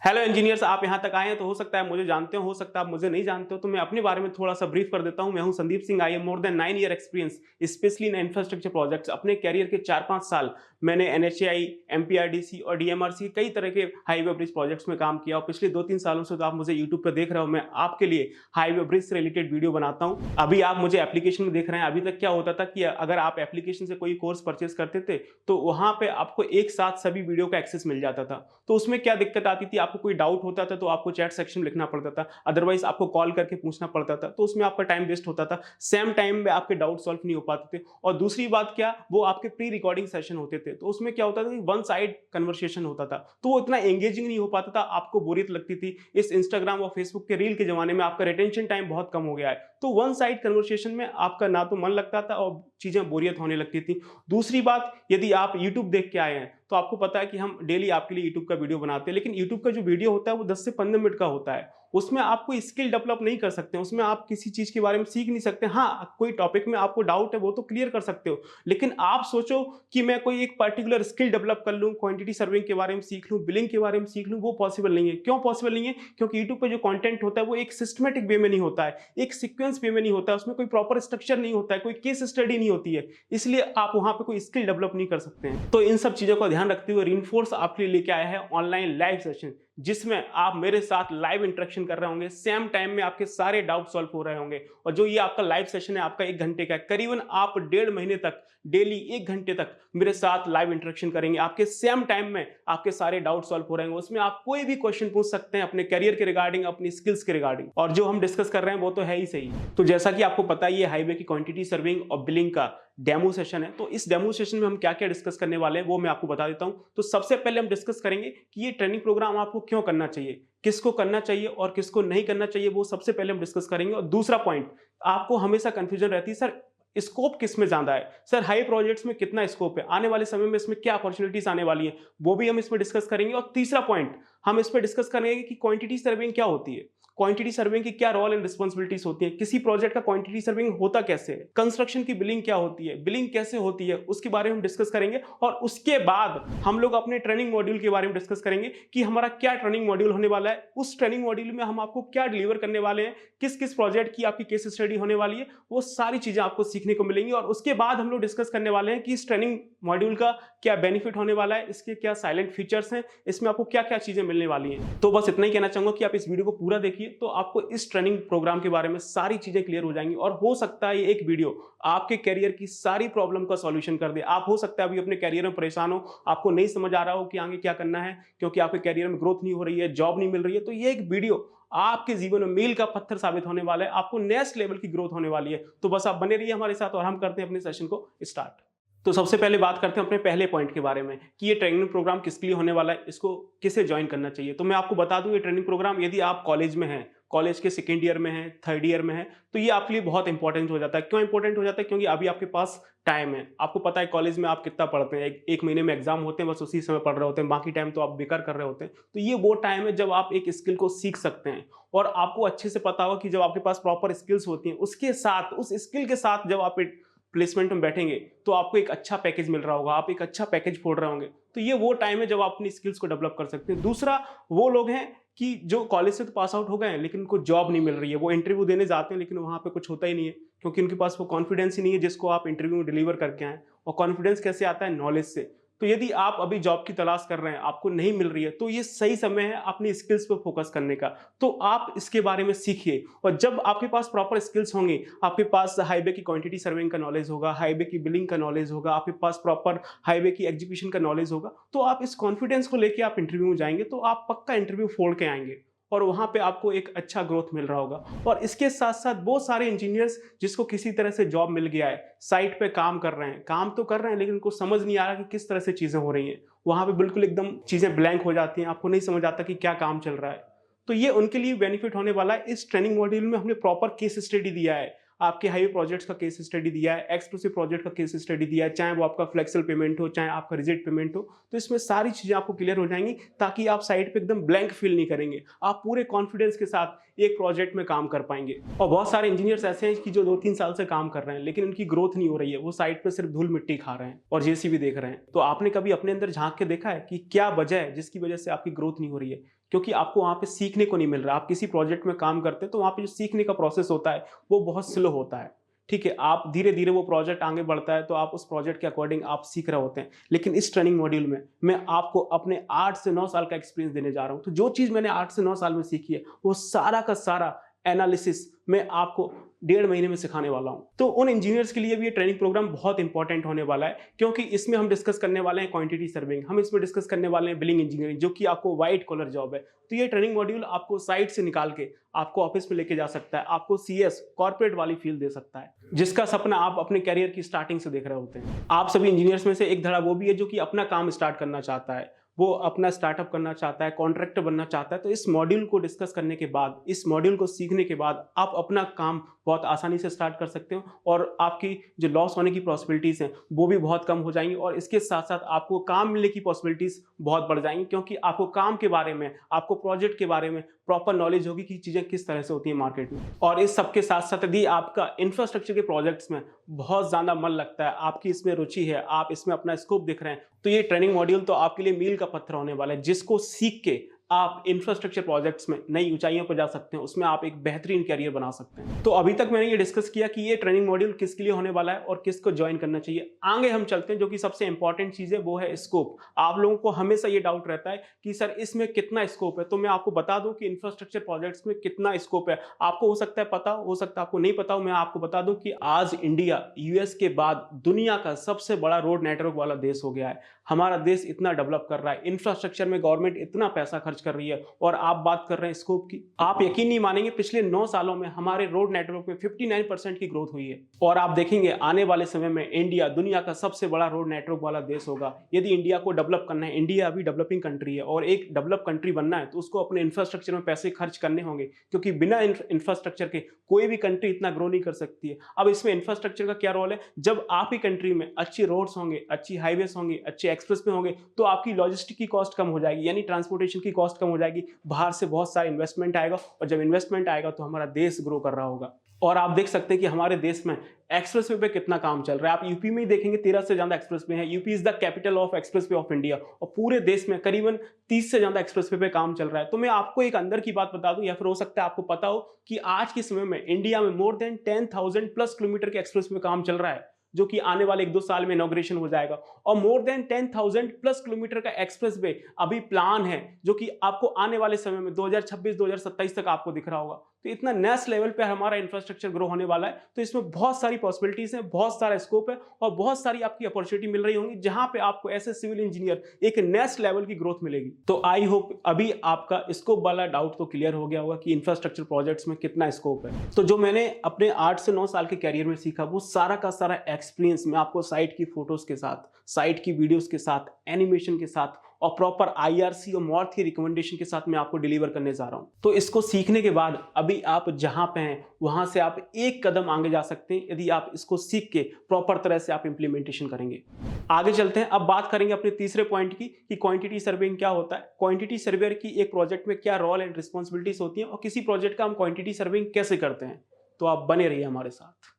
Hello engineers, आप यहाँ तक आए हैं तो हो सकता है मुझे जानते हो सकता है आप मुझे नहीं जानते हो, तो मैं अपने बारे में थोड़ा सा ब्रीफ कर देता हूँ। मैं हूँ Sandeep Singh. I am more than 9 year experience specially in infrastructure projects. अपने कैरियर के 4-5 साल मैंने एनएचएआई, एमपीआरडीसी और डीएमआरसी कई तरह के हाईवे ब्रिज प्रोजेक्ट्स में काम किया, और पिछले 2-3 सालों से तो आप मुझे यूट्यूब पर देख रहे हो, मैं आपके लिए हाईवे ब्रिज से रिलेटेड वीडियो बनाता हूँ। अभी आप मुझे एप्लीकेशन में देख रहे हैं। अभी तक क्या होता था कि अगर आप एप्लीकेशन से कोई कोर्स परचेज करते थे तो वहां पे आपको एक साथ सभी वीडियो का एक्सेस मिल जाता था। तो उसमें क्या दिक्कत आती थी, आपको कोई डाउट होता था तो आपको चैट सेक्शन में लिखना पड़ता था, अदरवाइज आपको कॉल करके पूछना पड़ता था, तो उसमें आपका टाइम वेस्ट होता था। सेम टाइम में आपके डाउट सॉल्व नहीं हो पाते थे। और दूसरी बात क्या, वो आपके प्री रिकॉर्डिंग सेशन होते थे, तो उसमें क्या होता था कि वन साइड कन्वर्सेशन होता था, तो वो इतना एंगेजिंग नहीं हो पाता था, आपको बोरियत लगती थी। इस इंस्टाग्राम और फेसबुक के रील के जमाने में आपका रिटेंशन टाइम बहुत कम हो गया है, तो वन साइड कन्वर्सेशन में आपका ना तो मन लगता था और चीजें बोरियत होने लगती थी। दूसरी बात, यदि आप यूट्यूब देख के आए हैं तो आपको पता है कि हम डेली आपके लिए यूट्यूब का वीडियो बनाते हैं, लेकिन यूट्यूब का जो वीडियो होता है वो 10 से 15 मिनट का होता है। उसमें आप कोई स्किल डेवलप नहीं कर सकते, उसमें आप किसी चीज के बारे में सीख नहीं सकते। हाँ, कोई टॉपिक में आपको डाउट है वो तो क्लियर कर सकते हो, लेकिन आप सोचो कि मैं कोई एक पर्टिकुलर स्किल डेवलप कर लूं, क्वांटिटी सर्विंग के बारे में सीख लूं, बिलिंग के बारे में सीख लूं, वो पॉसिबल नहीं है। क्यों पॉसिबल नहीं है? क्योंकि यूट्यूब पे जो कंटेंट होता है वो एक सिस्टमेटिक वे में नहीं होता है, एक सीक्वेंस वे में नहीं होता है, उसमें कोई प्रॉपर स्ट्रक्चर नहीं होता है, कोई केस स्टडी नहीं होती है, इसलिए आप वहां पे कोई स्किल डेवलप नहीं कर सकते हैं। तो इन सब चीजों का ध्यान रखते हुए रिइंफोर्स आपके लिए लेके आया है ऑनलाइन लाइव सेशन, जिसमें आप मेरे साथ लाइव इंटरेक्शन कर रहे होंगे, सेम टाइम में आपके सारे डाउट सॉल्व हो रहे होंगे। और जो ये आपका लाइव सेशन है आपका 1 घंटे का है, करीबन आप 1.5 महीने तक डेली 1 घंटे तक मेरे साथ लाइव इंटरेक्शन करेंगे, आपके सेम टाइम में आपके सारे डाउट सॉल्व हो रहे होंगे। उसमें आप कोई भी क्वेश्चन पूछ सकते हैं अपने करियर के रिगार्डिंग, अपनी स्किल्स के रिगार्डिंग, और जो हम डिस्कस कर रहे हैं वो तो है ही सही। तो जैसा कि आपको पता ही है, हाईवे की क्वांटिटी सर्विंग और बिलिंग का डेमो सेशन है। तो इस डेमो सेशन में हम क्या क्या डिस्कस करने वाले हैं वो मैं आपको बता देता हूं। तो सबसे पहले हम डिस्कस करेंगे कि ये ट्रेनिंग प्रोग्राम आपको क्यों करना चाहिए, किसको करना चाहिए और किसको नहीं करना चाहिए, वो सबसे पहले हम डिस्कस करेंगे। और दूसरा पॉइंट, आपको हमेशा कंफ्यूजन रहती है, सर स्कोप किस में ज्यादा है, सर हाई प्रोजेक्ट्स में कितना स्कोप है, आने वाले समय में इसमें क्या अपॉर्चुनिटीज आने वाली है, वो भी हम इसमें डिस्कस करेंगे। और तीसरा पॉइंट हम इस पर डिस्कस करेंगे कि क्वांटिटी सर्विंग क्या होती है, क्वांटिटी सर्विंग की क्या रोल एंड रिस्पांसिबिलिटीज होती है, किसी प्रोजेक्ट का क्वांटिटी सर्विंग होता कैसे है, कंस्ट्रक्शन की बिलिंग क्या होती है, बिलिंग कैसे होती है, उसके बारे में हम डिस्कस करेंगे। और उसके बाद हम लोग अपने ट्रेनिंग मॉड्यूल के बारे में डिस्कस करेंगे कि हमारा क्या ट्रेनिंग मॉड्यूल होने वाला है, उस ट्रेनिंग मॉड्यूल में हम आपको क्या डिलीवर करने वाले हैं, किस किस प्रोजेक्ट की आपकी केस स्टडी होने वाली है, वो सारी चीजें आपको सीखने को मिलेंगी। और उसके बाद हम लोग डिस्कस करने वाले हैं कि इस ट्रेनिंग मॉड्यूल का क्या बेनिफिट होने वाला है, इसके क्या साइलेंट फीचर्स हैं, इसमें आपको क्या क्या चीजें मिलने वाली हैं। तो बस इतना ही कहना चाहूंगा कि आप इस वीडियो को पूरा देखिए, तो आपको इस ट्रेनिंग प्रोग्राम के बारे में सारी चीजें क्लियर हो जाएंगी। और हो सकता है ये एक वीडियो आपके करियर की सारी प्रॉब्लम का सॉल्यूशन कर दे। आप हो सकता है अभी अपने करियर में परेशान हो, आपको नहीं समझ आ रहा हो कि आगे क्या करना है, क्योंकि आपके करियर में ग्रोथ नहीं हो रही है, जॉब नहीं मिल रही है, तो ये एक वीडियो आपके जीवन में मील का पत्थर साबित होने वाला है, आपको नेक्स्ट लेवल की ग्रोथ होने वाली है। तो बस आप बने रहिए हमारे साथ और हम करते हैं अपने सेशन को स्टार्ट। तो सबसे पहले बात करते हैं अपने पहले पॉइंट के बारे में कि ये ट्रेनिंग प्रोग्राम किसके लिए होने वाला है, इसको किसे ज्वाइन करना चाहिए। तो मैं आपको बता दूं, ये ट्रेनिंग प्रोग्राम यदि आप कॉलेज में हैं, कॉलेज के सेकेंड ईयर में है, थर्ड ईयर में है, तो ये आपके लिए बहुत इंपॉर्टेंट हो जाता है। क्यों इंपॉर्टेंट हो जाता है? क्योंकि अभी आपके पास टाइम है। आपको पता है कॉलेज में आप कितना पढ़ते हैं, एक महीने में एग्जाम होते हैं, बस उसी समय पढ़ रहे होते हैं, बाकी टाइम तो आप बेकार कर रहे होते हैं। तो ये वो टाइम है जब आप एक स्किल को सीख सकते हैं, और आपको अच्छे से पता होगा कि जब आपके पास प्रॉपर स्किल्स होती हैं, उसके साथ उस स्किल के साथ जब आप प्लेसमेंट में बैठेंगे तो आपको एक अच्छा पैकेज मिल रहा होगा, आप एक अच्छा पैकेज फोड़ रहे होंगे। तो ये वो टाइम है जब आप अपनी स्किल्स को डेवलप कर सकते हैं। दूसरा, वो लोग हैं कि जो कॉलेज से तो पास आउट हो गए हैं लेकिन उनको जॉब नहीं मिल रही है, वो इंटरव्यू देने जाते हैं लेकिन वहां पे कुछ होता ही नहीं है, क्योंकि उनके पास वो कॉन्फिडेंस ही नहीं है जिसको आप इंटरव्यू में डिलीवर करके आए। और कॉन्फिडेंस कैसे आता है? नॉलेज से। तो यदि आप अभी जॉब की तलाश कर रहे हैं, आपको नहीं मिल रही है, तो ये सही समय है अपनी स्किल्स पर फोकस करने का। तो आप इसके बारे में सीखिए, और जब आपके पास प्रॉपर स्किल्स होंगे, आपके पास हाईवे की क्वांटिटी सर्विंग का नॉलेज होगा, हाईवे की बिलिंग का नॉलेज होगा, आपके पास प्रॉपर हाईवे की एग्जीक्यूशन का नॉलेज होगा, तो आप इस कॉन्फिडेंस को लेकर आप इंटरव्यू में जाएंगे तो आप पक्का इंटरव्यू फोड़ के आएंगे, और वहां पे आपको एक अच्छा ग्रोथ मिल रहा होगा। और इसके साथ साथ बहुत सारे इंजीनियर्स जिसको किसी तरह से जॉब मिल गया है, साइट पे काम कर रहे हैं, काम तो कर रहे हैं लेकिन उनको समझ नहीं आ रहा कि किस तरह से चीजें हो रही हैं, वहां पे बिल्कुल एकदम चीजें ब्लैंक हो जाती हैं, आपको नहीं समझ आता कि क्या काम चल रहा है। तो ये उनके लिए बेनिफिट होने वाला है। इस ट्रेनिंग मॉड्यूल में हमने प्रॉपर केस स्टडी दिया है, आपके हाईवे प्रोजेक्ट्स का केस स्टडी दिया है, एक्सक्लूसिव प्रोजेक्ट का केस स्टडी दिया है, चाहे वो आपका फ्लेक्सिबल पेमेंट हो, चाहे आपका रिजिड पेमेंट हो। तो इसमें सारी चीजें आपको क्लियर हो जाएंगी, ताकि आप साइट पे एकदम ब्लैंक फील नहीं करेंगे, आप पूरे कॉन्फिडेंस के साथ एक प्रोजेक्ट में काम कर पाएंगे। और बहुत सारे इंजीनियर्स ऐसे हैं कि जो 2-3 साल से काम कर रहे हैं लेकिन उनकी ग्रोथ नहीं हो रही है, वो साइट पे सिर्फ धूल मिट्टी खा रहे हैं और जेसीबी देख रहे हैं। तो आपने कभी अपने अंदर झांक के देखा है कि क्या वजह है जिसकी वजह से आपकी ग्रोथ नहीं हो रही है? क्योंकि आपको वहाँ पे सीखने को नहीं मिल रहा। आप किसी प्रोजेक्ट में काम करते हैं तो वहाँ पे जो सीखने का प्रोसेस होता है वो बहुत स्लो होता है। ठीक है, आप धीरे-धीरे वो प्रोजेक्ट आगे बढ़ता है तो आप उस प्रोजेक्ट के अकॉर्डिंग आप सीख रहे होते हैं। लेकिन इस ट्रेनिंग मॉड्यूल में मैं आपको अपने 8 से 9 साल का एक्सपीरियंस देने जा रहा हूँ। तो जो चीज़ मैंने 8 से 9 साल में सीखी है वो सारा का सारा एनालिसिस मैं आपको 1.5 महीने में सिखाने वाला हूं। तो उन इंजीनियर्स के लिए भी ये ट्रेनिंग प्रोग्राम बहुत इंपॉर्टेंट होने वाला है, क्योंकि इसमें हम डिस्कस करने वाले हैं क्वांटिटी सर्विंग, हम इसमें डिस्कस करने वाले हैं बिलिंग इंजीनियरिंग, जो कि आपको व्हाइट कॉलर जॉब है। तो ये ट्रेनिंग मॉड्यूल आपको साइट से निकाल के आपको ऑफिस में लेके जा सकता है, आपको सीएस कॉर्पोरेट वाली फील्ड दे सकता है, जिसका सपना आप अपने कैरियर की स्टार्टिंग से देख रहे होते हैं। आप सभी इंजीनियर्स में से एक धड़ा वो भी है जो कि अपना काम स्टार्ट करना चाहता है, वो अपना स्टार्टअप करना चाहता है, कॉन्ट्रैक्टर बनना चाहता है। तो इस मॉड्यूल को डिस्कस करने के बाद, इस मॉड्यूल को सीखने के बाद आप अपना काम बहुत आसानी से स्टार्ट कर सकते हो और आपकी जो लॉस होने की पॉसिबिलिटीज हैं वो भी बहुत कम हो जाएंगी, और इसके साथ साथ आपको काम मिलने की पॉसिबिलिटीज बहुत बढ़ जाएंगी, क्योंकि आपको काम के बारे में, आपको प्रोजेक्ट के बारे में प्रॉपर नॉलेज होगी कि चीजें किस तरह से होती हैं मार्केट में। और इस सब के साथ साथ यदि आपका इंफ्रास्ट्रक्चर के प्रोजेक्ट्स में बहुत ज्यादा मन लगता है, आपकी इसमें रुचि है, आप इसमें अपना स्कोप दिख रहे हैं, तो ये ट्रेनिंग मॉड्यूल तो आपके लिए मील का पत्थर होने वाला है, जिसको सीख के आप इंफ्रास्ट्रक्चर प्रोजेक्ट्स में नई ऊंचाइयों पर जा सकते हैं, उसमें आप एक बेहतरीन कैरियर बना सकते हैं। तो अभी तक मैंने ये डिस्कस किया कि ये ट्रेनिंग मॉड्यूल किसके लिए होने वाला है और किसको ज्वाइन करना चाहिए। आगे हम चलते हैं, जो कि सबसे इंपॉर्टेंट चीज है वो है स्कोप। आप लोगों को हमेशा ये डाउट रहता है कि सर इसमें कितना स्कोप है, तो मैं आपको बता दूं कि इंफ्रास्ट्रक्चर प्रोजेक्ट्स में कितना स्कोप है। आपको हो सकता है पता, हो सकता है आपको नहीं पता हो। मैं आपको बता दूं कि आज इंडिया यूएस के बाद दुनिया का सबसे बड़ा रोड नेटवर्क वाला देश हो गया है। हमारा देश इतना डेवलप कर रहा है, इंफ्रास्ट्रक्चर में गवर्नमेंट इतना पैसा खर्च कर रही है, और आप बात कर रहे हैं स्कोप की। आप यकीन नहीं मानेंगे, पिछले 9 सालों में हमारे रोड नेटवर्क में 59% की ग्रोथ हुई है, और आप देखेंगे आने वाले समय में इंडिया दुनिया का सबसे बड़ा रोड नेटवर्क वाला देश होगा। यदि इंडिया को डेवलप करना है, इंडिया अभी डेवलपिंग कंट्री है, और एक डेवलप कंट्री बनना है तो उसको अपने इंफ्रास्ट्रक्चर में पैसे खर्च करने होंगे, क्योंकि बिना इंफ्रास्ट्रक्चर के कोई भी कंट्री इतना ग्रो नहीं कर सकती है। अब इसमें इंफ्रास्ट्रक्चर का क्या रोल है? जब आपकी कंट्री में अच्छी रोड्स होंगे, अच्छी हाईवेज होंगे, अच्छे एक्सप्रेस में होंगे, तो आपकी लॉजिस्टिक की कॉस्ट कम हो जाएगी, यानी ट्रांसपोर्टेशन की कॉस्ट कम हो जाएगी, बाहर से बहुत सारा इन्वेस्टमेंट आएगा, और जब इन्वेस्टमेंट आएगा तो हमारा देश ग्रो कर रहा होगा। और आप देख सकते हैं कि हमारे देश में एक्सप्रेसवे पे कितना काम चल रहा है। आप यूपी में ही देखेंगे 13 से ज्यादा एक्सप्रेसवे है। UP is the capital of expressway of India, और पूरे देश में करीबन 30 से ज्यादा एक्सप्रेसवे पे काम चल रहा है। तो मैं आपको एक अंदर की बात बता दूं, या फिर हो सकता है आपको पता हो कि आज के समय में इंडिया में मोर देन 10,000 प्लस किलोमीटर के एक्सप्रेसवे पे काम चल रहा है, जो कि आने वाले 1-2 साल में इनॉग्रेशन हो जाएगा। और मोर देन 10,000 प्लस किलोमीटर का एक्सप्रेसवे अभी प्लान है, जो कि आपको आने वाले समय में 2026-2027 तक आपको दिख रहा होगा। तो इतना नेक्स्ट लेवल पे हमारा इंफ्रास्ट्रक्चर ग्रो होने वाला है। तो इसमें बहुत सारी पॉसिबिलिटीज है, बहुत सारा स्कोप है, और बहुत सारी आपकी अपॉर्चुनिटी मिल रही होंगी, जहां पे आपको ऐसे सिविल इंजीनियर एक नेक्स्ट लेवल की ग्रोथ मिलेगी। तो आई होप अभी आपका स्कोप वाला डाउट तो क्लियर हो गया होगा कि इंफ्रास्ट्रक्चर प्रोजेक्ट्स में कितना स्कोप है। तो जो मैंने अपने 8 से 9 साल के कैरियर में सीखा, वो सारा का सारा एक्सपीरियंस मैं आपको साइट की फोटोज के साथ, साइट की वीडियोस के साथ, एनिमेशन के साथ, और प्रॉपर आईआरसी और मॉर्थ की रिकमेंडेशन के साथ मैं आपको डिलीवर करने जा रहा हूं। तो इसको सीखने के बाद अभी आप जहां पे हैं वहां से आप एक कदम आगे जा सकते हैं, यदि आप इसको सीख के प्रॉपर तरह से आप इंप्लीमेंटेशन करेंगे। आगे चलते हैं, अब बात करेंगे अपने तीसरे पॉइंट की कि क्वांटिटी सर्वेइंग क्या होता है, क्वांटिटी सर्वेयर की एक प्रोजेक्ट में क्या रोल एंड रिस्पॉन्सिबिलिटीज होती है, और किसी प्रोजेक्ट का हम क्वांटिटी सर्वेइंग कैसे करते हैं। तो आप बने रहिए हमारे साथ।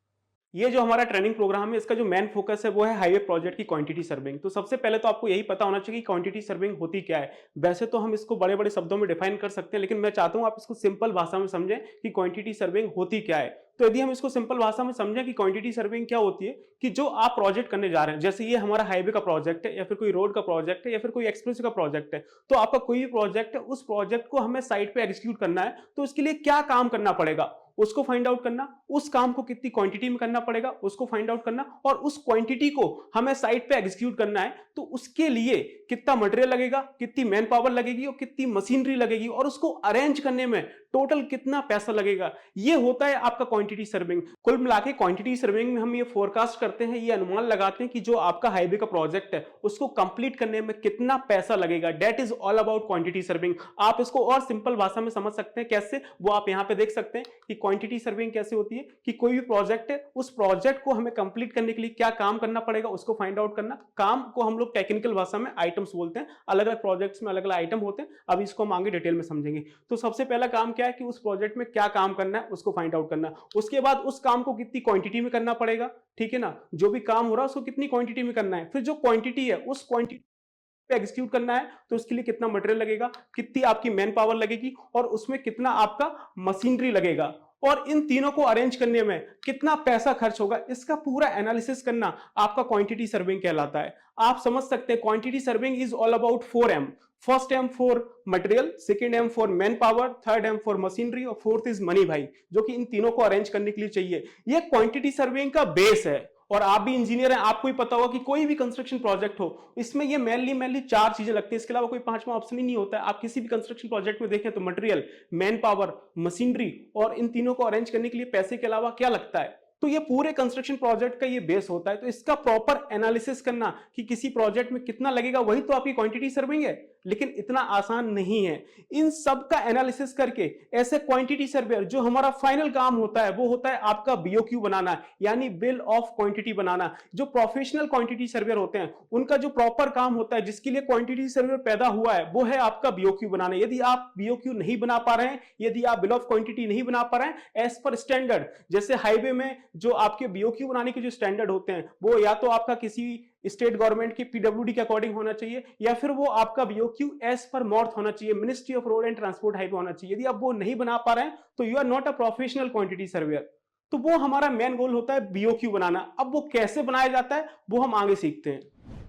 ये जो हमारा ट्रेनिंग प्रोग्राम है, इसका जो मेन फोकस है वो है हाईवे प्रोजेक्ट की क्वांटिटी सर्विंग। तो सबसे पहले तो आपको यही पता होना चाहिए कि क्वांटिटी सर्विंग होती क्या है। वैसे तो हम इसको बड़े बड़े शब्दों में डिफाइन कर सकते हैं, लेकिन मैं चाहता हूं आप इसको सिंपल भाषा में समझें कि क्वांटिटी सर्विंग होती क्या है। तो यदि हम इसको सिंपल भाषा में समझें कि क्वांटिटी सर्विंग क्या होती है, कि जो आप प्रोजेक्ट करने जा रहे हैं, जैसे ये हमारा हाईवे का प्रोजेक्ट है, या फिर कोई रोड का प्रोजेक्ट है, या फिर कोई एक्सप्रेस का प्रोजेक्ट है, तो आपका कोई भी प्रोजेक्ट है, उस प्रोजेक्ट को हमें साइट पे एग्जीक्यूट करना है, तो उसके लिए क्या काम करना पड़ेगा उसको फाइंड आउट करना, उस काम को कितनी क्वांटिटी में करना पड़ेगा उसको फाइंड आउट करना, और उस क्वांटिटी को हमें साइट पे एग्जीक्यूट करना है, तो उसके लिए कितना मटेरियल लगेगा, कितनी मैन पावर लगेगी, और कितनी मशीनरी लगेगी, और उसको अरेंज करने में टोटल कितना पैसा लगेगा। ये होता है आपका क्वांटिटी सर्विंग। कुल मिला के क्वांटिटी सर्विंग में हम ये फोरकास्ट करते हैं, ये अनुमान लगाते हैं कि जो आपका हाईवे का प्रोजेक्ट है उसको कंप्लीट करने में कितना पैसा लगेगा। That is all about quantity serving. आप इसको और सिंपल भाषा में समझ सकते हैं कैसे, वो आप यहां पे देख सकते हैं कि क्वांटिटी सर्विंग कैसे होती है, कि कोई भी प्रोजेक्ट है, उस प्रोजेक्ट को हमें कंप्लीट करने के लिए क्या काम करना पड़ेगा उसको फाइंड आउट करना। काम को हम लोग टेक्निकल भाषा में आइटम्स बोलते हैं, अलग अलग प्रोजेक्ट्स में अलग अलग आइटम होते हैं, अब इसको हम आगे डिटेल में समझेंगे। तो सबसे पहला काम क्या है कि उस प्रोजेक्ट में क्या काम करना है उसको फाइंड आउट करना, उसके बाद उस काम को कितनी क्वांटिटी में करना पड़ेगा, ठीक है ना, जो भी काम हो रहा है उसको कितनी क्वांटिटी में करना है, फिर जो क्वांटिटी है उस क्वांटिटी पे एग्जीक्यूट करना है तो उसके लिए कितना मटेरियल लगेगा, कितनी आपकी मैन पावर लगेगी और उसमें कितना आपका मशीनरी लगेगा और इन तीनों को अरेंज करने में कितना पैसा खर्च होगा, इसका पूरा एनालिसिस करना आपका क्वांटिटी सर्विंग कहलाता है। आप समझ सकते हैं quantity serving is all about 4M। First M for material, second M for man power, third M for machinery और फोर्थ इज मनी भाई, जो कि इन तीनों को अरेंज करने के लिए चाहिए। ये क्वांटिटी सर्विंग का बेस है। और आप भी इंजीनियर हैं, आपको ही पता होगा कि कोई भी कंस्ट्रक्शन प्रोजेक्ट हो इसमें ये मेनली चार चीजें लगती है, इसके अलावा कोई पांचवा ऑप्शन ही नहीं होता है। आप किसी भी कंस्ट्रक्शन प्रोजेक्ट में देखें तो मटेरियल, मैन पावर, मशीनरी और इन तीनों को अरेंज करने के लिए पैसे के अलावा क्या लगता है, तो ये पूरे कंस्ट्रक्शन प्रोजेक्ट का ये बेस होता है। तो इसका प्रॉपर एनालिसिस करना कि किसी प्रोजेक्ट में कितना लगेगा, वही तो आपकी क्वांटिटी सर्विंग है। लेकिन इतना आसान नहीं है। इन सब का एनालिसिस करके ऐसे क्वांटिटी सर्वेयर जो हमारा फाइनल काम होता है वो होता है आपका बीओक्यू बनाना, यानी बिल ऑफ क्वांटिटी बनाना। जो प्रोफेशनल क्वांटिटी सर्वेयर होते हैं उनका जो प्रॉपर काम होता है, जिसके लिए क्वांटिटी सर्वेयर पैदा हुआ है, वो है आपका बीओक्यू बनाना। यदि आप बीओक्यू नहीं बना पा रहे हैं, यदि आप बिल ऑफ क्वांटिटी नहीं बना पा रहे हैं एज पर स्टैंडर्ड, जैसे हाईवे में जो आपके बीओक्यू बनाने के जो स्टैंडर्ड होते हैं वो या तो आपका किसी स्टेट गवर्नमेंट की पीडब्ल्यूडी के अकॉर्डिंग होना चाहिए या फिर वो आपका बीओक्यू एज पर मॉर्थ होना चाहिए, ministry of road and transport highway होना चाहिए। यदि आप वो नहीं बना पा रहे हैं तो you are not a professional quantity surveyor. तो वो हमारा मेन गोल होता है बीओक्यू बनाना। अब वो कैसे बनाया जाता है वो हम आगे सीखते हैं।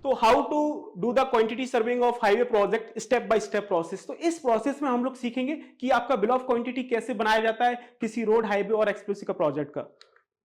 तो how to do the quantity serving of highway project, step by step process. तो इस प्रोसेस में हम लोग सीखेंगे कि आपका बिल ऑफ क्वांटिटी कैसे बनाया जाता है किसी रोड, हाईवे और एक्सप्रेस का प्रोजेक्ट का।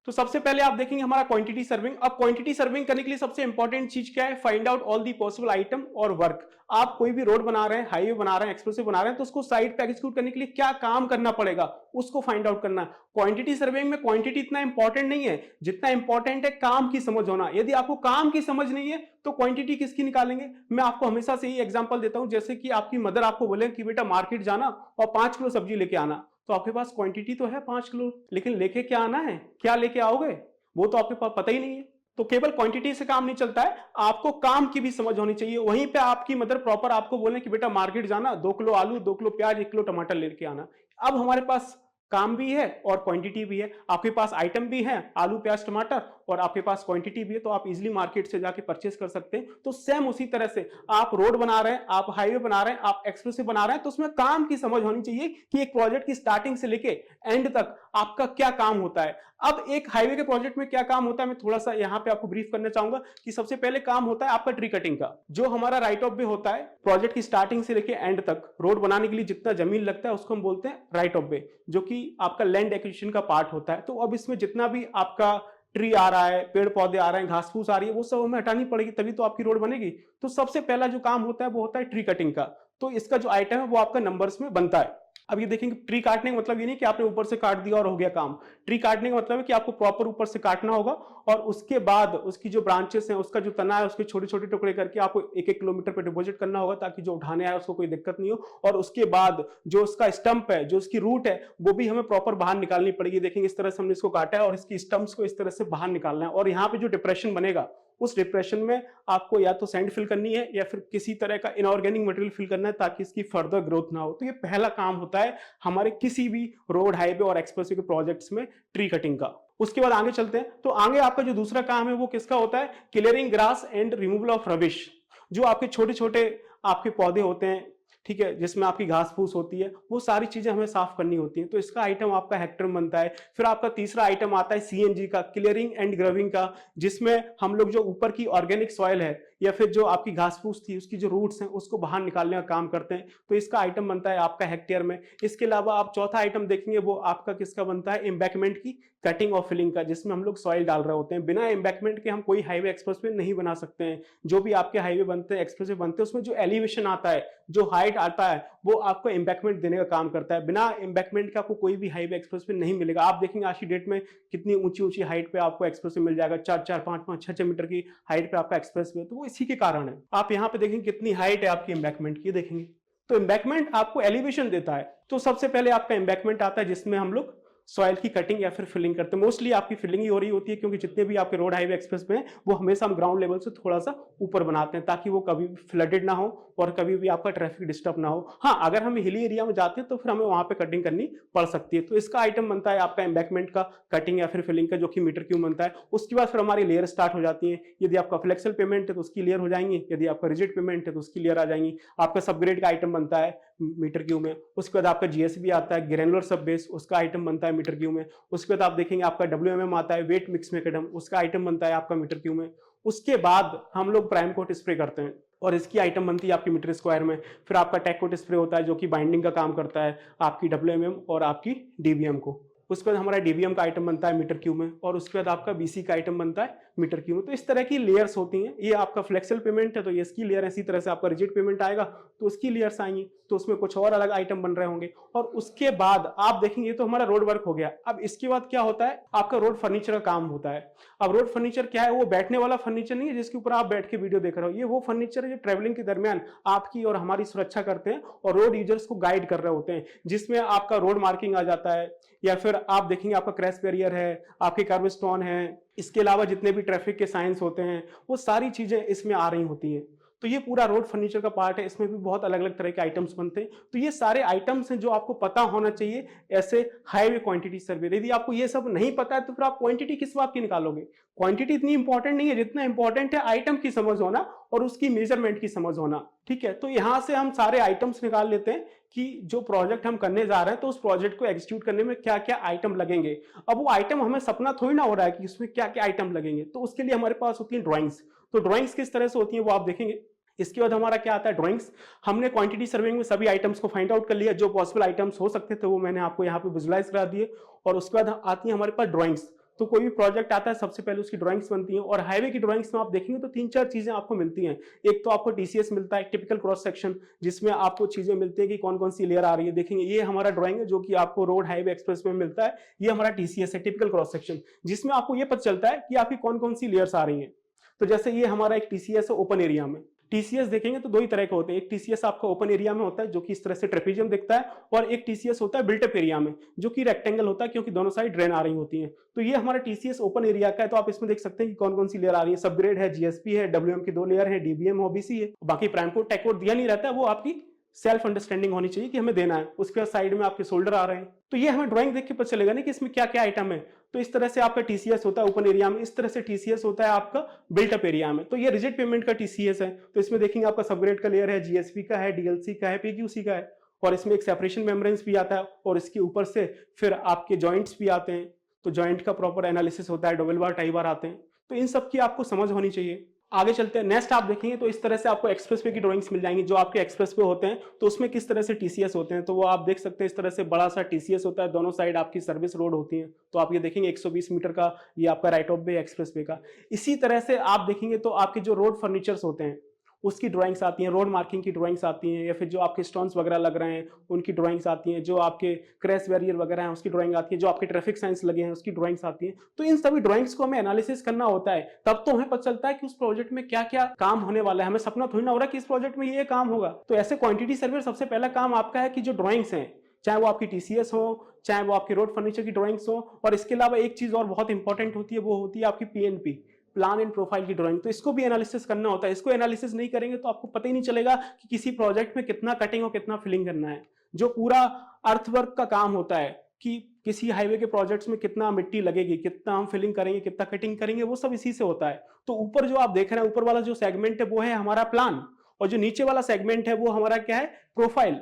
तो सबसे पहले आप देखेंगे हमारा क्वांटिटी सर्विंग। अब क्वांटिटी सर्विंग करने के लिए सबसे इंपॉर्टेंट चीज क्या है, find out all the possible item और वर्क। आप कोई भी रोड बना रहे हैं, हाईवे बना रहे हैं, एक्सप्रेसवे बना रहे हैं, तो उसको साइड पे एग्जीक्यूट करने के लिए क्या काम करना पड़ेगा उसको फाइंड आउट करना। क्वांटिटी सर्विंग में क्वांटिटी इतना इंपॉर्टेंट नहीं है जितना इंपॉर्टेंट है काम की समझ होना। यदि आपको काम की समझ नहीं है तो क्वांटिटी किसकी निकालेंगे। मैं आपको हमेशा से ही एग्जांपल देता हूं, जैसे कि आपकी मदर आपको बोले कि बेटा मार्केट जाना और 5 किलो सब्जी लेके आना, तो आपके पास क्वांटिटी तो है 5 किलो, लेकिन लेके क्या आना है, क्या लेके आओगे, वो तो आपके पास पता ही नहीं है। तो केवल क्वांटिटी से काम नहीं चलता है, आपको काम की भी समझ होनी चाहिए। वहीं पे आपकी मदर प्रॉपर आपको बोले कि बेटा मार्केट जाना, 2 किलो आलू, 2 किलो प्याज, 1 किलो टमाटर लेके आना। अब हमारे पास काम भी है और क्वांटिटी भी है, आपके पास आइटम भी है आलू प्याज टमाटर और आपके पास क्वांटिटी भी है, तो आप इजीली मार्केट से जाके परचेस कर सकते हैं। तो सेम उसी तरह से आप रोड बना रहे हैं, आप हाईवे बना रहे हैं, आप एक्सप्रेसवे बना रहे हैं, तो उसमें काम की समझ होनी चाहिए कि एक प्रोजेक्ट की स्टार्टिंग से लेके एंड तक आपका क्या काम होता है। अब एक हाईवे के प्रोजेक्ट में क्या काम होता है मैं थोड़ा सा यहाँ पे आपको ब्रीफ करना चाहूंगा कि सबसे पहले काम होता है आपका ट्री कटिंग का। जो हमारा राइट ऑफ वे होता है प्रोजेक्ट की स्टार्टिंग से लेके एंड तक, रोड बनाने के लिए जितना जमीन लगता है उसको हम बोलते हैं राइट ऑफ वे, जो कि आपका लैंड एक्विजिशन का पार्ट होता है। तो अब इसमें जितना भी आपका ट्री आ रहा है, पेड़ पौधे आ रहे हैं, घास फूस आ रही है, वो सब हमें हटानी पड़ेगी, तभी तो आपकी रोड बनेगी। तो सबसे पहला जो काम होता है वो होता है ट्री कटिंग का। तो इसका जो आइटम है वो आपका नंबर्स में बनता है। अब ये देखेंगे ट्री काटने का मतलब ये नहीं कि आपने ऊपर से काट दिया और हो गया काम। ट्री काटने का मतलब है कि आपको प्रॉपर ऊपर से काटना होगा और उसके बाद उसकी जो ब्रांचेस हैं, उसका जो तना है, उसके छोटे छोटे टुकड़े करके आपको 1-1 किलोमीटर पे डिपॉजिट करना होगा ताकि जो उठाने आए उसको कोई दिक्कत नहीं हो। और उसके बाद जो उसका स्टंप है, जो उसकी रूट है, वो भी हमें प्रॉपर बाहर निकालनी पड़ेगी। देखेंगे इस तरह से हमने इसको काटा है और इसकी स्टंप्स को इस तरह से बाहर निकालना है। और यहाँ पे जो डिप्रेशन बनेगा उस डिप्रेशन में आपको या तो सैंड फिल करनी है या फिर किसी तरह का इनऑर्गेनिक मटेरियल फिल करना है ताकि इसकी फर्दर ग्रोथ ना हो। तो ये पहला काम होता है हमारे किसी भी रोड, हाईवे और एक्सप्रेसवे के प्रोजेक्ट्स में ट्री कटिंग का। उसके बाद आगे चलते हैं। तो आगे आपका जो दूसरा काम है वो किसका होता है, clearing grass and removal of rubbish. जो आपके छोटे छोटे आपके पौधे होते हैं, ठीक है, जिसमें आपकी घास फूस होती है, वो सारी चीजें हमें साफ करनी होती हैं। तो इसका आइटम आपका हेक्टर में बनता है। फिर आपका तीसरा आइटम आता है सीएनजी का, क्लियरिंग एंड ग्रविंग का, जिसमें हम लोग जो ऊपर की ऑर्गेनिक सॉइल है या फिर जो आपकी घास फूस थी उसकी जो रूट्स हैं उसको बाहर निकालने का काम करते हैं। तो इसका आइटम बनता है आपका हेक्टेयर में। इसके अलावा आप चौथा आइटम देखेंगे वो आपका किसका बनता है, एम्बैकमेंट की कटिंग और फिलिंग का, जिसमें हम लोग सॉइल डाल रहे होते हैं। बिना एम्बैकमेंट के हम कोई हाईवे एक्सप्रेसवे नहीं बना सकते हैं। जो भी आपके हाईवे बनते हैं, एक्सप्रेसवे बनते हैं, उसमें जो एलिवेशन आता है, जो हाइट आता है, वो आपको एम्बैकमेंट देने का काम करता है। बिना एम्बैकमेंट का आपको कोई भी हाईवे एक्सप्रेसवे नहीं मिलेगा। आप देखेंगे आज की डेट में कितनी ऊंची ऊंची हाइट पे आपको एक्सप्रेसवे मिल जाएगा, 4-4, 5-5, 6-6 मीटर की हाइट पे आपका एक्सप्रेसवे। तो वो इसी के कारण है। आप यहाँ पे देखेंगे कितनी हाइट है आपकी एम्बैकमेंट की, देखेंगे। तो एम्बैकमेंट आपको एलिवेशन देता है। तो सबसे पहले आपका एम्बैकमेंट आता है जिसमें हम लोग सॉइल की कटिंग या फिर फिलिंग करते हैं। मोस्टली आपकी फिलिंग ही हो रही होती है, क्योंकि जितने भी आपके रोड हाईवे एक्सप्रेस पे हैं वो हमेशा हम ग्राउंड लेवल से थोड़ा सा ऊपर बनाते हैं ताकि वो कभी भी फ्लडेड ना हो और कभी भी आपका ट्रैफिक डिस्टर्ब ना हो। हाँ, अगर हम हिली एरिया में जाते हैं तो फिर हमें वहां पे कटिंग करनी पड़ सकती है। तो इसका आइटम बनता है आपका एम्बैकमेंट का कटिंग या फिर फिलिंग का, जो कि मीटर क्यूब बनता है। उसके बाद फिर हमारी लेयर स्टार्ट हो जाती है। यदि आपका फ्लेक्सिबल पेमेंट है तो उसकी लेयर हो जाएंगी, यदि आपका रिजिड पेमेंट है तो उसकी लेयर आ जाएंगी। आपका सबग्रेड का आइटम बनता है मीटर क्यूब में। उसके बाद आपका जीएसबी आता है, ग्रेनुलर सब बेस, उसका आइटम बनता है मीटर क्यूब में। उसके बाद आप देखेंगे आपका डब्ल्यूएमएम आता है, वेट मिक्स मैकेडम, उसका आइटम बनता है आपका मीटर क्यूब में। उसके बाद हम लोग प्राइम कोट स्प्रे करते हैं और इसकी आइटम बनती है आपकी मीटर स्क्वायर में। फिर आपका टेक कोट स्प्रे होता है जो कि बाइंडिंग का काम करता है आपकी डब्ल्यूएमएम और आपकी डीबीएम को। उसके बाद हमारा डीबीएम का आइटम बनता है मीटर क्यूब में और उसके बाद आपका बीसी का आइटम बनता है मीटर क्यूब में। तो इस तरह की लेयर्स होती हैं। ये आपका फ्लेक्सिबल पेमेंट है तो ये इसकी लेयर है, इसी तरह से आपका रिजिड पेमेंट आएगा तो उसकी लेयर्स आएंगी, तो उसमें कुछ और अलग आइटम बन रहे होंगे। और उसके बाद आप देखेंगे तो हमारा रोड वर्क हो गया। अब इसके बाद क्या होता है, आपका रोड फर्नीचर का काम होता है। अब रोड फर्नीचर क्या है, वो बैठने वाला फर्नीचर नहीं है जिसके ऊपर आप बैठ के वीडियो देख रहे हो। ये वो फर्नीचर है जो ट्रेवलिंग के दरमियान आपकी और हमारी सुरक्षा करते हैं और रोड यूजर्स को गाइड कर रहे होते हैं, जिसमें आपका रोड मार्किंग आ जाता है या फिर आप देखेंगे आपका क्रैश बैरियर है, आपके कर्व स्टोन है, इसके अलावा जितने भी ट्रैफिक के साइंस होते हैं वो सारी चीजें इसमें आ रही होती हैं। तो ये पूरा रोड फर्नीचर का पार्ट है। इसमें भी बहुत अलग अलग तरह के आइटम्स बनते हैं। तो ये सारे आइटम्स हैं जो आपको पता होना चाहिए ऐसे हाईवे क्वांटिटी सर्वे। यदि आपको ये सब नहीं पता है तो फिर आप क्वांटिटी किस बात की निकालोगे। क्वांटिटी इतनी इंपॉर्टेंट नहीं है जितना इंपॉर्टेंट है आइटम की समझ होना और उसकी मेजरमेंट की समझ होना। ठीक है, तो यहां से हम सारे आइटम्स निकाल लेते हैं कि जो प्रोजेक्ट हम करने जा रहे हैं तो उस प्रोजेक्ट को एग्जीक्यूट करने में क्या क्या आइटम लगेंगे। अब वो आइटम हमें सपना थोड़ी ना हो रहा है कि उसमें क्या क्या आइटम लगेंगे, तो उसके लिए हमारे पास होती है ड्राइंग्स। तो ड्राइंग्स किस तरह से होती है वो आप देखेंगे। इसके बाद हमारा क्या आता है, ड्राइंग्स। हमने क्वांटिटी सर्विंग में सभी आइटम्स को फाइंड आउट कर लिया, जो पॉसिबल आइटम्स हो सकते थे वो मैंने आपको यहाँ पे विजुलाइज करा दिए। और उसके बाद आती है हमारे पास ड्राइंग्स। तो कोई भी प्रोजेक्ट आता है सबसे पहले उसकी ड्राइंग्स बनती हैं। और हाईवे की ड्राइंग्स में आप देखेंगे तो 3-4 चीजें आपको मिलती हैं। एक तो आपको टीसीएस मिलता है, टिपिकल क्रॉस सेक्शन, जिसमें आपको चीजें मिलती है कि कौन कौन सी लेयर आ रही है। देखेंगे ये हमारा ड्राइंग है जो कि आपको रोड हाईवे एक्सप्रेस में मिलता है। ये हमारा टीसीएस है, टिपिकल क्रॉस सेक्शन, जिसमें आपको ये पता चलता है कि आपकी कौन कौन सी लेयर्स आ रही हैं। तो जैसे ये हमारा एक टीसीएस है ओपन एरिया में। टीसीएस देखेंगे तो दो ही तरह के होते हैं। एक टीसीएस आपका ओपन एरिया में होता है जो कि इस तरह से ट्रेपेजियम दिखता है, और एक टीसीएस होता है बिल्टअप एरिया में जो कि रेक्टेंगल होता है, क्योंकि दोनों साइड ड्रेन आ रही होती हैं। तो ये हमारा टीसीएस ओपन एरिया का है। तो आप इसमें देख सकते हैं कि कौन कौन सी लेयर आ रही है। सबग्रेड है, जीएसपी है, डब्ल्यूएम की 2 लेयर है, डीबीएम है, ओबीसी है। बाकी प्राइम कोड टेक कोड दिया नहीं रहता है, वो आपकी सेल्फ अंडरस्टैंडिंग होनी चाहिए कि हमें देना है। उसके बाद साइड में आपके शोल्डर आ रहे हैं। तो ये हमें ड्राइंग देख के पता चलेगा ना कि इसमें क्या क्या आइटम है। तो इस तरह से आपका टीसीएस होता है ओपन एरिया में, इस तरह से टीसीएस होता है आपका बिल्टअप एरिया में। तो ये रिजिड पेमेंट का टीसीएस है। तो इसमें देखेंगे आपका सबग्रेड का लेयर है, जीएसपी का है, डीएलसी का है, पीक्यूसी का है, और इसमें एक सेपरेशन मेम्ब्रेन्स भी आता है, और इसके ऊपर से फिर आपके जॉइंट्स भी आते हैं। तो जॉइंट का प्रॉपर एनालिसिस होता है, डबल बार, टाई बार आते हैं। तो इन सब की आपको समझ होनी चाहिए। आगे चलते हैं, नेक्स्ट आप देखेंगे तो इस तरह से आपको एक्सप्रेस वे की ड्राइंग्स मिल जाएंगी। जो आपके एक्सप्रेस वे होते हैं तो उसमें किस तरह से टीसीएस होते हैं, तो वो आप देख सकते हैं। इस तरह से बड़ा सा टीसीएस होता है, दोनों साइड आपकी सर्विस रोड होती है। तो आप ये देखेंगे 120 मीटर का ये आपका right of way express way का। इसी तरह से आप देखेंगे तो आपके जो रोड फर्नीचर्स होते हैं उसकी ड्राइंग्स आती हैं, रोड मार्किंग की ड्राइंग्स आती हैं, या फिर जो आपके स्टोन्स वगैरह लग रहे हैं उनकी ड्राइंग्स आती हैं, जो आपके क्रैश बैरियर वगैरह हैं उसकी ड्राइंग आती है, जो आपके ट्रैफिक साइंस लगे हैं उसकी ड्राइंग्स आती हैं। तो इन सभी ड्राइंग्स को हमें एनालिसिस करना होता है, तब तो हमें पता चलता है कि उस प्रोजेक्ट में क्या क्या काम होने वाला है। हमें सपना थोड़ी ना हो रहा है कि इस प्रोजेक्ट में ये काम होगा। तो ऐसे क्वांटिटी सर्वे सबसे पहला काम आपका है कि जो ड्राइंग्स हैं, चाहे वो आपकी टीसीएस हो, चाहे वो आपकी रोड फर्नीचर की ड्राइंग्स हो, और इसके अलावा एक चीज और बहुत इंपॉर्टेंट होती है, वो होती है आपकी पीएनपी, प्लान एंड प्रोफाइल की ड्राइंग। तो इसको भी एनालिसिस करना होता है। इसको एनालिसिस नहीं करेंगे तो आपको पता ही नहीं चलेगा कि किसी प्रोजेक्ट में कितना कटिंग और कितना फिलिंग करना है। जो पूरा अर्थवर्क का काम होता है कि किसी हाईवे के प्रोजेक्ट्स में कितना मिट्टी लगेगी, कितना हम फिलिंग करेंगे, कितना कटिंग करेंगे, वो सब इसी से होता है। तो ऊपर जो आप देख रहे हैं, ऊपर वाला जो सेगमेंट है वो है हमारा प्लान, और जो नीचे वाला सेगमेंट है वो हमारा क्या है, प्रोफाइल।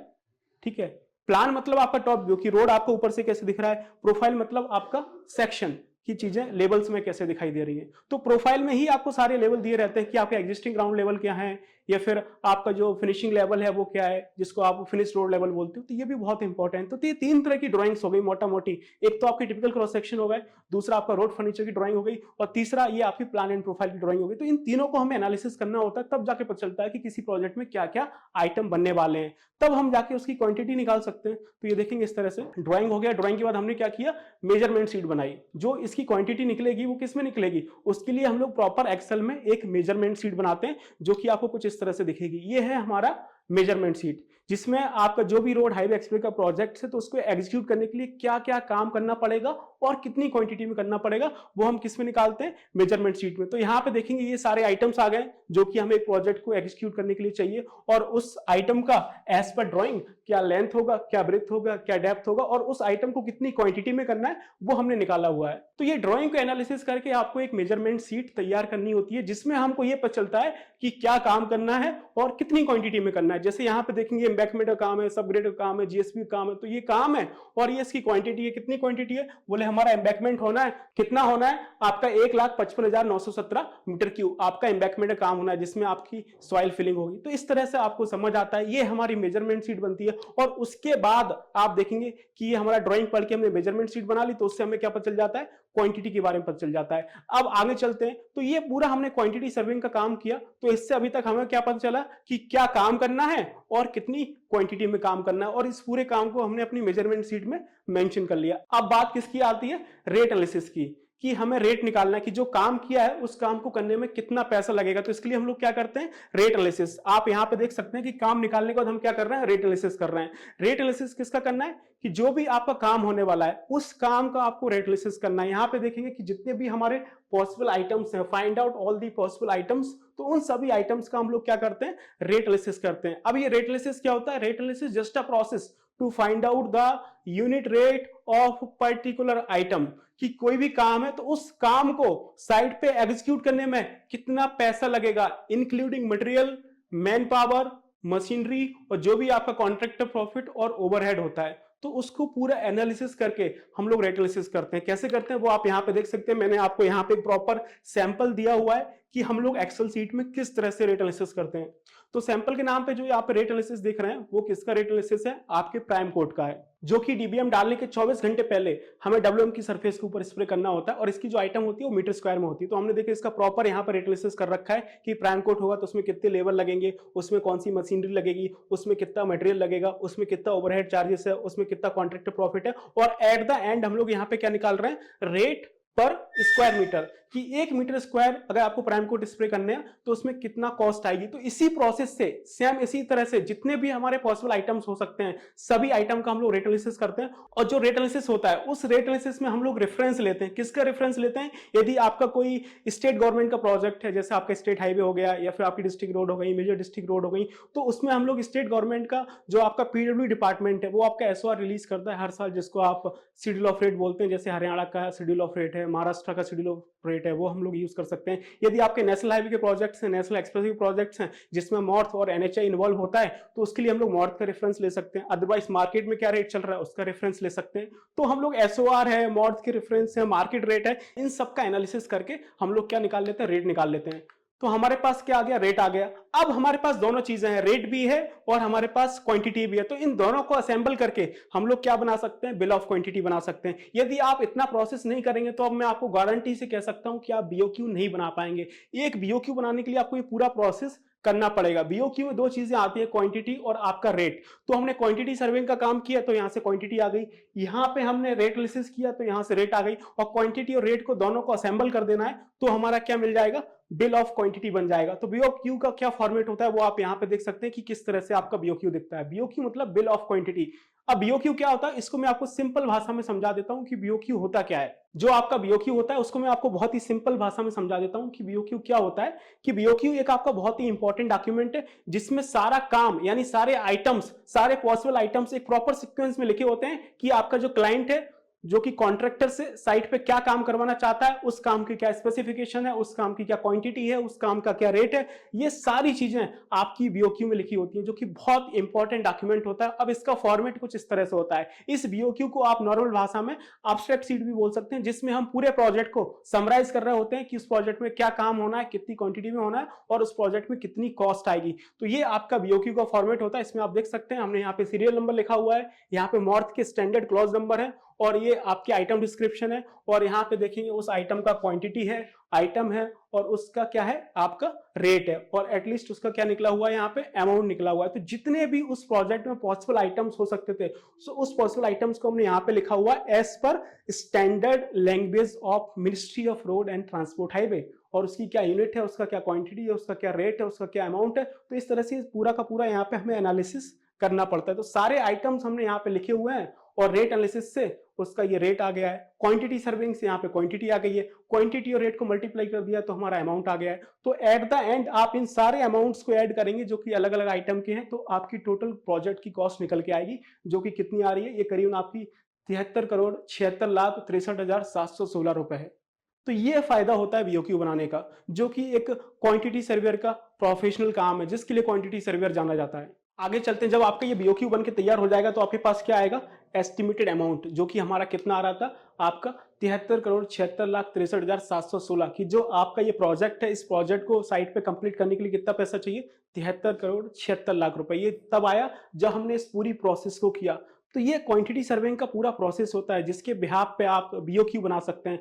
ठीक है, प्लान मतलब आपका टॉप व्यू कि रोड आपको ऊपर से कैसे दिख रहा है, प्रोफाइल मतलब आपका सेक्शन की चीजें लेवल्स में कैसे दिखाई दे रही है। तो प्रोफाइल में ही आपको सारे लेवल दिए रहते हैं कि आपका एग्जिस्टिंग ग्राउंड लेवल क्या है, या फिर आपका जो फिनिशिंग लेवल है वो क्या है, जिसको आप फिनिश रोड लेवल बोलते हो। तो ये भी बहुत इंपॉर्टेंट है। तो ये 3 तरह की ड्राइंग्स हो गई मोटा मोटी। एक तो आपकी टिपिकल क्रॉस सेक्शन हो गए, दूसरा आपका रोड फर्नीचर की ड्राइंग हो गई, और तीसरा ये आपकी प्लान एंड प्रोफाइल की ड्राइंग हो गई। तो इन तीनों को हमें एनालिसिस करना होता है, तब जाके पता चलता है कि किसी प्रोजेक्ट में क्या क्या आइटम बनने वाले हैं, तब हम जाके उसकी क्वांटिटी निकाल सकते हैं। तो ये देखेंगे इस तरह से ड्राइंग हो गया। ड्राइंग के बाद हमने क्या किया, मेजरमेंट शीट बनाई। जो इसकी क्वांटिटी निकलेगी वो किस में निकलेगी, उसके लिए हम लोग प्रॉपर एक्सेल में एक मेजरमेंट शीट बनाते हैं, जो कि आपको कुछ इस तरह से दिखेगी। ये है हमारा मेजरमेंट शीट, जिसमें आपका जो भी रोड हाईवे एक्सप्रेस का प्रोजेक्ट है तो उसको एग्जीक्यूट करने के लिए क्या क्या काम करना पड़ेगा और कितनी क्वांटिटी में करना पड़ेगा, वो हम किस में निकालते हैं, मेजरमेंट शीट में। तो यहाँ पे देखेंगे ये सारे आइटम्स आ गए जो कि हमें एक प्रोजेक्ट को एग्जीक्यूट करने के लिए चाहिए, और उस आइटम का एज पर ड्राइंग क्या लेंथ होगा, क्या ब्रेथ होगा, क्या डेप्थ होगा, और उस आइटम को कितनी क्वांटिटी में करना है वो हमने निकाला हुआ है। तो ये ड्राइंग को एनालिसिस करके आपको एक मेजरमेंट शीट तैयार करनी होती है, जिसमें हमको ये पता चलता है कि क्या काम करना है और कितनी क्वांटिटी में करना है। जैसे यहाँ पे देखेंगे एम्बैंकमेंट का काम है, सबग्रेड का काम है, जीएसपी का काम है, तो ये काम है और ये इसकी क्वांटिटी है। कितनी क्वांटिटी है, बोले हमारा एम्बैंकमेंट होना है, कितना होना है आपका 1,55,917 मीटर क्यूब आपका एम्बैंकमेंट का काम होना है, जिसमें आपकी सॉइल फिलिंग होगी। तो इस तरह से आपको समझ आता है, ये हमारी मेजरमेंट शीट बनती है। और उसके बाद आप देखेंगे कि ये हमारा ड्राइंग पढ़ के हमने मेजरमेंट शीट बना ली, तो उससे हमें क्या पता चल जाता है, क्वांटिटी के बारे में पता चल जाता है। अब आगे चलते हैं, तो ये पूरा हमने क्वांटिटी सर्विंग का काम किया, तो इससे अभी तक हमें क्या पता चला कि क्या काम करना है और कितनी क्वांटिटी में काम करना है, और इस पूरे काम को हमने अपनी मेजरमेंट शीट में मेंशन कर लिया। अब बात किसकी आती है, रेट एनालिसिस की, कि हमें रेट निकालना है कि जो काम किया है उस काम को करने में कितना पैसा लगेगा। तो इसके लिए हम लोग क्या करते हैं, रेट एनालिसिस। आप यहां पे देख सकते हैं कि काम निकालने के बाद हम क्या कर रहे हैं, रेट एनालिसिस कर रहे हैं। रेट एनालिसिस किसका करना है, कि जो भी आपका काम होने वाला है उस काम का आपको रेट एनालिसिस करना है। यहां पे देखेंगे कि जितने भी हमारे पॉसिबल आइटम्स हैं, find out all the possible items, तो उन सभी आइटम्स का हम लोग क्या करते हैं, रेट एनालिसिस करते हैं। अब ये रेट एनालिसिस क्या होता है, rate analysis just a process to find out the unit rate of particular item, कि कोई भी काम है तो उस काम को साइट पे एग्जीक्यूट करने में कितना पैसा लगेगा, including material, man power, machinery, और जो भी आपका कॉन्ट्रैक्टर प्रॉफिट और ओवरहेड होता है, तो उसको पूरा एनालिसिस करके हम लोग रेट एनालिसिस करते हैं। कैसे करते हैं वो आप यहां पे देख सकते हैं। मैंने आपको यहां पे एक प्रॉपर सैंपल दिया हुआ है कि हम लोग एक्सेल सीट में किस तरह से रेट एनालिसिस करते हैं। तो सैंपल के नाम पे जो आप रेट एनालिसिस देख रहे हैं वो किसका रेट एनालिसिस है, आपके प्राइम कोड का है, जो कि डीबीएम डालने के 24 घंटे पहले हमें डब्ल्यूएम की सरफेस के ऊपर स्प्रे करना होता है, और इसकी जो आइटम होती है वो मीटर स्क्वायर में होती है। तो हमने देखिए इसका प्रॉपर यहाँ पर रेट एनालिसिस कर रखा है कि प्राइम कोड होगा तो उसमें कितने लेबर लगेंगे, उसमें कौन सी मशीनरी लगेगी, उसमें कितना मटेरियल लगेगा, उसमें कितना ओवरहेड चार्जेस है, उसमें कितना कॉन्ट्रैक्टर प्रॉफिट है, और एट द एंड हम लोग यहाँ पे क्या निकाल रहे हैं, रेट पर स्क्वायर मीटर, कि 1 मीटर स्क्वायर अगर आपको प्राइम कोट स्प्रे करने हैं तो उसमें कितना कॉस्ट आएगी। तो इसी प्रोसेस से सेम इसी तरह से जितने भी हमारे पॉसिबल आइटम्स हो सकते हैं सभी आइटम का हम लोग रेट एनालिसिस करते हैं। और जो रेट एनालिसिस होता है उस रेट एनालिसिस में हम लोग रेफरेंस लेते हैं। किसका रेफरेंस लेते हैं, यदि आपका कोई स्टेट गवर्नमेंट का प्रोजेक्ट है, जैसे आपका स्टेट हाईवे हो गया या फिर आपकी डिस्ट्रिक्ट रोड हो गई, मेजर डिस्ट्रिक्ट रोड हो गई, तो उसमें हम लोग स्टेट गवर्नमेंट का जो आपका पीडब्ल्यू डिपार्टमेंट है वो आपका एसओआर रिलीज करता है हर साल, जिसको आप शेड्यूल ऑफ रेट बोलते हैं। जैसे हरियाणा का शेड्यूल ऑफ रेट है, महाराष्ट्र का शेड्यूल ऑफ रेट है, वो हम लोग यूज कर सकते हैं। यदि आपके नेशनल हाईवे के प्रोजेक्ट्स हैं, नेशनल एक्सप्रेस प्रोजेक्ट्स हैं जिसमें मॉर्थ और एनएचआई इन्वॉल्व होता है, तो उसके लिए हम लोग मॉर्थ का रेफरेंस ले सकते हैं। अदरवाइज मार्केट में क्या रेट चल रहा है उसका रेफरेंस ले सकते हैं। तो हम लोग एसओआर है, मॉर्थ के रेफरेंस है, मार्केट रेट है, इन सब का एनालिसिस करके हम लोग क्या निकाल लेते हैं, रेट निकाल लेते हैं। तो हमारे पास क्या आ गया, रेट आ गया। अब हमारे पास दोनों चीजें हैं, रेट भी है और हमारे पास क्वांटिटी भी है। तो इन दोनों को असेंबल करके हम लोग क्या बना सकते हैं, बिल ऑफ क्वांटिटी बना सकते हैं। यदि आप इतना प्रोसेस नहीं करेंगे तो अब मैं आपको गारंटी से कह सकता हूं कि आप बीओक्यू नहीं बना पाएंगे। एक बीओक्यू बनाने के लिए आपको ये पूरा प्रोसेस करना पड़ेगा। बीओक्यू में दो चीजें आती है, क्वांटिटी और आपका रेट। तो हमने क्वांटिटी सर्विंग का काम किया तो यहां से क्वांटिटी आ गई, यहां पे हमने रेट एनालिसिस किया तो यहां से रेट आ गई, और क्वांटिटी और रेट को दोनों को असेंबल कर देना है तो हमारा क्या मिल जाएगा, बिल ऑफ क्वांटिटी बन जाएगा। तो बीओक्यू का क्या फॉर्मेट होता है वो आप यहां पे देख सकते हैं कि किस तरह से आपका बीओक्यू दिखता है। बीओक्यू मतलब बिल ऑफ क्वांटिटी। अब बीओक्यू क्या होता है इसको मैं आपको सिंपल भाषा में समझा देता हूं कि बीओक्यू होता क्या है। जो आपका बीओक्यू होता है उसको मैं आपको बहुत ही सिंपल भाषा में समझा देता हूं कि बीओक्यू क्या होता है। कि बीओक्यू एक आपका बहुत ही इंपॉर्टेंट डॉक्यूमेंट है जिसमें सारा काम यानी सारे आइटम्स, सारे पॉसिबल आइटम्स एक प्रॉपर सीक्वेंस में लिखे होते हैं कि आपका जो क्लाइंट है, जो कि कॉन्ट्रैक्टर से साइट पे क्या काम करवाना चाहता है, उस काम की क्या स्पेसिफिकेशन है, उस काम की क्या क्वांटिटी है, उस काम का क्या रेट है, ये सारी चीजें आपकी बीओक्यू में लिखी होती हैं, जो कि बहुत इंपॉर्टेंट डॉक्यूमेंट होता है। अब इसका फॉर्मेट कुछ इस तरह से होता है। इस बीओक्यू को आप नॉर्मल भाषा में एब्स्ट्रैक्ट शीट भी बोल सकते हैं, जिसमें हम पूरे प्रोजेक्ट को समराइज कर रहे होते हैं कि उस प्रोजेक्ट में क्या काम होना है, कितनी क्वांटिटी में होना है और उस प्रोजेक्ट में कितनी कॉस्ट आएगी। तो ये आपका बीओक्यू का फॉर्मेट होता है। इसमें आप देख सकते हैं हमने यहाँ पे सीरियल नंबर लिखा हुआ है, यहाँ पे मॉर्थ के स्टैंडर्ड क्लॉज नंबर है, और ये आपके आइटम डिस्क्रिप्शन है, और यहाँ पे देखेंगे उस आइटम का क्वांटिटी है, आइटम है, और उसका क्या है, आपका रेट है, और एटलीस्ट उसका क्या निकला हुआ है, यहाँ पे अमाउंट निकला हुआ है। तो जितने भी उस प्रोजेक्ट में पॉसिबल आइटम्स हो सकते थे, सो उस पॉसिबल आइटम्स को हमने यहाँ पे लिखा हुआ है as per standard language of ministry of road and transport highway. और उसकी क्या यूनिट है, उसका क्या क्वांटिटी है, उसका क्या रेट है, उसका क्या अमाउंट है। तो इस तरह से पूरा का पूरा यहाँ पे हमें एनालिसिस करना पड़ता है। तो सारे आइटम्स हमने यहाँ पे लिखे हुए हैं और रेट एनालिसिस से उसका ये रेट आ गया है, क्वांटिटी सर्विंग से यहाँ पे क्वांटिटी आ गई है, क्वांटिटी और रेट को मल्टीप्लाई कर दिया तो हमारा अमाउंट आ गया है। तो एट द एंड आप इन सारे अमाउंट्स को ऐड करेंगे जो कि अलग अलग आइटम के हैं, तो आपकी टोटल प्रोजेक्ट की कॉस्ट निकल के आएगी, जो कि कितनी आ रही है, ये करीबन आपकी 73,76,63,716 रुपए है। तो ये फायदा होता है बीओक्यू बनाने का, जो कि एक क्वांटिटी सर्वेयर का प्रोफेशनल काम है, जिसके लिए क्वांटिटी सर्वेयर जाना जाता है। आगे चलते हैं, जब आपका ये बीओक्यू बन के तैयार हो जाएगा तो आपके पास क्या आएगा, एस्टिमेटेड अमाउंट, जो कि हमारा कितना आ रहा था आपका 73,76,63,716 की। जो आपका ये प्रोजेक्ट है, इस प्रोजेक्ट को साइट पे कंप्लीट करने के लिए कितना पैसा चाहिए, 73,76,00,000 रुपए। ये तब आया जब हमने इस पूरी प्रोसेस को किया। तो ये क्वांटिटी सर्वेइंग का पूरा प्रोसेस होता है, जिसके बिहाफ पे आप बीओक्यू बना सकते हैं।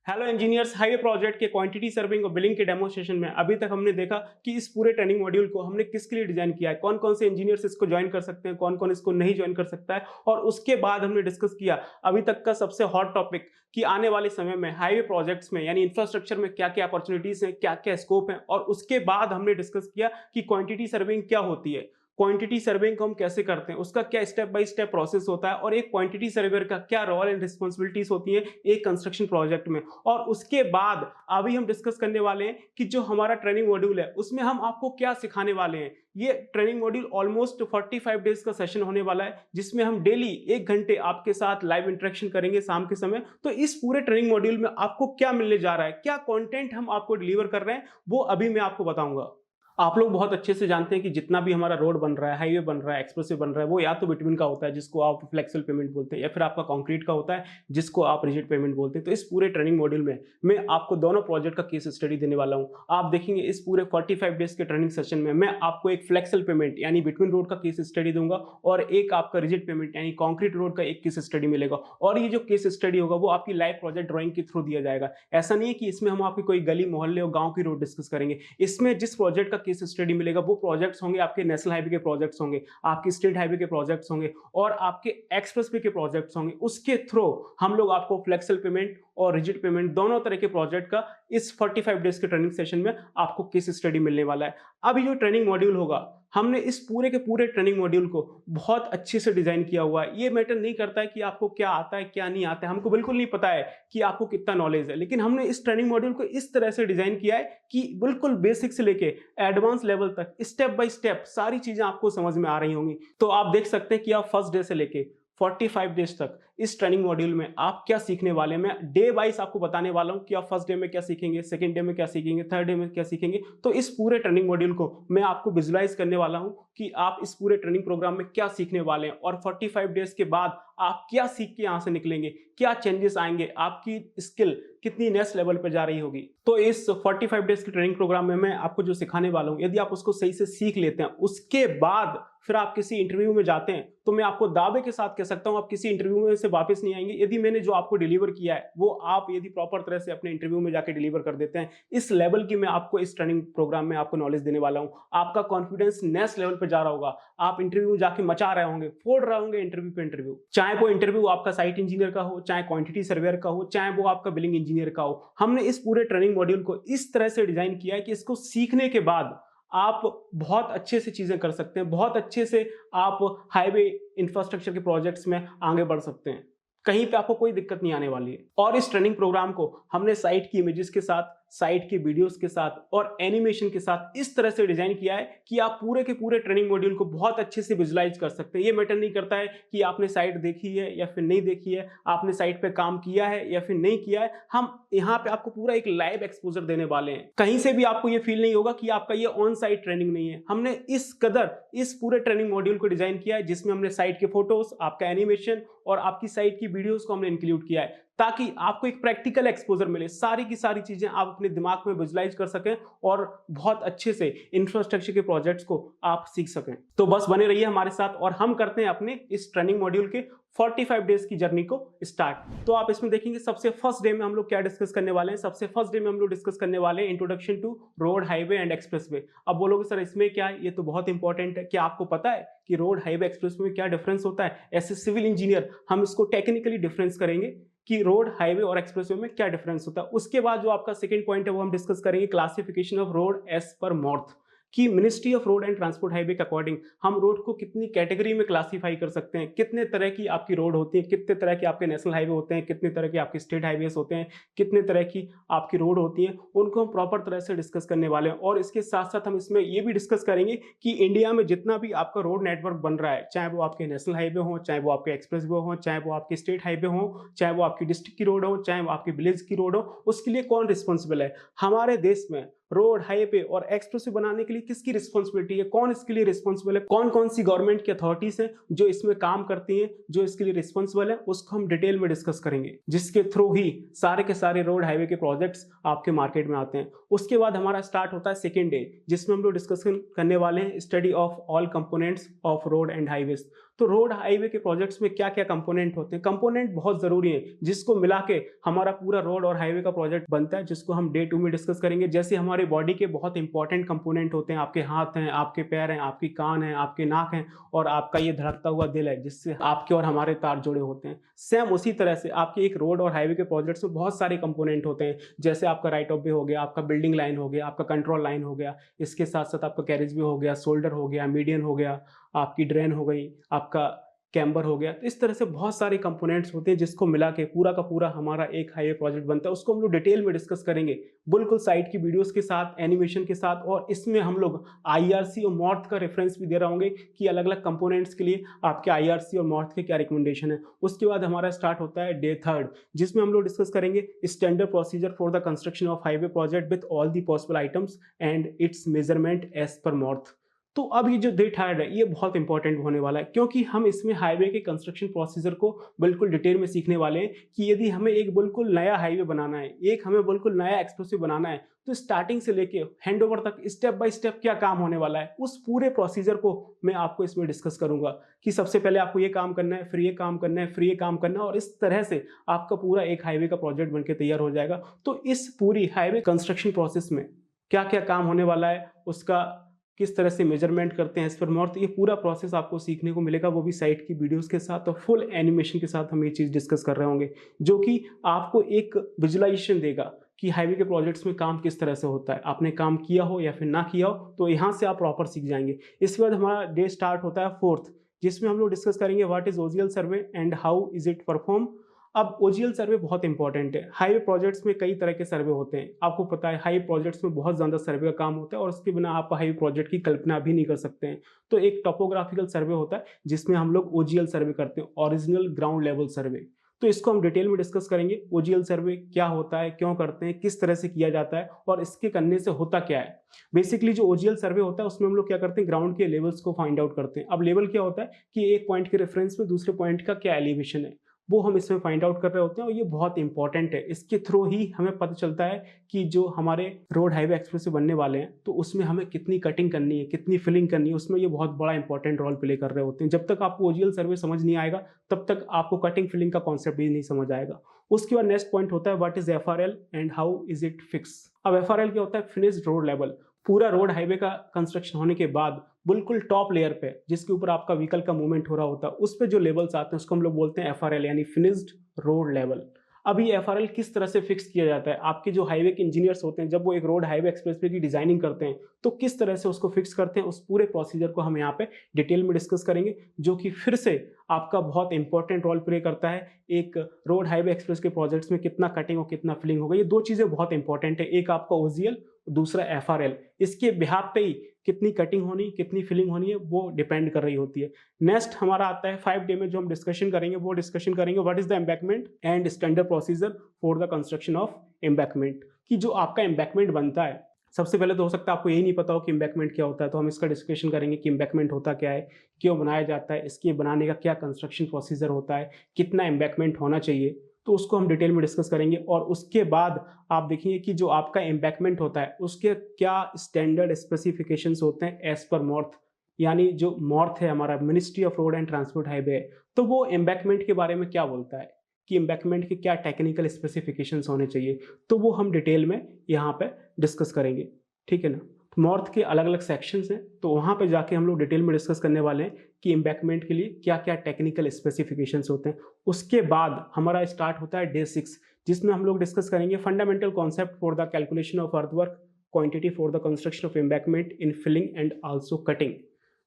हेलो इंजीनियर्स, हाईवे प्रोजेक्ट के क्वांटिटी सर्विंग और बिलिंग के डेमोस्ट्रेशन में अभी तक हमने देखा कि इस पूरे ट्रेनिंग मॉड्यूल को हमने किसके लिए डिजाइन किया है, कौन कौन से इंजीनियर्स इसको ज्वाइन कर सकते हैं, कौन कौन इसको नहीं ज्वाइन कर सकता है। और उसके बाद हमने डिस्कस किया अभी तक का सबसे हॉट टॉपिक कि आने वाले समय में हाईवे प्रोजेक्ट्स में यानी इंफ्रास्ट्रक्चर में क्या क्या अपॉर्चुनिटीज हैं, क्या क्या स्कोप है। और उसके बाद हमने डिस्कस किया कि क्वांटिटी सर्विंग क्या होती है, क्वांटिटी सर्वेइंग को हम कैसे करते हैं, उसका क्या स्टेप बाय स्टेप प्रोसेस होता है, और एक क्वांटिटी सर्वेयर का क्या रोल एंड रिस्पांसिबिलिटीज होती हैं एक कंस्ट्रक्शन प्रोजेक्ट में। और उसके बाद अभी हम डिस्कस करने वाले हैं कि जो हमारा ट्रेनिंग मॉड्यूल है उसमें हम आपको क्या सिखाने वाले हैं। ये ट्रेनिंग मॉड्यूल ऑलमोस्ट 45 डेज का सेशन होने वाला है, जिसमें हम डेली 1 घंटे आपके साथ लाइव इंटरेक्शन करेंगे शाम के समय। तो इस पूरे ट्रेनिंग मॉड्यूल में आपको क्या मिलने जा रहा है, क्या कंटेंट हम आपको डिलीवर कर रहे हैं, वो अभी मैं आपको बताऊंगा। आप लोग बहुत अच्छे से जानते हैं कि जितना भी हमारा रोड बन रहा है, हाईवे बन रहा है, एक्सप्रेसवे बन रहा है, वो या तो बिटवीन का होता है जिसको आप फ्लेक्सिबल पेमेंट बोलते हैं, या फिर आपका कंक्रीट का होता है जिसको आप रिजिड पेमेंट बोलते हैं। तो इस पूरे ट्रेनिंग मॉड्यूल में मैं आपको दोनों प्रोजेक्ट का केस स्टडी देने वाला हूं। आप देखेंगे इस पूरे 45 डेज के ट्रेनिंग सेशन में मैं आपको एक फ्लेक्सिबल पेमेंट यानी बिटवीन रोड का केस स्टडी दूंगा, और एक आपका रिजिड पेमेंट यानी कॉन्क्रीट रोड का एक केस स्टडी मिलेगा। और ये जो केस स्टडी होगा वो आपकी लाइव प्रोजेक्ट ड्राइंग के थ्रू दिया जाएगा। ऐसा नहीं है कि इसमें हम आपकी कोई गली मोहल्ले और गांव की रोड डिस्कस करेंगे। इसमें जिस प्रोजेक्ट का केस स्टडी मिलेगा वो प्रोजेक्ट्स होंगे आपके नेशनल हाईवे के प्रोजेक्ट्स होंगे, आपके स्टेट हाईवे के प्रोजेक्ट्स होंगे, और आपके एक्सप्रेसवे के प्रोजेक्ट्स होंगे। उसके थ्रू हम लोग आपको फ्लेक्सिबल पेमेंट और रिजिड पेमेंट दोनों तरह के प्रोजेक्ट का इस 45 डेज के ट्रेनिंग सेशन में आपको केस स्टडी मिलने वाला है। अभी जो ट्रेनिंग मॉड्यूल होगा, हमने इस पूरे के पूरे ट्रेनिंग मॉड्यूल को बहुत अच्छे से डिजाइन किया हुआ है। ये मैटर नहीं करता है कि आपको क्या आता है क्या नहीं आता है, हमको बिल्कुल नहीं पता है कि आपको कितना नॉलेज है, लेकिन हमने इस ट्रेनिंग मॉड्यूल को इस तरह से डिजाइन किया है कि बिल्कुल बेसिक से लेके एडवांस लेवल तक स्टेप बाय स्टेप सारी चीजें आपको समझ में आ रही होंगी। तो आप देख सकते हैं कि आप फर्स्ट डे से लेके 45 डेज तक इस ट्रेनिंग मॉड्यूल में आप क्या सीखने वाले हैं। मैं डे वाइज आपको बताने वाला हूं कि आप फर्स्ट डे में क्या सीखेंगे, सेकंड डे में क्या सीखेंगे, थर्ड डे में क्या सीखेंगे। तो इस पूरे ट्रेनिंग मॉड्यूल को मैं आपको विजुलाइज करने वाला हूं कि आप इस पूरे ट्रेनिंग प्रोग्राम में क्या सीखने वाले हैं, और 45 डेज के बाद आप क्या सीख के यहां से निकलेंगे, क्या चेंजेस आएंगे, आपकी स्किल कितनी नेक्स्ट लेवल पर जा रही होगी। तो इस 45 डेज के ट्रेनिंग प्रोग्राम में मैं आपको जो सिखाने वाला हूं, यदि आप उसको सही से सीख लेते हैं, उसके बाद फिर आप किसी इंटरव्यू में जाते हैं, तो मैं आपको दावे के साथ कह सकता हूं आप किसी इंटरव्यू में से वापस नहीं आएंगे यदि मैंने जो आपको डिलीवर किया है वो आप यदि प्रॉपर तरह से अपने इंटरव्यू में जाके डिलीवर कर देते हैं। इस लेवल की मैं आपको इस ट्रेनिंग प्रोग्राम में आपको नॉलेज देने वाला हूं। आपका कॉन्फिडेंस नेक्स्ट लेवल पे जा रहा होगा, आप इंटरव्यू में जाके मचा रहे होंगे, फोड़ रहे होंगे इंटरव्यू पे इंटरव्यू, चाहे वो इंटरव्यू आपका साइट इंजीनियर का हो, चाहे क्वांटिटी सर्वेयर का हो, चाहे वो आपका बिलिंग इंजीनियर का हो। हमने इस पूरे ट्रेनिंग मॉड्यूल को इस तरह से डिजाइन किया है कि इसको सीखने के बाद आप बहुत अच्छे से चीजें कर सकते हैं, बहुत अच्छे से आप हाईवे इंफ्रास्ट्रक्चर के प्रोजेक्ट्स में आगे बढ़ सकते हैं, कहीं पे आपको कोई दिक्कत नहीं आने वाली है। और इस ट्रेनिंग प्रोग्राम को हमने साइट की इमेजेस के साथ, साइट के वीडियोस के साथ और एनिमेशन के साथ इस तरह से डिजाइन किया है कि आप पूरे के पूरे ट्रेनिंग मॉड्यूल को बहुत अच्छे से विजुलाइज कर सकते हैं। ये मैटर नहीं करता है कि आपने साइट देखी है या फिर नहीं देखी है, आपने साइट पे काम किया है या फिर नहीं किया है, हम यहाँ पे आपको पूरा एक लाइव एक्सपोजर देने वाले हैं। कहीं से भी आपको ये फील नहीं होगा कि आपका ये ऑन साइट ट्रेनिंग नहीं है। हमने इस कदर इस पूरे ट्रेनिंग मॉड्यूल को डिजाइन किया है जिसमें हमने साइट के फोटोज, आपका एनिमेशन और आपकी साइट की वीडियोस को हमने इंक्लूड किया है, ताकि आपको एक प्रैक्टिकल एक्सपोजर मिले, सारी की सारी चीजें आप अपने दिमाग में विजुलाइज कर सकें और बहुत अच्छे से इंफ्रास्ट्रक्चर के प्रोजेक्ट्स को आप सीख सकें। तो बस बने रहिए हमारे साथ और हम करते हैं अपने इस ट्रेनिंग मॉड्यूल के 45 डेज की जर्नी को स्टार्ट। तो आप इसमें देखेंगे सबसे फर्स्ट डे में हम लोग क्या डिस्कस करने वाले हैं। सबसे फर्स्ट डे में हम लोग डिस्कस करने वाले हैं introduction to road, highway and expressway. अब बोलोगे सर इसमें क्या है, ये तो बहुत इंपॉर्टेंट है। क्या आपको पता है कि रोड, हाईवे, एक्सप्रेसवे में क्या डिफरेंस होता है? एज ए सिविल इंजीनियर हम इसको टेक्निकली डिफरेंस करेंगे कि रोड, हाईवे और एक्सप्रेसवे में क्या डिफरेंस होता है। उसके बाद जो आपका सेकंड पॉइंट है वो हम डिस्कस करेंगे classification of road as per मॉर्थ, कि ministry of road and transport highway के अकॉर्डिंग हम रोड को कितनी कैटेगरी में क्लासीफाई कर सकते हैं, कितने तरह की आपकी रोड होती है, कितने तरह के आपके नेशनल हाईवे होते हैं, कितने तरह के आपके स्टेट हाईवेज होते हैं, कितने तरह की आपकी रोड होती है, उनको हम प्रॉपर तरह से डिस्कस करने वाले हैं। और इसके साथ साथ हम इसमें ये भी डिस्कस करेंगे कि इंडिया में जितना भी आपका रोड नेटवर्क बन रहा है, चाहे वो आपके नेशनल हाईवे हो, चाहे वो आपके एक्सप्रेसवे हो, चाहे वो आपके स्टेट हाईवे हो, चाहे वो आपकी डिस्ट्रिक्ट की रोड हो, चाहे वो आपकी विलेज की रोड हो, उसके लिए कौन रिस्पॉन्सिबल है। हमारे देश में रोड, हाईवे और एक्सप्रेसवे बनाने के लिए किसकी रिस्पॉन्सिबिलिटी है, कौन इसके लिए रिस्पॉन्सिबल है, कौन कौन सी गवर्नमेंट की अथॉरिटीज हैं जो इसमें काम करती हैं, जो इसके लिए रिस्पॉन्सिबल है, उसको हम डिटेल में डिस्कस करेंगे, जिसके थ्रू ही सारे के सारे रोड, हाईवे के प्रोजेक्ट्स आपके मार्केट में आते हैं। उसके बाद हमारा स्टार्ट होता है सेकेंड डे, जिसमें हम लोग डिस्कशन करने वाले हैं study of all components of road and highways. तो रोड, हाईवे के प्रोजेक्ट्स में क्या क्या कंपोनेंट होते हैं, कंपोनेंट बहुत जरूरी है, जिसको मिला के हमारा पूरा रोड और हाईवे का प्रोजेक्ट बनता है, जिसको हम डे 2 में डिस्कस करेंगे। जैसे हमारे बॉडी के बहुत इंपॉर्टेंट कंपोनेंट होते हैं, आपके हाथ हैं, आपके पैर हैं, आपकी कान है, आपके नाक हैं, और आपका ये धड़कता हुआ दिल है, जिससे आपके और हमारे तार जुड़े होते हैं। सेम उसी तरह से आपके एक रोड और हाईवे के प्रोजेक्ट्स में बहुत सारे कंपोनेंट होते हैं, जैसे आपका राइट ऑफ वे हो गया, आपका बिल्डिंग लाइन हो गया, आपका कंट्रोल लाइन हो गया, इसके साथ साथ आपका कैरेज वे हो गया, शोल्डर हो गया, मीडियन हो गया, आपकी ड्रेन हो गई, आपका कैम्बर हो गया। तो इस तरह से बहुत सारे कंपोनेंट्स होते हैं, जिसको मिला के पूरा का पूरा हमारा एक हाईवे प्रोजेक्ट बनता है। उसको हम लोग डिटेल में डिस्कस करेंगे, बिल्कुल साइट की वीडियोस के साथ, एनिमेशन के साथ, और इसमें हम लोग आईआरसी और मॉर्थ का रेफरेंस भी दे रहे होंगे कि अलग अलग कंपोनेंट्स के लिए आपके आईआरसी और मॉर्थ के क्या रिकमेंडेशन है। उसके बाद हमारा स्टार्ट होता है डे 3, जिसमें हम लोग डिस्कस करेंगे standard procedure for the construction of highway project with all the possible items and its measurement as per MoRTH. तो अब ये जो डे 3 है, ये बहुत इंपॉर्टेंट होने वाला है, क्योंकि हम इसमें हाईवे के कंस्ट्रक्शन प्रोसीजर को बिल्कुल डिटेल में सीखने वाले हैं कि यदि हमें एक बिल्कुल नया हाईवे बनाना है, एक हमें बिल्कुल नया एक्सप्रेसवे बनाना है, तो स्टार्टिंग से लेके हैंडओवर तक स्टेप बाय स्टेप क्या काम होने वाला है, उस पूरे प्रोसीजर को मैं आपको इसमें डिस्कस करूंगा कि सबसे पहले आपको ये काम करना है, फिर ये काम करना है, फिर ये काम करना है, और इस तरह से आपका पूरा एक हाईवे का प्रोजेक्ट बनकर तैयार हो जाएगा। तो इस पूरी हाईवे कंस्ट्रक्शन प्रोसेस में क्या क्या काम होने वाला है, उसका किस तरह से मेजरमेंट करते हैं एज पर मॉर्थ, ये पूरा प्रोसेस आपको सीखने को मिलेगा, वो भी साइट की वीडियोस के साथ और फुल एनिमेशन के साथ हम ये चीज़ डिस्कस कर रहे होंगे, जो कि आपको एक विजुअलाइजेशन देगा कि हाईवे के प्रोजेक्ट्स में काम किस तरह से होता है। आपने काम किया हो या फिर ना किया हो, तो यहाँ से आप प्रॉपर सीख जाएंगे। इसके बाद हमारा डे स्टार्ट होता है 4th, जिसमें हम लोग डिस्कस करेंगे what is OGL survey and how is it perform. अब ओजीएल सर्वे बहुत इंपॉर्टेंट है। हाईवे प्रोजेक्ट्स में कई तरह के सर्वे होते हैं, आपको पता है हाईवे प्रोजेक्ट्स में बहुत ज़्यादा सर्वे का काम होता है, और उसके बिना आप हाईवे प्रोजेक्ट की कल्पना भी नहीं कर सकते हैं। तो एक टोपोग्राफिकल सर्वे होता है, जिसमें हम लोग ओजीएल सर्वे करते हैं, ओरिजिनल ग्राउंड लेवल सर्वे। तो इसको हम डिटेल में डिस्कस करेंगे, ओजीएल सर्वे क्या होता है, क्यों करते हैं, किस तरह से किया जाता है, और इसके करने से होता क्या है। बेसिकली जो ओजीएल सर्वे होता है, उसमें हम लोग क्या करते हैं, ग्राउंड के लेवल्स को फाइंड आउट करते हैं। अब लेवल क्या होता है कि एक पॉइंट के रेफरेंस में दूसरे पॉइंट का क्या एलिवेशन है, वो हम इसमें फाइंड आउट कर रहे होते हैं, और ये बहुत इंपॉर्टेंट है। इसके थ्रू ही हमें पता चलता है कि जो हमारे रोड, हाईवे, एक्सप्रेसवे बनने वाले हैं, तो उसमें हमें कितनी कटिंग करनी है, कितनी फिलिंग करनी है, उसमें ये बहुत बड़ा इंपॉर्टेंट रोल प्ले कर रहे होते हैं। जब तक आपको ओजीएल सर्वे समझ नहीं आएगा, तब तक आपको कटिंग फिलिंग का कॉन्सेप्ट भी नहीं समझ आएगा। उसके बाद नेक्स्ट पॉइंट होता है what is FRL and how is it fix. अब एफआरएल क्या होता है, फिनिश्ड रोड लेवल। पूरा रोड, हाईवे का कंस्ट्रक्शन होने के बाद बिल्कुल टॉप लेयर पे, जिसके ऊपर आपका व्हीकल का मूवमेंट हो रहा होता है, उस पे जो लेवल्स आते हैं, उसको हम लोग बोलते हैं एफआरएल, यानी फिनिश्ड रोड लेवल। अब ये एफआरएल किस तरह से फिक्स किया जाता है, आपके जो हाईवे के इंजीनियर्स होते हैं, जब वो एक रोड, हाईवे, एक्सप्रेसवे की डिजाइनिंग करते हैं, तो किस तरह से उसको फिक्स करते हैं, उस पूरे प्रोसीजर को हम यहाँ पे डिटेल में डिस्कस करेंगे, जो कि फिर से आपका बहुत इंपॉर्टेंट रोल प्ले करता है एक रोड, हाईवे, एक्सप्रेस के प्रोजेक्ट्स में। कितना कटिंग और कितना फिलिंग होगा, ये दो चीजें बहुत इंपॉर्टेंट है, एक आपका ओजीएल, दूसरा एफआरएल। इसके बिहाफ पे ही कितनी कटिंग होनी, कितनी फिलिंग होनी है, वो डिपेंड कर रही होती है। नेक्स्ट हमारा आता है 5 डे में, जो हम डिस्कशन करेंगे, वो डिस्कशन करेंगे what is the embankment and standard procedure for the construction of embankment. कि जो आपका एम्बैकमेंट बनता है, सबसे पहले तो हो सकता है आपको यही नहीं पता हो कि एम्बैकमेंट क्या होता है, तो हम इसका डिस्कशन करेंगे कि एम्बैकमेंट होता क्या है, क्यों बनाया जाता है, इसके बनाने का क्या कंस्ट्रक्शन प्रोसीजर होता है, कितना एम्बैकमेंट होना चाहिए, तो उसको हम डिटेल में डिस्कस करेंगे। और उसके बाद आप देखिए कि जो आपका एम्बैकमेंट होता है, उसके क्या स्टैंडर्ड स्पेसिफिकेशंस होते हैं एज पर मॉर्थ, यानी जो मॉर्थ है हमारा, ministry of road and transport highway, तो वो एम्बैकमेंट के बारे में क्या बोलता है, कि एम्बैकमेंट के क्या टेक्निकल स्पेसिफिकेशंस होने चाहिए, तो वो हम डिटेल में यहाँ पे डिस्कस करेंगे, ठीक है ना। मॉर्थ के अलग अलग सेक्शंस हैं, तो वहाँ पे जाके हम लोग डिटेल में डिस्कस करने वाले हैं कि एम्बैंकमेंट के लिए क्या क्या टेक्निकल स्पेसिफिकेशंस होते हैं। उसके बाद हमारा स्टार्ट होता है डे 6, जिसमें हम लोग डिस्कस करेंगे fundamental concept for the calculation of earthwork quantity for the construction of embankment in filling and also cutting.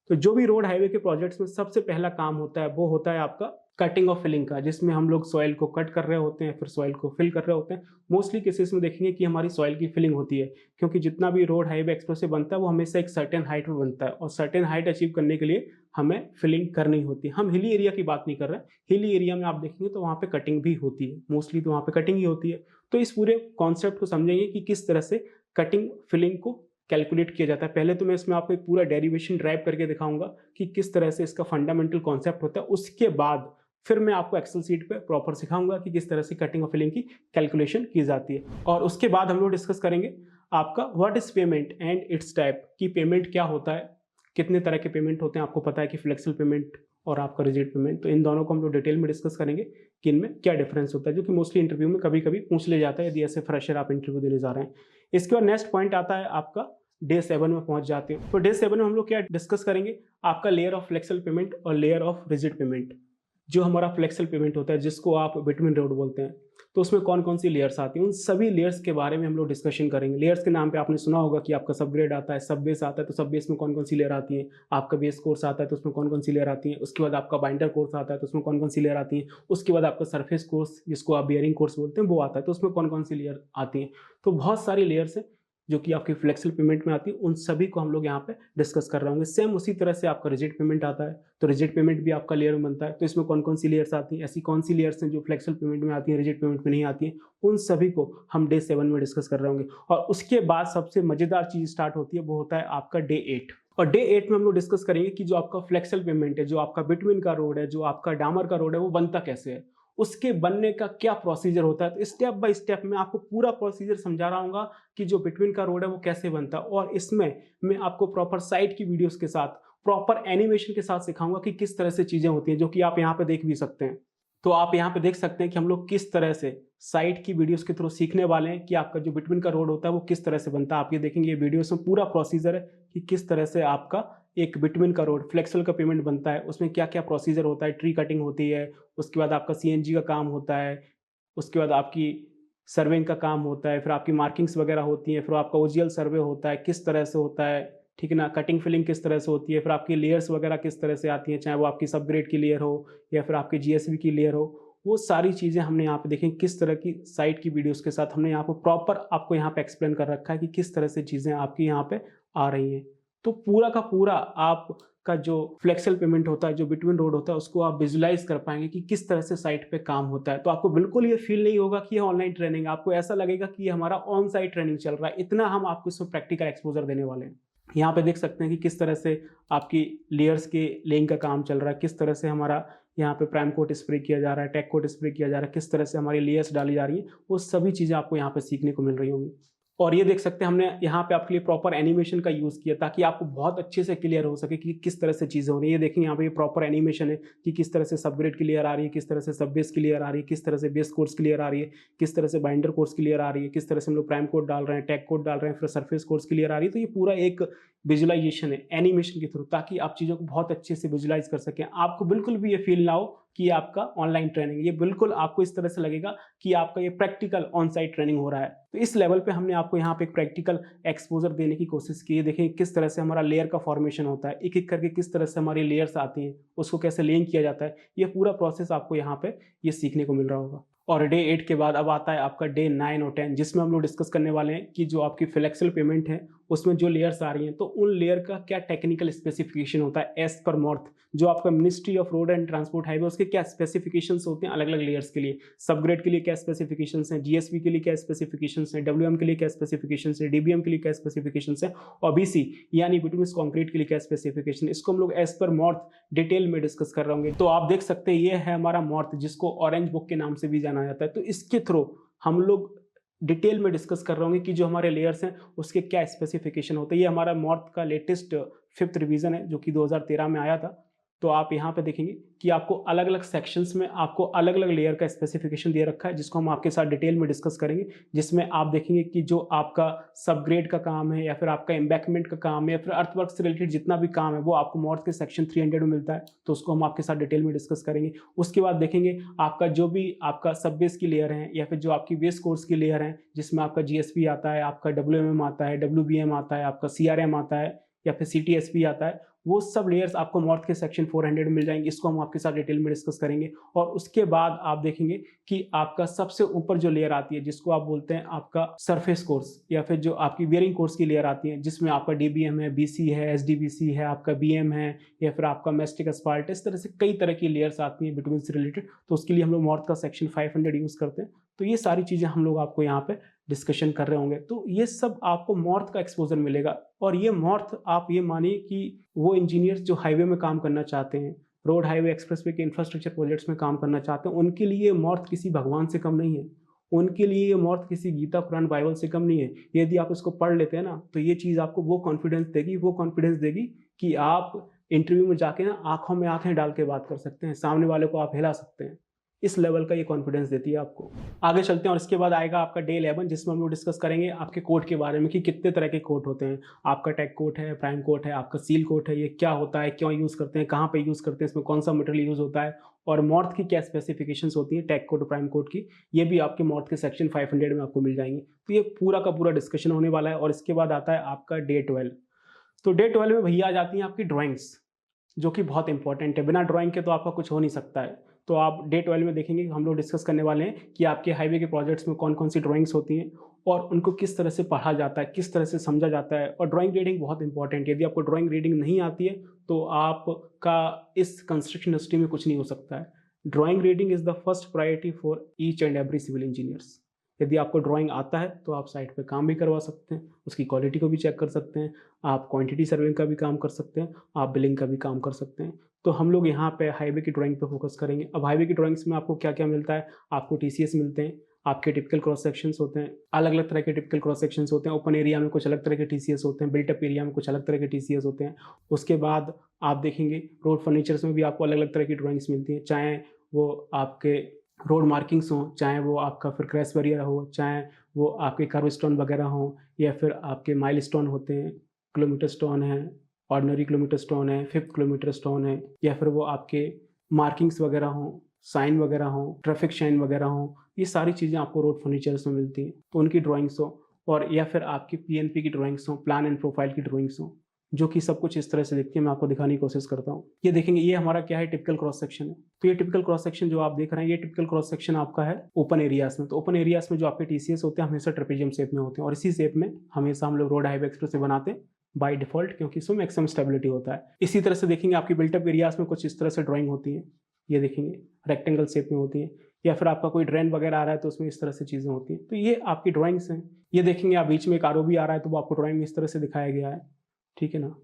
तो जो भी रोड हाईवे के प्रोजेक्ट्स में सबसे पहला काम होता है वो होता है आपका कटिंग और फिलिंग का, जिसमें हम लोग सॉइल को कट कर रहे होते हैं, फिर सॉइल को फिल कर रहे होते हैं। मोस्टली केसेस में देखेंगे कि हमारी सॉइल की फिलिंग होती है, क्योंकि जितना भी रोड हाईवे एक्सप्रेसवे बनता है वो हमेशा एक सर्टेन हाइट में बनता है, और सर्टेन हाइट अचीव करने के लिए हमें फिलिंग करनी होती है। हम हिली एरिया की बात नहीं कर रहे हैं, हिली एरिया में आप देखेंगे तो वहाँ पे कटिंग भी होती है, मोस्टली तो वहाँ पे कटिंग ही होती है। तो इस पूरे कॉन्सेप्ट को समझेंगे कि किस तरह से कटिंग फिलिंग को कैलकुलेट किया जाता है। पहले तो मैं इसमें आपको एक पूरा डेरिवेशन ड्राइव करके दिखाऊंगा कि किस तरह से इसका फंडामेंटल कॉन्सेप्ट होता है। उसके बाद फिर मैं आपको एक्सेल सीट पे प्रॉपर सिखाऊंगा कि किस तरह से कटिंग और फिलिंग की कैलकुलेशन की जाती है। और उसके बाद हम लोग डिस्कस करेंगे आपका what is payment and it's type, कि पेमेंट क्या होता है, कितने तरह के पेमेंट होते हैं। आपको पता है कि फ्लेक्सिबल पेमेंट और आपका रिजिड पेमेंट, तो इन दोनों को हम लोग डिटेल में डिस्कस करेंगे कि इनमें क्या डिफरेंस होता है, जो कि मोस्टली इंटरव्यू में कभी कभी पूछ ले जाता है यदि ऐसे फ्रेशर आप इंटरव्यू देने जा रहे हैं। इसके बाद नेक्स्ट पॉइंट आता है आपका डे 7 में पहुंच जाते हैं। तो डे 7 में हम लोग क्या डिस्कस करेंगे, आपका लेयर ऑफ फ्लेक्सिबल पेमेंट और लेयर ऑफ रिजिड पेमेंट। जो हमारा फ्लेक्सिबल पेमेंट होता है जिसको आप बिटवीन रोड बोलते हैं, तो उसमें कौन कौन सी लेयर्स आती हैं, उन सभी लेयर्स के बारे में हम लोग डिस्कशन करेंगे। लेयर्स के नाम पे आपने सुना होगा कि आपका सब ग्रेड आता है, सब बेस आता है, तो सब बेस में कौन कौन सी लेयर आती है, आपका बेस कोर्स आता है तो उसमें कौन कौन सी लेयर आती है, उसके बाद आपका बाइंडर कोर्स आता है तो उसमें कौन कौन सी लेयर आती है, उसके बाद आपका सरफेस कोर्स जिसको आप बियरिंग कोर्स बोलते हैं वो आता है, तो उसमें कौन कौन सी लेयर आती है। तो बहुत सारी लेयर्स हैं जो कि आपकी फ्लेक्सिबल पेमेंट में आती है, उन सभी को हम लोग यहाँ पे डिस्कस कर रहे होंगे। सेम उसी तरह से आपका रिजिड पेमेंट आता है, तो रिजिड पेमेंट भी आपका लेयर में बनता है, तो इसमें कौन कौन सी लेयर्स आती हैं, ऐसी कौन सी लेयर्स हैं जो फ्लेक्सिबल पेमेंट में आती हैं, रिजिड पेमेंट में नहीं आती हैं, उन सभी को हम डे 7 में डिस्कस कर रहे होंगे। और उसके बाद सबसे मजेदार चीज स्टार्ट होती है, वो होता है आपका डे 8। और डे 8 में हम लोग डिस्कस करेंगे कि जो आपका फ्लेक्सिबल पेमेंट है, जो आपका बिटवीन का रोड है, जो आपका डामर का रोड है, वो बनता कैसे है, उसके बनने का क्या प्रोसीजर होता है। तो स्टेप बाय स्टेप मैं आपको पूरा प्रोसीजर समझा रहा हूँ कि जो बिटवीन का रोड है वो कैसे बनता है, और इसमें मैं आपको प्रॉपर साइट की वीडियोस के साथ, प्रॉपर एनिमेशन के साथ सिखाऊंगा कि किस तरह से चीजें होती हैं, जो कि आप यहाँ पे देख भी सकते हैं। तो आप यहाँ पे देख सकते हैं कि हम लोग किस तरह से साइट की वीडियोस के थ्रू सीखने वाले हैं कि आपका जो बिटवीन का रोड होता है वो किस तरह से बनता है। आप ये देखेंगे ये वीडियोस में पूरा प्रोसीजर है कि किस तरह से आपका एक बिटवीन का रोड फ्लेक्सिबल का पेमेंट बनता है, उसमें क्या क्या प्रोसीजर होता है, ट्री कटिंग होती है, उसके बाद आपका सीएनजी का काम होता है, उसके बाद आपकी सर्वेइंग का काम होता है, फिर आपकी मार्किंग्स वगैरह होती हैं, फिर आपका ओजीएल सर्वे होता है, किस तरह से होता है, ठीक है ना, कटिंग फिलिंग किस तरह से होती है, फिर आपकी लेयर्स वगैरह किस तरह से आती हैं, चाहे वो आपकी सब ग्रेड की लेयर हो या फिर आपकी जीएसबी की लेयर हो, वो सारी चीज़ें हमने यहाँ पे देखें किस तरह की साइट की वीडियोस के साथ हमने यहाँ पे प्रॉपर आपको यहाँ पे एक्सप्लेन कर रखा है कि किस तरह से चीज़ें आपकी यहाँ पे आ रही हैं। तो पूरा का पूरा आपका जो फ्लेक्सिबल पेमेंट होता है, जो बिटवीन रोड होता है, उसको आप विजुलाइज कर पाएंगे कि किस तरह से साइट पे काम होता है। तो आपको बिल्कुल ये फील नहीं होगा कि ये ऑनलाइन ट्रेनिंग, आपको ऐसा लगेगा कि ये हमारा ऑन साइट ट्रेनिंग चल रहा है। इतना हम आपको इसमें प्रैक्टिकल एक्सपोजर देने वाले हैं। यहाँ पे देख सकते हैं कि किस तरह से आपकी लेयर्स के लेइंग का काम चल रहा है, किस तरह से हमारा यहाँ पे प्राइम कोट स्प्रे किया जा रहा है, टेक कोट स्प्रे किया जा रहा है, किस तरह से हमारी लेयर्स डाली जा रही है, वो सभी चीज़ें आपको यहाँ पे सीखने को मिल रही होंगी। और ये देख सकते हैं हमने यहाँ पे आपके लिए प्रॉपर एनिमेशन का यूज़ किया ताकि आपको बहुत अच्छे से क्लियर हो सके कि किस तरह से चीज़ें हो रही है। ये देखेंगे यहाँ पे ये प्रॉपर एनिमेशन है कि किस तरह से सब ग्रेड की लेयर आ रही है, किस तरह से सब बेस की लेयर आ रही है, किस तरह से बेस कोर्स की लेयर आ रही है, किस तरह से बाइंडर कोर्स की लेयर आ रही है, किस तरह से हम लोग प्राइम कोड डाल रहे हैं, टैग कोड डाल रहे हैं, फिर सरफेस कोर्स की लेयर आ रही है। तो ये पूरा एक विजुअलाइजेशन है एनिमेशन के थ्रू, ताकि आप चीज़ों को बहुत अच्छे से विजुलाइज कर सकें। आपको बिल्कुल भी ये फील ना हो कि आपका ऑनलाइन ट्रेनिंग, ये बिल्कुल आपको इस तरह से लगेगा कि आपका ये प्रैक्टिकल ऑन साइट ट्रेनिंग हो रहा है। तो इस लेवल पे हमने आपको यहाँ पे एक प्रैक्टिकल एक्सपोजर देने की कोशिश की है। देखिए किस तरह से हमारा लेयर का फॉर्मेशन होता है, एक एक करके किस तरह से हमारी लेयर्स आती हैं, उसको कैसे लेइंग किया जाता है, ये पूरा प्रोसेस आपको यहाँ पे ये सीखने को मिल रहा होगा। और डे 8 के बाद अब आता है आपका डे 9 और 10, जिसमें हम लोग डिस्कस करने वाले हैं कि जो आपकी फ्लेक्सिबल पेमेंट है उसमें जो लेयर्स आ रही हैं, तो उन लेयर का क्या टेक्निकल स्पेसिफिकेशन होता है एज पर मॉर्थ। जो आपका ministry of road and transport highway, उसके क्या स्पेसिफिकेशंस होते हैं अलग अलग लेयर्स के लिए। सब ग्रेड के लिए क्या स्पेसिफिकेशंस हैं, जीएसबी के लिए क्या स्पेसिफिकेशंस हैं, डब्ल्यूएम के लिए क्या स्पेसिफिकेशंस है, डीबीएम के लिए क्या स्पेसिफिकेशंस है, और बीसी यानी बिटवीन कंक्रीट के लिए क्या स्पेसिफिकेशन। इसको हम लोग एज पर मॉर्थ डिटेल में डिस्कस कर रहे होंगे। तो आप देख सकते हैं ये है हमारा मॉर्थ, जिसको ऑरेंज बुक के नाम से भी जाना जाता है। तो इसके थ्रू हम लोग डिटेल में डिस्कस कर रहे होंगे कि जो हमारे लेयर्स हैं उसके क्या स्पेसिफिकेशन होते हैं। ये हमारा मॉर्थ का लेटेस्ट 5th रिवीजन है जो कि 2013 में आया था। तो आप यहाँ पे देखेंगे कि आपको अलग अलग सेक्शंस में आपको अलग अलग लेयर का स्पेसिफिकेशन दे रखा है, जिसको हम आपके साथ डिटेल में डिस्कस करेंगे, जिसमें आप देखेंगे कि जो आपका सबग्रेड का काम है या फिर आपका एम्बैकमेंट का काम है या फिर अर्थवर्क से रिलेटेड जितना भी काम है वो आपको मॉर्थ के सेक्शन 300 में मिलता है, तो उसको हम आपके साथ डिटेल में डिस्कस करेंगे। उसके बाद देखेंगे आपका जो भी आपका सब बेस की लेयर है या फिर जो आपकी बेस कोर्स की लेयर है, जिसमें आपका जीएसपी आता है, आपका डब्ल्यूएमएम आता है, डब्ल्यूबीएम आता है, आपका सीआरएम आता है या फिर सीटीएसपी आता है, वो सब लेयर्स आपको मॉर्थ के सेक्शन 400 में मिल जाएंगे। इसको हम आपके साथ डिटेल में डिस्कस करेंगे। और उसके बाद आप देखेंगे कि आपका सबसे ऊपर जो लेयर आती है, जिसको आप बोलते हैं आपका सरफेस कोर्स या फिर जो आपकी बियरिंग कोर्स की लेयर आती है, जिसमें आपका डीबीएम है, बीसी है, एसडीबीसी है, आपका बीएम है या फिर आपका मेस्टिक अस्फाल्ट, इस तरह से कई तरह की लेयर्स आती हैं बिटवीन से रिलेटेड। तो उसके लिए हम लोग मॉर्थ का सेक्शन 500 यूज करते हैं। तो ये सारी चीजें हम लोग आपको यहाँ पे डिस्कशन कर रहे होंगे। तो ये सब आपको मॉर्थ का एक्सपोजर मिलेगा। और ये मॉर्थ आप ये मानिए कि वो इंजीनियर्स जो हाईवे में काम करना चाहते हैं, रोड हाईवे एक्सप्रेसवे के इंफ्रास्ट्रक्चर प्रोजेक्ट्स में काम करना चाहते हैं, उनके लिए मॉर्थ किसी भगवान से कम नहीं है। उनके लिए ये मॉर्थ किसी गीता कुरान बाइबल से कम नहीं है। यदि आप इसको पढ़ लेते हैं ना, तो ये चीज़ आपको वो कॉन्फिडेंस देगी कि आप इंटरव्यू में जाके ना आंखों में आंखें डाल के बात कर सकते हैं, सामने वाले को आप हिला सकते हैं। इस लेवल का ये कॉन्फिडेंस देती है आपको। आगे चलते हैं और इसके बाद आएगा आपका डे 11, जिसमें हम लोग डिस्कस करेंगे आपके कोड के बारे में कि कितने तरह के कोड होते हैं। आपका टैग कोड है, प्राइम कोड है, आपका सील कोड है, ये क्या होता है, क्यों यूज़ करते हैं, कहाँ पे यूज़ करते हैं, इसमें कौन सा मटेरियल यूज़ होता है और मॉर्थ की क्या स्पेसिफिकेशंस होती हैं टैग कोड और प्राइम कोड की, ये भी आपके मॉर्थ के सेक्शन 500 में आपको मिल जाएंगे। तो ये पूरा का पूरा डिस्कशन होने वाला है। और इसके बाद आता है आपका डे 12। तो डे 12 में भैया आ जाती हैं आपकी ड्राइंग्स, जो कि बहुत इंपॉर्टेंट है। बिना ड्राइंग के तो आपका कुछ हो नहीं सकता है। तो आप डे 12 में देखेंगे, हम लोग डिस्कस करने वाले हैं कि आपके हाईवे के प्रोजेक्ट्स में कौन कौन सी ड्राइंग्स होती हैं और उनको किस तरह से पढ़ा जाता है, किस तरह से समझा जाता है। और ड्राइंग रीडिंग बहुत इंपॉर्टेंट है। यदि आपको ड्राइंग रीडिंग नहीं आती है तो आपका इस कंस्ट्रक्शन इंडस्ट्री में कुछ नहीं हो सकता है। Drawing reading is the first priority for each and every civil engineers. यदि आपको ड्राइंग आता है तो आप साइट पे काम भी करवा सकते हैं, उसकी क्वालिटी को भी चेक कर सकते हैं, आप क्वांटिटी सर्विंग का भी काम कर सकते हैं, आप बिलिंग का भी काम कर सकते हैं। तो हम लोग यहाँ पे हाईवे की ड्राइंग पे फोकस करेंगे। अब हाईवे की ड्राइंग्स में आपको क्या क्या मिलता है, आपको टीसीएस मिलते हैं, आपके टिपिकल क्रॉस सेक्शंस होते हैं, अलग अलग तरह के टिपिकल क्रॉस सेक्शंस होते हैं। ओपन एरिया में कुछ अलग तरह के टीसीएस होते हैं, बिल्टअप एरिया में कुछ अलग तरह के टीसीएस होते हैं। उसके बाद आप देखेंगे रोड फर्नीचर्स में भी आपको अलग अलग तरह की ड्राइंग्स मिलती हैं, चाहे वो आपके रोड मार्किंग्स हों, चाहे वो आपका फिर क्रैश बैरियर हो, चाहे वो आपके कर्व स्टोन वगैरह हों, या फिर आपके माइल स्टोन होते हैं, किलोमीटर स्टोन है, ऑर्डिनरी किलोमीटर स्टोन है, 5th किलोमीटर स्टोन है, या फिर वो आपके मार्किंग्स वगैरह हों, साइन वगैरह हों, ट्रैफिक शाइन वगैरह हों, ये सारी चीज़ें आपको रोड फर्नीचर्स में मिलती हैं। तो उनकी ड्राइंग्स हो, और या फिर आपकी पीएनपी की ड्राइंग्स हों, प्लान एंड प्रोफाइल की ड्राइंग्स हों, जो कि सब कुछ इस तरह से दिखती है। मैं आपको दिखाने की कोशिश करता हूँ। ये देखेंगे, ये हमारा क्या है, टिपिकल क्रॉस सेक्शन है। तो ये टिपिकल क्रॉस सेक्शन जो आप देख रहे हैं, ये टिपिकल क्रॉस सेक्शन आपका है ओपन एरियाज में। तो ओपन एरियाज में जो आपके टीसीएस होते हैं हमेशा ट्रेपेजियम शेप में होते हैं, और इसी शेप में हमेशा हम लोग रोड हाईवे एक्सप्रेस में बनाते हैं बाय डिफॉल्ट, क्योंकि इसमें मैक्सिमम स्टेबिलिटी होता है। इसी तरह से देखेंगे आपकी बिल्टअप एरियाज में कुछ इस तरह से ड्राइंग होती है, ये देखेंगे रेक्टेंगल शेप में होती है, या फिर आपका कोई ड्रेन वगैरह आ रहा है तो उसमें इस तरह से चीज़ें होती हैं। तो ये आपकी ड्राइंग्स हैं। ये देखेंगे आप बीच में एक आरओबी आ रहा है तो वो आपको ड्राइंग में इस तरह से दिखाया गया है, ठीक है ना।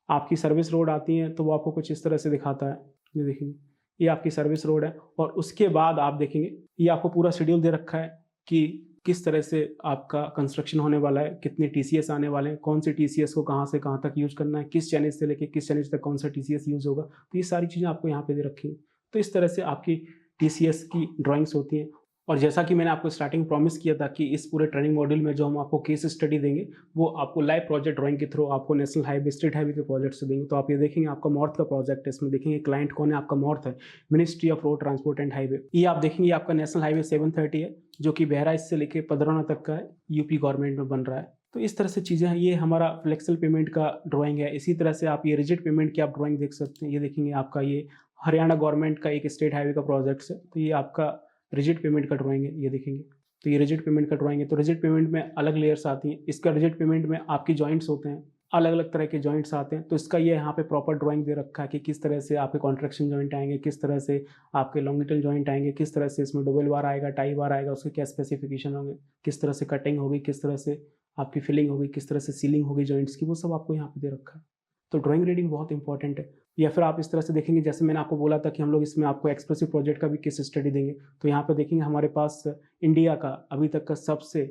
आपकी सर्विस रोड आती है तो वो आपको कुछ इस तरह से दिखाता है, ये देखेंगे, ये आपकी सर्विस रोड है। और उसके बाद आप देखेंगे ये आपको पूरा शेड्यूल दे रखा है कि किस तरह से आपका कंस्ट्रक्शन होने वाला है, कितने टीसीएस आने वाले हैं, कौन से टीसीएस को कहाँ से कहाँ तक यूज़ करना है, किस चैनल से लेके किस चैनल तक कौन सा टीसीएस यूज़ होगा। तो ये सारी चीज़ें आपको यहाँ पे दे रखी हैं। तो इस तरह से आपकी टीसीएस की ड्राइंग्स होती हैं। और जैसा कि मैंने आपको स्टार्टिंग प्रॉमिस किया था कि इस पूरे ट्रेनिंग मॉड्यूल में जो हम आपको केस स्टडी देंगे वो आपको लाइव प्रोजेक्ट ड्राइंग के थ्रू आपको नेशनल हाईवे, स्टेट हाईवे के प्रोजेक्ट से देंगे। तो आप ये देखेंगे आपका मॉर्थ का प्रोजेक्ट है, इसमें देखेंगे क्लाइंट कौन है, आपका मॉर्थ है, ministry of road transport and highway. ये आप देखेंगे आपका नेशनल हाईवे 730 है, जो कि बहराइच से लेकर पदरौना तक का है, यूपी गवर्नमेंट में बन रहा है। तो इस तरह से चीज़ें हैं। ये हमारा फ्लेक्सिबल पेमेंट का ड्राइंग है। इसी तरह से आप ये रिजिड पेमेंट की आप ड्राइंग देख सकते हैं। ये देखेंगे आपका ये हरियाणा गवर्नमेंट का एक स्टेट हाईवे का प्रोजेक्ट है, तो ये आपका रिजिड पेमेंट का ड्राइंग है, ये देखेंगे। तो ये रिजिड पेमेंट का ड्राइंग है। तो रिजिड पेमेंट में अलग लेयर्स आती हैं। इसका रिजिड पेमेंट में आपकी जॉइंट्स होते हैं, अलग अलग तरह के जॉइंट्स आते हैं। तो इसका ये यहाँ पे प्रॉपर ड्राइंग दे रखा है कि किस तरह से आपके कॉन्ट्रैक्शन जॉइंट आएंगे, किस तरह से आपके लॉन्गिटल जॉइंट आएंगे, किस तरह से इसमें डबल बार आएगा, टाई बार आएगा, उसके क्या स्पेसिफिकेशन होंगे, किस तरह से कटिंग होगी, किस तरह से आपकी फिलिंग होगी, किस तरह से सीलिंग होगी जॉइंट्स की, वो सब आपको यहाँ पे दे रखा है। तो ड्राइंग रीडिंग बहुत इंपॉर्टेंट है। या फिर आप इस तरह से देखेंगे, जैसे मैंने आपको बोला था कि हम लोग इसमें आपको एक्सप्रेसिव प्रोजेक्ट का भी केस स्टडी देंगे। तो यहाँ पे देखेंगे हमारे पास इंडिया का अभी तक का सबसे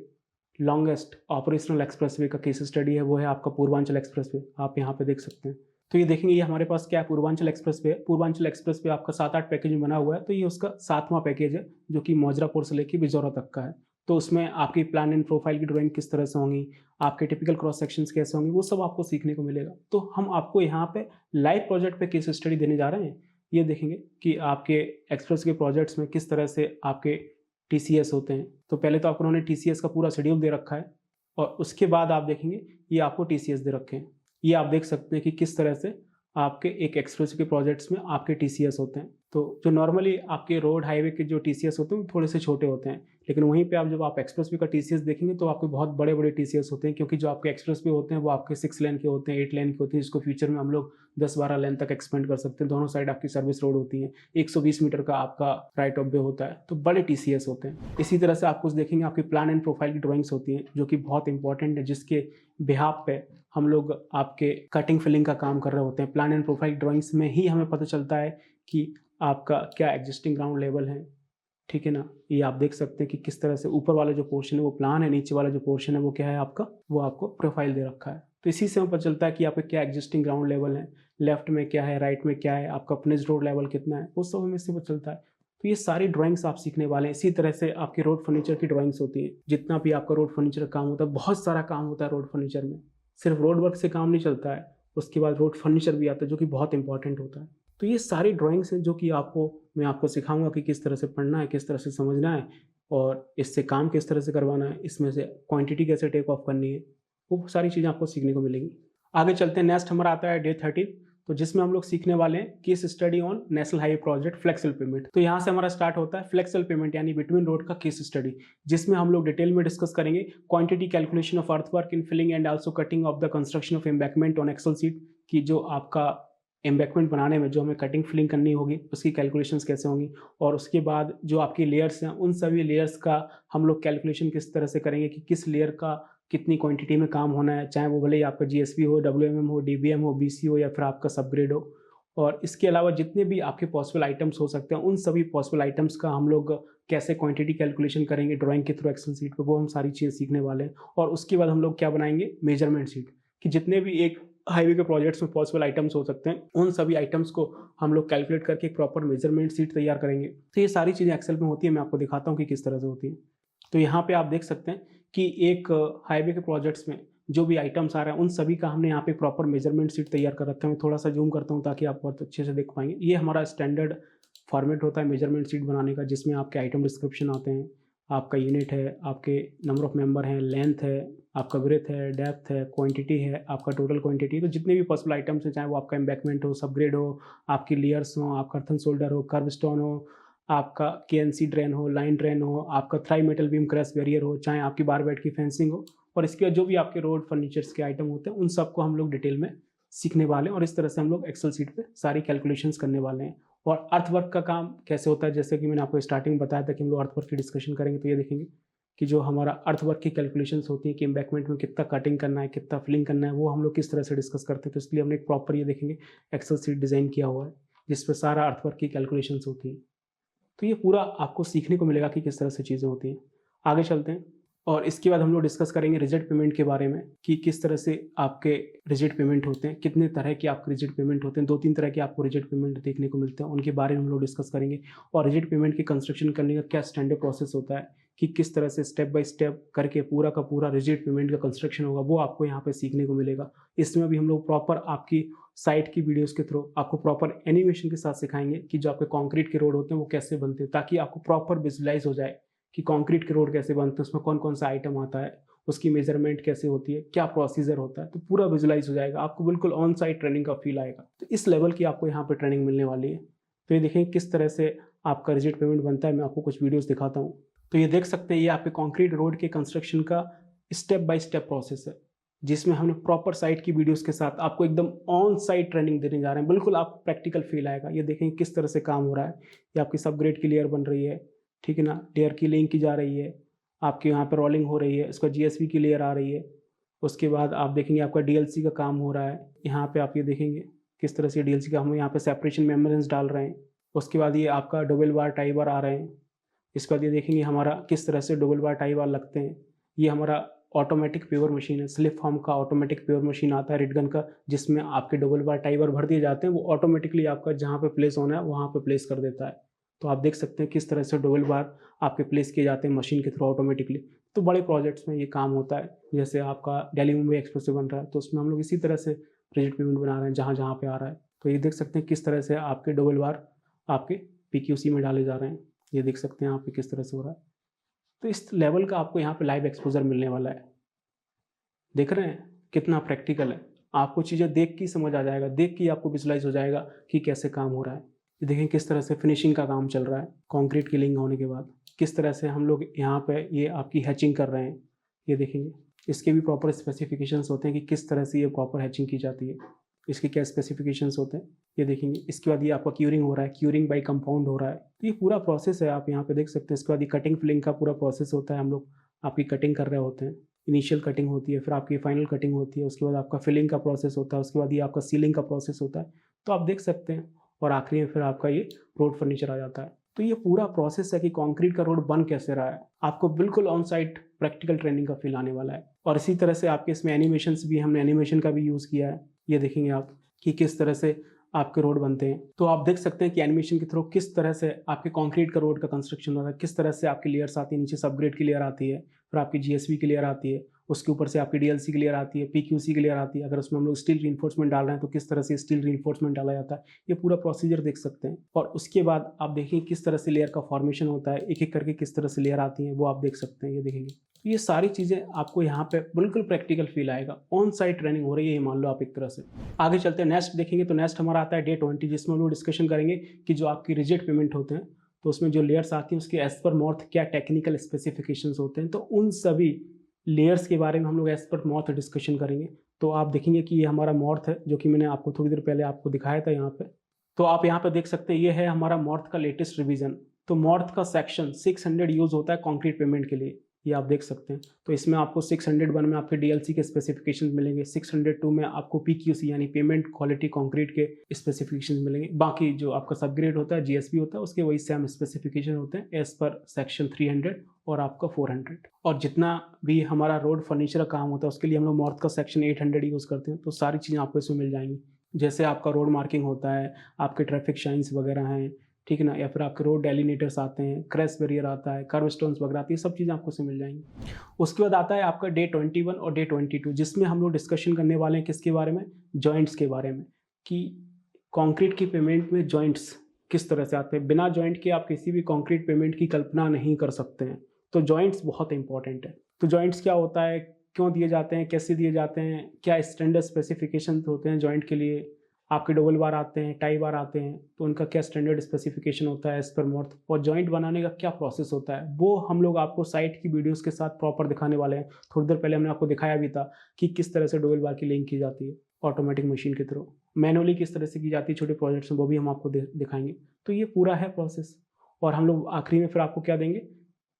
लॉन्गेस्ट ऑपरेशनल एक्सप्रेसवे का केस स्टडी है, वो है आपका पूर्वांचल एक्सप्रेसवे। आप यहाँ पे देख सकते हैं। तो ये देखेंगे ये हमारे पास क्या है, पूर्वांचल एक्सप्रेस पे है। पूर्वांचल एक्सप्रेस पे आपका 7-8 पैकेज में बना हुआ है, तो ये उसका 7वां पैकेज है जो कि मौजरापुर से लेके बिजौरा तक का है। तो उसमें आपकी प्लान एंड प्रोफाइल की ड्राइंग किस तरह से होंगी, आपके टिपिकल क्रॉस सेक्शंस कैसे होंगे, वो सब आपको सीखने को मिलेगा। तो हम आपको यहाँ पे लाइव प्रोजेक्ट पे केस स्टडी देने जा रहे हैं। ये देखेंगे कि आपके एक्सप्रेस के प्रोजेक्ट्स में किस तरह से आपके टीसीएस होते हैं। तो पहले तो आपको उन्होंने टीसीएस का पूरा शेड्यूल दे रखा है और उसके बाद आप देखेंगे ये आपको टीसीएस दे रखे हैं। ये आप देख सकते हैं कि किस तरह से आपके एक एक्सप्रेस के प्रोजेक्ट्स में आपके टीसीएस होते हैं। तो जो नॉर्मली आपके रोड हाईवे के जो टीसीएस होते हैं वो थोड़े से छोटे होते हैं, लेकिन वहीं पे आप जब आप एक्सप्रेस वे का टीसीएस देखेंगे तो आपके बहुत बड़े बड़े टीसीएस होते हैं, क्योंकि जो आपके एक्सप्रेस वे होते हैं वो आपके 6 लेन के होते हैं, 8 लेन के होते हैं, जिसको फ्यूचर में हम लोग 10-12 लेन तक एक्सपेंड कर सकते हैं। दोनों साइड आपकी सर्विस रोड होती है, 120 मीटर का आपका राइट ऑफ वे होता है, तो बड़े टीसीएस होते हैं। इसी तरह से आप कुछ देखेंगे आपकी प्लान एंड प्रोफाइल की ड्राइंग्स होती हैं जो कि बहुत इंपॉर्टेंट है, जिसके बिहाफ पे हम लोग आपके कटिंग फिलिंग का काम कर रहे होते हैं। प्लान एंड प्रोफाइल ड्राइंग्स में ही हमें पता चलता है कि आपका क्या एग्जिस्टिंग ग्राउंड लेवल है, ठीक है ना। ये आप देख सकते हैं कि किस तरह से ऊपर वाला जो पोर्शन है वो प्लान है, नीचे वाला जो पोर्शन है वो क्या है आपका, वो आपको प्रोफाइल दे रखा है। तो इसी से हमें पता चलता है कि आपका क्या एग्जिस्टिंग ग्राउंड लेवल है, लेफ्ट में क्या है, राइट में क्या है, आपका फिनिश्ड रोड लेवल कितना है, वो सब हमें इससे पता चलता है। तो ये सारी ड्राइंग्स आप सीखने वाले हैं। इसी तरह से आपके रोड फर्नीचर की ड्राइंग्स होती है। जितना भी आपका रोड फर्नीचर का काम होता है, बहुत सारा काम होता है रोड फर्नीचर में। सिर्फ रोड वर्क से काम नहीं चलता है, उसके बाद रोड फर्नीचर भी आता है जो कि बहुत इंपॉर्टेंट होता है। तो ये सारी ड्राइंग्स हैं जो कि मैं आपको सिखाऊंगा कि किस तरह से पढ़ना है, किस तरह से समझना है और इससे काम किस तरह से करवाना है, इसमें से क्वांटिटी कैसे टेक ऑफ करनी है, वो सारी चीज़ें आपको सीखने को मिलेंगी। आगे चलते हैं। नेक्स्ट हमारा आता है डे 13, तो जिसमें हम लोग सीखने वाले हैं case study on national highway project flexible payment. तो यहाँ से हमारा स्टार्ट होता है फ्लेक्सिबल पेमेंट यानी बिटवीन रोड का केस स्टडी, जिसमें हम लोग डिटेल में डिस्कस करेंगे quantity calculation of earthwork in filling and also cutting of the construction of embankment on Excel sheet, की जो आपका एम्बैकमेंट बनाने में जो हमें कटिंग फिलिंग करनी होगी उसकी कैलकुलेशंस कैसे होंगी, और उसके बाद जो आपकी लेयर्स हैं उन सभी लेयर्स का हम लोग कैलकुलेशन किस तरह से करेंगे कि किस लेयर का कितनी क्वांटिटी में काम होना है, चाहे वो भले ही आपका जीएसपी हो, डब्ल्यूएमएम हो, डीबीएम हो, बीसी हो या फिर आपका सबग्रेड हो। और इसके अलावा जितने भी आपके पॉसिबल आइटम्स हो सकते हैं उन सभी पॉसिबल आइटम्स का हम लोग कैसे क्वांटिटी कैलकुलेशन करेंगे ड्राइंग के थ्रू एक्सेल सीट पे, वो हम सारी चीज़ें सीखने वाले हैं। और उसके बाद हम लोग क्या बनाएंगे, मेजरमेंट सीट, कि जितने भी एक हाईवे के प्रोजेक्ट्स में पॉसिबल आइटम्स हो सकते हैं उन सभी आइटम्स को हम लोग कैलकुलेट करके एक प्रॉपर मेजरमेंट सीट तैयार करेंगे। तो ये सारी चीज़ें एक्सेल में होती है, मैं आपको दिखाता हूँ कि किस तरह से होती है। तो यहाँ पे आप देख सकते हैं कि एक हाईवे के प्रोजेक्ट्स में जो भी आइटम्स आ रहे हैं उन सभी का हमने यहाँ पे प्रॉपर मेजरमेंट सीट तैयार कर रखा है। मैं थोड़ा सा जूम करता हूँ ताकि आप बहुत अच्छे से देख पाएंगे। ये हमारा स्टैंडर्ड फॉर्मेट होता है मेजरमेंट सीट बनाने का, जिसमें आपके आइटम डिस्क्रिप्शन आते हैं, आपका यूनिट है, आपके नंबर ऑफ मेंबर हैं, लेंथ है, आपका ब्रेथ है, डेप्थ है, क्वांटिटी है, आपका टोटल क्वांटिटी। तो जितने भी पॉसिबल आइटम्स हैं, चाहे वो आपका एम्बैकमेंट हो, सबग्रेड हो, आपकी लेयर्स हो, आपका अर्थन शोल्डर हो, कर्व स्टोन हो, आपका केएनसी ड्रेन हो, लाइन ड्रेन हो, आपका three metal beam crash barrier हो, चाहे आपकी बार बेड की फेंसिंग हो, और इसके जो भी आपके रोड फर्नीचर्स के आइटम होते हैं उन सबको हम लोग डिटेल में सीखने वाले हैं। और इस तरह से हम लोग एक्सेल सीट पे सारी कैलकुलेशंस करने वाले हैं। और अर्थवर्क का काम कैसे होता है, जैसे कि मैंने आपको स्टार्टिंग में बताया था कि हम लोग अर्थवर्क की डिस्कशन करेंगे। तो ये देखेंगे कि जो हमारा अर्थवर्क की कैलकुलेशंस होती है कि एम्बैकमेंट में कितना कटिंग करना है, कितना फिलिंग करना है, वो हम लोग किस तरह से डिस्कस करते हैं। तो इसलिए हमने एक प्रॉपर ये देखेंगे एक्सेल सीट डिज़ाइन किया हुआ है जिस पर सारा अर्थवर्क की कैलकुलेशंस होती है। तो ये पूरा आपको सीखने को मिलेगा कि किस तरह से चीज़ें होती हैं। आगे चलते हैं और इसके बाद हम लोग डिस्कस करेंगे रिजिड पेमेंट के बारे में कि किस तरह से आपके रिजिड पेमेंट होते हैं, कितने तरह के आपके रिजिड पेमेंट होते हैं। 2-3 तरह के आपको रिजिड पेमेंट देखने को मिलते हैं, उनके बारे में हम लोग डिस्कस करेंगे। और रिजिड पेमेंट की कंस्ट्रक्शन करने का क्या स्टैंडर्ड प्रोसेस होता है, कि किस तरह से स्टेप बाय स्टेप करके पूरा का पूरा रिजिड पेमेंट का कंस्ट्रक्शन होगा, वो आपको यहाँ पे सीखने को मिलेगा। इसमें भी हम लोग प्रॉपर आपकी साइट की वीडियोस के थ्रू आपको प्रॉपर एनिमेशन के साथ सिखाएंगे कि जो आपके कंक्रीट के रोड होते हैं वो कैसे बनते हैं, ताकि आपको प्रॉपर विजुलाइज हो जाए कि कंक्रीट के रोड कैसे बनते हैं, उसमें कौन कौन सा आइटम आता है, उसकी मेजरमेंट कैसे होती है, क्या प्रोसीजर होता है। तो पूरा विजुलाइज हो जाएगा, आपको बिल्कुल ऑन साइट ट्रेनिंग का फील आएगा। तो इस लेवल की आपको यहाँ पर ट्रेनिंग मिलने वाली है। तो ये देखें किस तरह से आपका रिजिड पेमेंट बनता है, मैं आपको कुछ वीडियोज़ दिखाता हूँ। तो ये देख सकते हैं ये आपके कंक्रीट रोड के कंस्ट्रक्शन का स्टेप बाय स्टेप प्रोसेस है, जिसमें हमने प्रॉपर साइट की वीडियोस के साथ आपको एकदम ऑन साइट ट्रेनिंग देने जा रहे हैं। बिल्कुल आप प्रैक्टिकल फील आएगा। ये देखेंगे किस तरह से काम हो रहा है। ये आपकी सब ग्रेड की लेयर बन रही है, ठीक है ना, लेयर की लिंक की जा रही है, आपके यहाँ पर रोलिंग हो रही है, इसका जीएसपी की लेयर आ रही है। उसके बाद आप देखेंगे आपका डीएलसी का काम हो रहा है। यहाँ पे आप ये देखेंगे किस तरह से डीएलसी का हम यहाँ पे सेपरेशन मेम्बरेंस डाल रहे हैं। उसके बाद ये आपका डबल बार टाई बार आ रहे हैं। इसके बाद ये देखेंगे हमारा किस तरह से डबल बार टाई बार लगते हैं। ये हमारा ऑटोमेटिक पेवर मशीन है, स्लिप फॉर्म का ऑटोमेटिक पेवर मशीन आता है रिटगन का, जिसमें आपके डबल बार टाई बार भर दिए जाते हैं, वो ऑटोमेटिकली आपका जहाँ पे प्लेस होना है वहाँ पे प्लेस कर देता है। तो आप देख सकते हैं किस तरह से डबल बार आपके प्लेस किए जाते हैं मशीन के थ्रू ऑटोमेटिकली। तो बड़े प्रोजेक्ट्स में ये काम होता है, जैसे आपका दिल्ली मुंबई एक्सप्रेसवे बन रहा है, तो उसमें हम लोग इसी तरह से रिजिड पेमेंट बना रहे हैं जहाँ जहाँ पे आ रहा है। तो ये देख सकते हैं किस तरह से आपके डबल बार आपके PQC में डाले जा रहे हैं। ये देख सकते हैं यहाँ पे किस तरह से हो रहा है। तो इस लेवल का आपको यहाँ पे लाइव एक्सपोजर मिलने वाला है। देख रहे हैं कितना प्रैक्टिकल है। आपको चीज़ें देख के समझ आ जाएगा, देख के आपको विजुलाइज हो जाएगा कि कैसे काम हो रहा है। ये देखें किस तरह से फिनिशिंग का काम चल रहा है कंक्रीट की लिंग होने के बाद, किस तरह से हम लोग यहाँ पे ये आपकी हैचिंग कर रहे हैं। ये देखेंगे इसके भी प्रॉपर स्पेसिफिकेशंस होते हैं कि किस तरह से ये प्रॉपर हैचिंग की जाती है, इसके क्या स्पेसिफिकेशंस होते हैं। ये देखेंगे इसके बाद ये आपका क्यूरिंग हो रहा है, क्यूरिंग बाई कंपाउंड हो रहा है। तो ये पूरा प्रोसेस है, आप यहाँ पे देख सकते हैं। इसके बाद ये कटिंग फिलिंग का पूरा प्रोसेस होता है, हम लोग आपकी कटिंग कर रहे होते हैं। इनिशियल कटिंग होती है, फिर आपकी फाइनल कटिंग होती है, उसके बाद आपका फिलिंग का प्रोसेस होता है, उसके बाद ये आपका सीलिंग का प्रोसेस होता है। तो आप देख सकते हैं, और आखिरी में फिर आपका ये रोड फर्नीचर आ जाता है। तो ये पूरा प्रोसेस है कि कंक्रीट का रोड बन कैसे रहा है, आपको बिल्कुल ऑन साइट प्रैक्टिकल ट्रेनिंग का फील आने वाला है। और इसी तरह से आपके इसमें एनिमेशंस भी, हमने एनिमेशन का भी यूज़ किया है। ये देखेंगे आप कि किस तरह से आपके रोड बनते हैं। तो आप देख सकते हैं कि एनिमेशन के थ्रू किस तरह से आपके कंक्रीट का रोड का कंस्ट्रक्शन हो रहा है, किस तरह से आपकी लेयर्स आती है, नीचे सबग्रेड की लेयर आती है, फिर आपकी GSV की लेयर आती है, उसके ऊपर से आपकी DLC की लेयर आती है, PQC की लेयर आती है। अगर उसमें हम लोग स्टील रीइंफोर्समेंट डाल रहे हैं तो किस तरह से स्टील रीइंफोर्समेंट डाला जाता है, ये पूरा प्रोसीजर देख सकते हैं। और उसके बाद आप देखिए किस तरह से लेयर का फॉर्मेशन होता है, एक एक करके किस तरह से लेयर आती है वो आप देख सकते हैं। ये देखेंगे ये सारी चीज़ें आपको यहाँ पे बिल्कुल प्रैक्टिकल फील आएगा। ऑन साइट ट्रेनिंग हो रही है, ये मान लो आप एक तरह से। आगे चलते हैं, नेक्स्ट देखेंगे। तो नेक्स्ट हमारा आता है Day 20, जिसमें हम लोग डिस्कशन करेंगे कि जो आपकी रिजिड पेमेंट होते हैं, तो उसमें जो लेयर्स आती हैं उसके एज पर मॉर्थ क्या टेक्निकल स्पेसिफिकेशंस होते हैं, तो उन सभी लेयर्स के बारे में हम लोग एज पर मॉर्थ डिस्कशन करेंगे। तो आप देखेंगे कि ये हमारा मॉर्थ है, जो कि मैंने आपको थोड़ी देर पहले आपको दिखाया था यहाँ पे। तो आप यहाँ पे देख सकते हैं ये है हमारा मॉर्थ का लेटेस्ट रिवीजन। तो मॉर्थ का सेक्शन 600 यूज़ होता है कंक्रीट पेमेंट के लिए, ये आप देख सकते हैं। तो इसमें आपको 601 में आपके DLC के स्पेसिफिकेशन मिलेंगे, 602 में आपको PQC यानी पेमेंट क्वालिटी कंक्रीट के स्पेसिफिकेशन मिलेंगे। बाकी जो आपका सबग्रेड होता है, GSP होता है, उसके वही सेम स्पेसिफिकेशन होते हैं एज पर सेक्शन 300 और आपका 400। और जितना भी हमारा रोड फर्नीचर का काम होता है उसके लिए हम लोग मॉर्थ का सेक्शन 800 यूज़ करते हैं। तो सारी चीज़ें आपको इसमें मिल जाएंगी, जैसे आपका रोड मार्किंग होता है, आपके ट्रैफिक शाइन्स वगैरह हैं, ठीक है ना, या फिर आपके रोड डेलिनेटर्स आते हैं, क्रैश बैरियर आता है, कर्व स्टोन्स वगैरह आती है, सब चीज़ें आपको इसमें मिल जाएंगी। उसके बाद आता है आपका Day 21 और Day 22, जिसमें हम लोग डिस्कशन करने वाले हैं किसके बारे में, जॉइंट्स के बारे में, कि कंक्रीट की पेमेंट में जॉइंट्स किस तरह से आते हैं। बिना जॉइंट के आप किसी भी कंक्रीट पेमेंट की कल्पना नहीं कर सकते हैं। तो जॉइंट्स बहुत इंपॉर्टेंट है। तो जॉइंट्स क्या होता है, क्यों दिए जाते हैं, कैसे दिए जाते हैं, क्या स्टैंडर्ड स्पेसिफिकेशन होते हैं जॉइंट के लिए, आपके डबल बार आते हैं, टाई बार आते हैं, तो उनका क्या स्टैंडर्ड स्पेसिफिकेशन होता है एज पर मॉर्थ, और जॉइंट बनाने का क्या प्रोसेस होता है, वो हम लोग आपको साइट की वीडियोस के साथ प्रॉपर दिखाने वाले हैं। थोड़ी देर पहले हमने आपको दिखाया भी था कि किस तरह से डबल बार की लिंक की जाती है ऑटोमेटिक मशीन के थ्रू, मैनुअली किस तरह से की जाती है छोटे प्रोजेक्ट्स में, वो भी हम आपको दिखाएंगे। तो ये पूरा है प्रोसेस। और हम लोग आखिरी में फिर आपको क्या देंगे,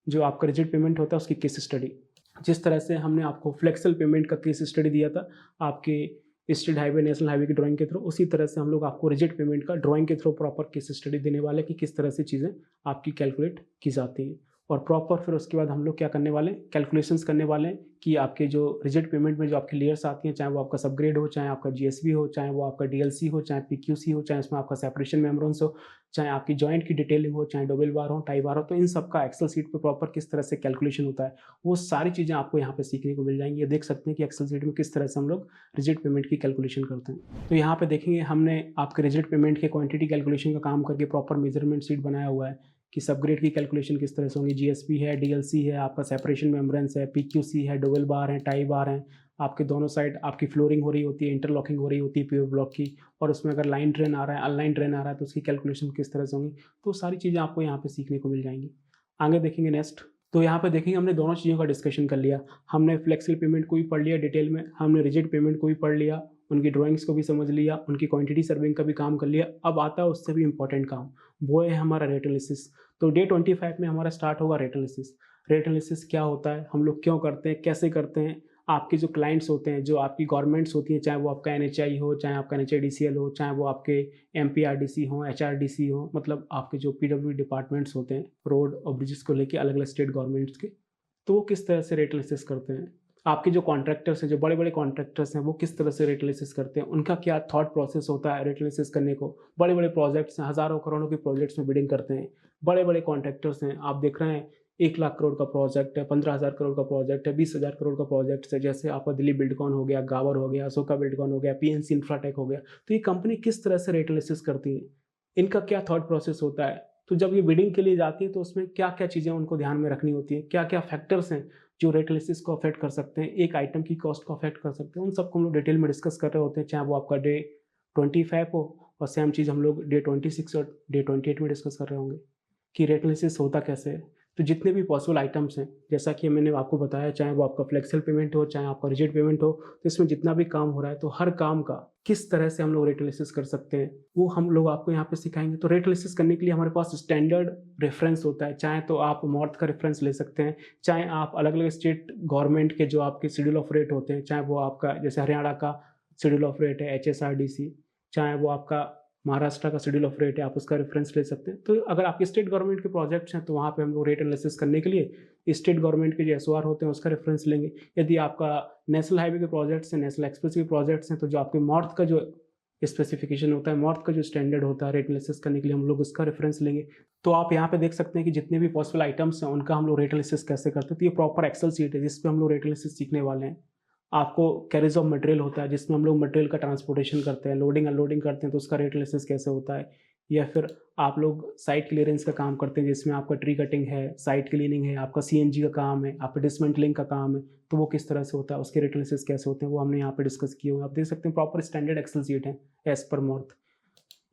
जो आपका रिजिड पेमेंट होता है उसकी केस स्टडी। जिस तरह से हमने आपको फ्लेक्सिबल पेमेंट का केस स्टडी दिया था आपके स्टेट हाईवे, नेशनल हाईवे की ड्राइंग के थ्रू, उसी तरह से हम लोग आपको रिजिड पेमेंट का ड्राइंग के थ्रू प्रॉपर केस स्टडी देने वाले हैं कि किस तरह से चीज़ें आपकी कैलकुलेट की जाती हैं। और प्रॉपर फिर उसके बाद हम लोग क्या करने वाले हैं, कैलकुलेशंस करने वाले हैं कि आपके जो रिजिड पेमेंट में जो आपकी लेयर्स आती हैं, चाहे वो आपका सबग्रेड हो, चाहे आपका GSV हो, चाहे वो आपका DLC हो, चाहे PQC हो, चाहे इसमें आपका सेपरेशन मेम्ब्रेन्स हो, चाहे आपकी जॉइंट की डिटेलिंग हो, चाहे डबल बार हो, टाई बार हो, तो इन सब का एक्सेल शीट पे प्रॉपर किस तरह से कैलकुलेशन होता है, वो सारी चीज़ें आपको यहाँ पे सीखने को मिल जाएंगी। ये देख सकते हैं कि एक्सेल शीट में किस तरह से हम लोग रिजिड पेमेंट की कैलकुलेशन करते हैं। तो यहाँ पे देखेंगे हमने आपके रिजिड पेमेंट के क्वांटिटी कैलकुलेशन का काम करके प्रॉपर मेजरमेंट शीट बनाया हुआ है कि सबग्रेड की कैलकुलेशन किस तरह से होंगी, GSP है, DLC है, आपका सेपरेशन मेम्ब्रेन्स है, PQC है, डबल बार है, टाई बार हैं, आपके दोनों साइड आपकी फ्लोरिंग हो रही होती है, इंटरलॉकिंग हो रही होती है प्योर ब्लॉक की, और उसमें अगर लाइन ड्रेन आ रहा है, अनलाइन ड्रेन आ रहा है, तो उसकी कैलकुलेशन किस तरह से होंगी। तो सारी चीज़ें आपको यहाँ पे सीखने को मिल जाएंगी। आगे देखेंगे नेक्स्ट। तो यहाँ पे देखेंगे हमने दोनों चीज़ों का डिस्कशन कर लिया। हमने फ्लेक्सिबल पेमेंट को भी पढ़ लिया डिटेल में, हमने रिजिड पेमेंट को भी पढ़ लिया, उनकी ड्राइंग्स को भी समझ लिया, उनकी क्वांटिटी सर्विंग का भी काम कर लिया। अब आता है उससे भी इंपॉर्टेंट काम, वो है हमारा रेट एनालिसिस। तो Day 25 में हमारा स्टार्ट होगा रेट एनालिसिस। रेट एनालिसिस क्या होता है, हम लोग क्यों करते हैं, कैसे करते हैं, आपके जो क्लाइंट्स होते हैं, जो आपकी गवर्नमेंट्स होती हैं, चाहे वो आपका NHI हो, चाहे आपका NHIDCL हो, चाहे वो आपके MPRDC हो, HRDC हो, मतलब आपके जो PW डिपार्टमेंट्स होते हैं रोड और ब्रिजेस को लेके अलग अलग स्टेट गवर्नमेंट्स के, तो वो किस तरह से रेट एनालिसिस करते हैं। आपके जो कॉन्ट्रैक्टर्स हैं, जो बड़े-बड़े कॉन्ट्रैक्टर्स हैं, वो किस तरह से रेट एनालिसिस करते हैं, उनका क्या थॉट प्रोसेस होता है रेट एनालिसिस करने को। बड़े-बड़े प्रोजेक्ट्स हैं, हज़ारों करोड़ों के प्रोजेक्ट्स में बिडिंग करते हैं। बड़े-बड़े कॉन्ट्रैक्टर्स हैं, आप देख रहे हैं 1 लाख करोड़ का प्रोजेक्ट है, 15,000 करोड़ का प्रोजेक्ट है, 20,000 करोड़ का प्रोजेक्ट है, जैसे आपका दिल्ली बिल्डकॉन हो गया, गावर हो गया, अशोका बिल्डकॉन हो गया, पीएनसी इंफ्राटेक हो गया। तो ये कंपनी किस तरह से रेट एनालिसिस करती है, इनका क्या थॉट प्रोसेस होता है। तो जब ये बिडिंग के लिए जाती है तो उसमें क्या-क्या चीज़ें उनको ध्यान में रखनी होती हैं, क्या-क्या फैक्टर्स हैं जो रेट एनालिसिस को अफेक्ट कर सकते हैं, एक आइटम की कॉस्ट को अफेक्ट कर सकते हैं, उन सबको हम लोग डिटेल में डिस्कस कर रहे होते हैं, चाहे वो आपका डे 25 हो और सेम चीज़ हम लोग डे 26 और डे 28 में डिस्कस कर रहे होंगे कि रेट एनालिसिस होता कैसे है। तो जितने भी पॉसिबल आइटम्स हैं, जैसा कि मैंने आपको बताया, चाहे वो आपका फ्लेक्सिबल पेमेंट हो, चाहे आपका रिजिड पेमेंट हो, तो इसमें जितना भी काम हो रहा है, तो हर काम का किस तरह से हम लोग रेट एनालिसिस कर सकते हैं, वो हम लोग आपको यहाँ पे सिखाएँगे। तो रेट एनालिसिस करने के लिए हमारे पास स्टैंडर्ड रेफ़रेंस होता है, चाहे तो आप मॉर्थ का रेफ़रेंस ले सकते हैं, चाहे आप अलग-अलग स्टेट गवर्नमेंट के जो आपके शेड्यूल ऑफ रेट होते हैं, चाहे वो आपका जैसे हरियाणा का शेड्यूल ऑफ रेट है एचएसआरडीसी, चाहे वो आपका महाराष्ट्र का शेड्यूल ऑफ रेट है, आप उसका रेफरेंस ले सकते हैं। तो अगर आपके स्टेट गवर्नमेंट के प्रोजेक्ट्स हैं, तो वहाँ पे हम लोग रेट एनालिसिस करने के लिए स्टेट गवर्नमेंट के जो एसओआर होते हैं, उसका रेफरेंस लेंगे। यदि आपका नेशनल हाईवे के प्रोजेक्ट्स हैं, नेशनल एक्सप्रेस के प्रोजेक्ट्स हैं, तो जो आपके मॉर्थ का जो स्पेसिफिकेशन होता है, मॉर्थ का जो स्टैंडर्ड होता है रेट एनालिसिस करने के लिए, हम लोग उसका रेफरेंस लेंगे। तो आप यहाँ पे देख सकते हैं कि जितने भी पॉसिबल आइटम्स हैं, उनका हम लोग रेट एनालिसिस कैसे करते हैं। तो ये प्रॉपर एक्सेल शीट है, जिस पे हम लोग रेट एनालिसिस सीखने वाले हैं। आपको कैरेज ऑफ मटेरियल होता है, जिसमें हम लोग मटेरियल का ट्रांसपोर्टेशन करते हैं, लोडिंग अनलोडिंग करते हैं, तो उसका रेट एनालिसिस कैसे होता है। या फिर आप लोग साइट क्लीयरेंस का काम करते हैं, जिसमें आपका ट्री कटिंग है, साइट क्लीनिंग है, आपका सीएनजी का काम है, आपका डिसमेंटलिंग का काम है, तो वो किस तरह से होता है, उसके रेट एनालिसिस कैसे होते हैं, वो हमने यहाँ पे डिस्कस किए हुए हैं। आप देख सकते हैं प्रॉपर स्टैंडर्ड एक्सेल शीट है एज पर मॉर्थ।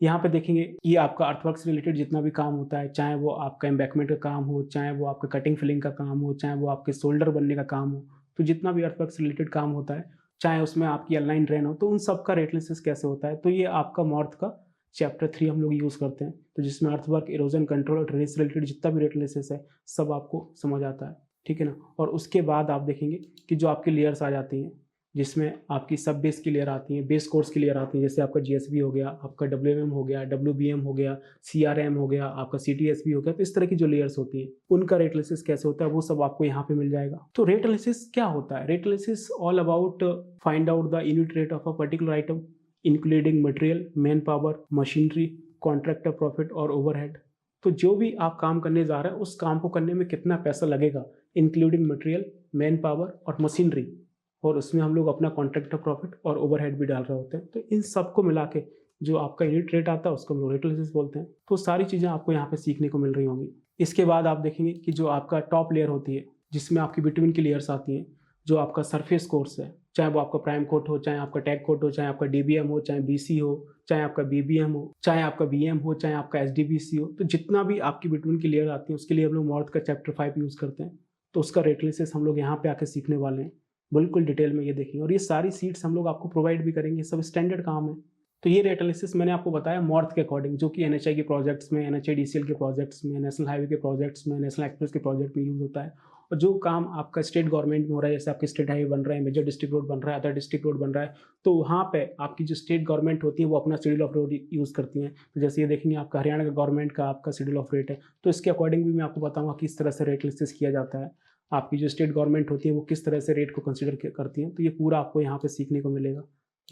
यहाँ पे देखेंगे ये आपका अर्थवर्क से रिलेटेड जितना भी काम होता है, चाहे वो आपका एम्बैकमेंट का काम हो, चाहे वो आपका कटिंग फिलिंग का काम हो, चाहे वो आपके शोल्डर बनने का काम हो, तो जितना भी अर्थवर्क से रिलेटेड काम होता है, चाहे उसमें आपकी अलाइन ड्रेन हो, तो उन सब का रेट एनालिसिस कैसे होता है। तो ये आपका मॉर्थ का चैप्टर 3 हम लोग यूज़ करते हैं, तो जिसमें अर्थवर्क, इरोजन कंट्रोल और ड्रेनेज से रिलेटेड जितना भी रेट एनालिसिस है, सब आपको समझ आता है, ठीक है ना। और उसके बाद आप देखेंगे कि जो आपकी लेयर्स आ जाती हैं, जिसमें आपकी सब बेस की लेयर आती हैं, बेस कोर्स की लेयर आती हैं, जैसे आपका जीएसबी हो गया, आपका डब्ल्यूएमएम हो गया, डब्ल्यूबीएम हो गया, सीआरएम हो गया, आपका सीटीएसबी हो गया। तो इस तरह की जो लेयर्स होती हैं, उनका रेट एनालिसिस कैसे होता है, वो सब आपको यहाँ पे मिल जाएगा। तो रेट एनालिसिस क्या होता है? Rate analysis all about find out the unit rate of a particular item including material, man power, machinery, contractor profit और ओवरहेड। तो जो भी आप काम करने जा रहे हैं, उस काम को करने में कितना पैसा लगेगा, इंक्लूडिंग मटेरियल, मैन पावर और मशीनरी, और उसमें हम लोग अपना कॉन्ट्रैक्टर प्रॉफिट और ओवरहेड भी डाल रहे होते हैं। तो इन सबको मिला के जो आपका यूनिट रेट आता है, उसको हम लोग रेट एनालिसिस बोलते हैं। तो सारी चीज़ें आपको यहाँ पे सीखने को मिल रही होंगी। इसके बाद आप देखेंगे कि जो आपका टॉप लेयर होती है, जिसमें आपकी बिटवीन की लेयर्स आती हैं, जो आपका सरफेस कोर्स है, चाहे वो आपका प्राइम कोट हो, चाहे आपका टैग कोट हो, चाहे आपका डीबीएम हो, चाहे बीसी हो, चाहे आपका बीबीएम हो, चाहे आपका बीएम हो, चाहे आपका एसडीबीसी हो, तो जितना भी आपकी बिटवीन की लेयर आती है, उसके लिए हम लोग मॉर्थ का चैप्टर 5 यूज़ करते हैं। तो उसका रेट एनालिसिस हम लोग यहाँ पे आके सीखने वाले हैं, बिल्कुल डिटेल में ये देखेंगे। और ये सारी सीट्स हम लोग आपको प्रोवाइड भी करेंगे, सब स्टैंडर्ड काम है। तो ये रेट एनालिसिस मैंने आपको बताया मॉर्थ के अकॉर्डिंग, जो कि एनएचआई के प्रोजेक्ट्स में, एनएचआईडीसीएल के प्रोजेक्ट्स में, नेशनल हाईवे के प्रोजेक्ट्स में, नेशनल एक्सप्रेस के प्रोजेक्ट में यूज़ होता है। और जो काम आपका स्टेट गवर्नमेंट में हो रहा है, जैसे आपके स्टेट हाईवे बन रहा है, मेजर डिस्ट्रिक्ट रोड बन रहा है, अदर डिस्ट्रिक्ट रोड बन रहा है, तो वहाँ पे आपकी जो स्टेट गवर्नमेंट होती है, वो अपना शेड्यूल ऑफ रोड यूज़ करती हैं। तो जैसे ये देखेंगे आपका हरियाणा का गवर्नमेंट का आपका शेड्यूल ऑफ रेट है, तो इसके अकॉर्डिंग भी मैं आपको बताऊँगा किस तरह से रेट एनालिसिस किया जाता है। आपकी जो स्टेट गवर्नमेंट होती है, वो किस तरह से रेट को कंसीडर करती हैं, तो ये पूरा आपको यहाँ पे सीखने को मिलेगा।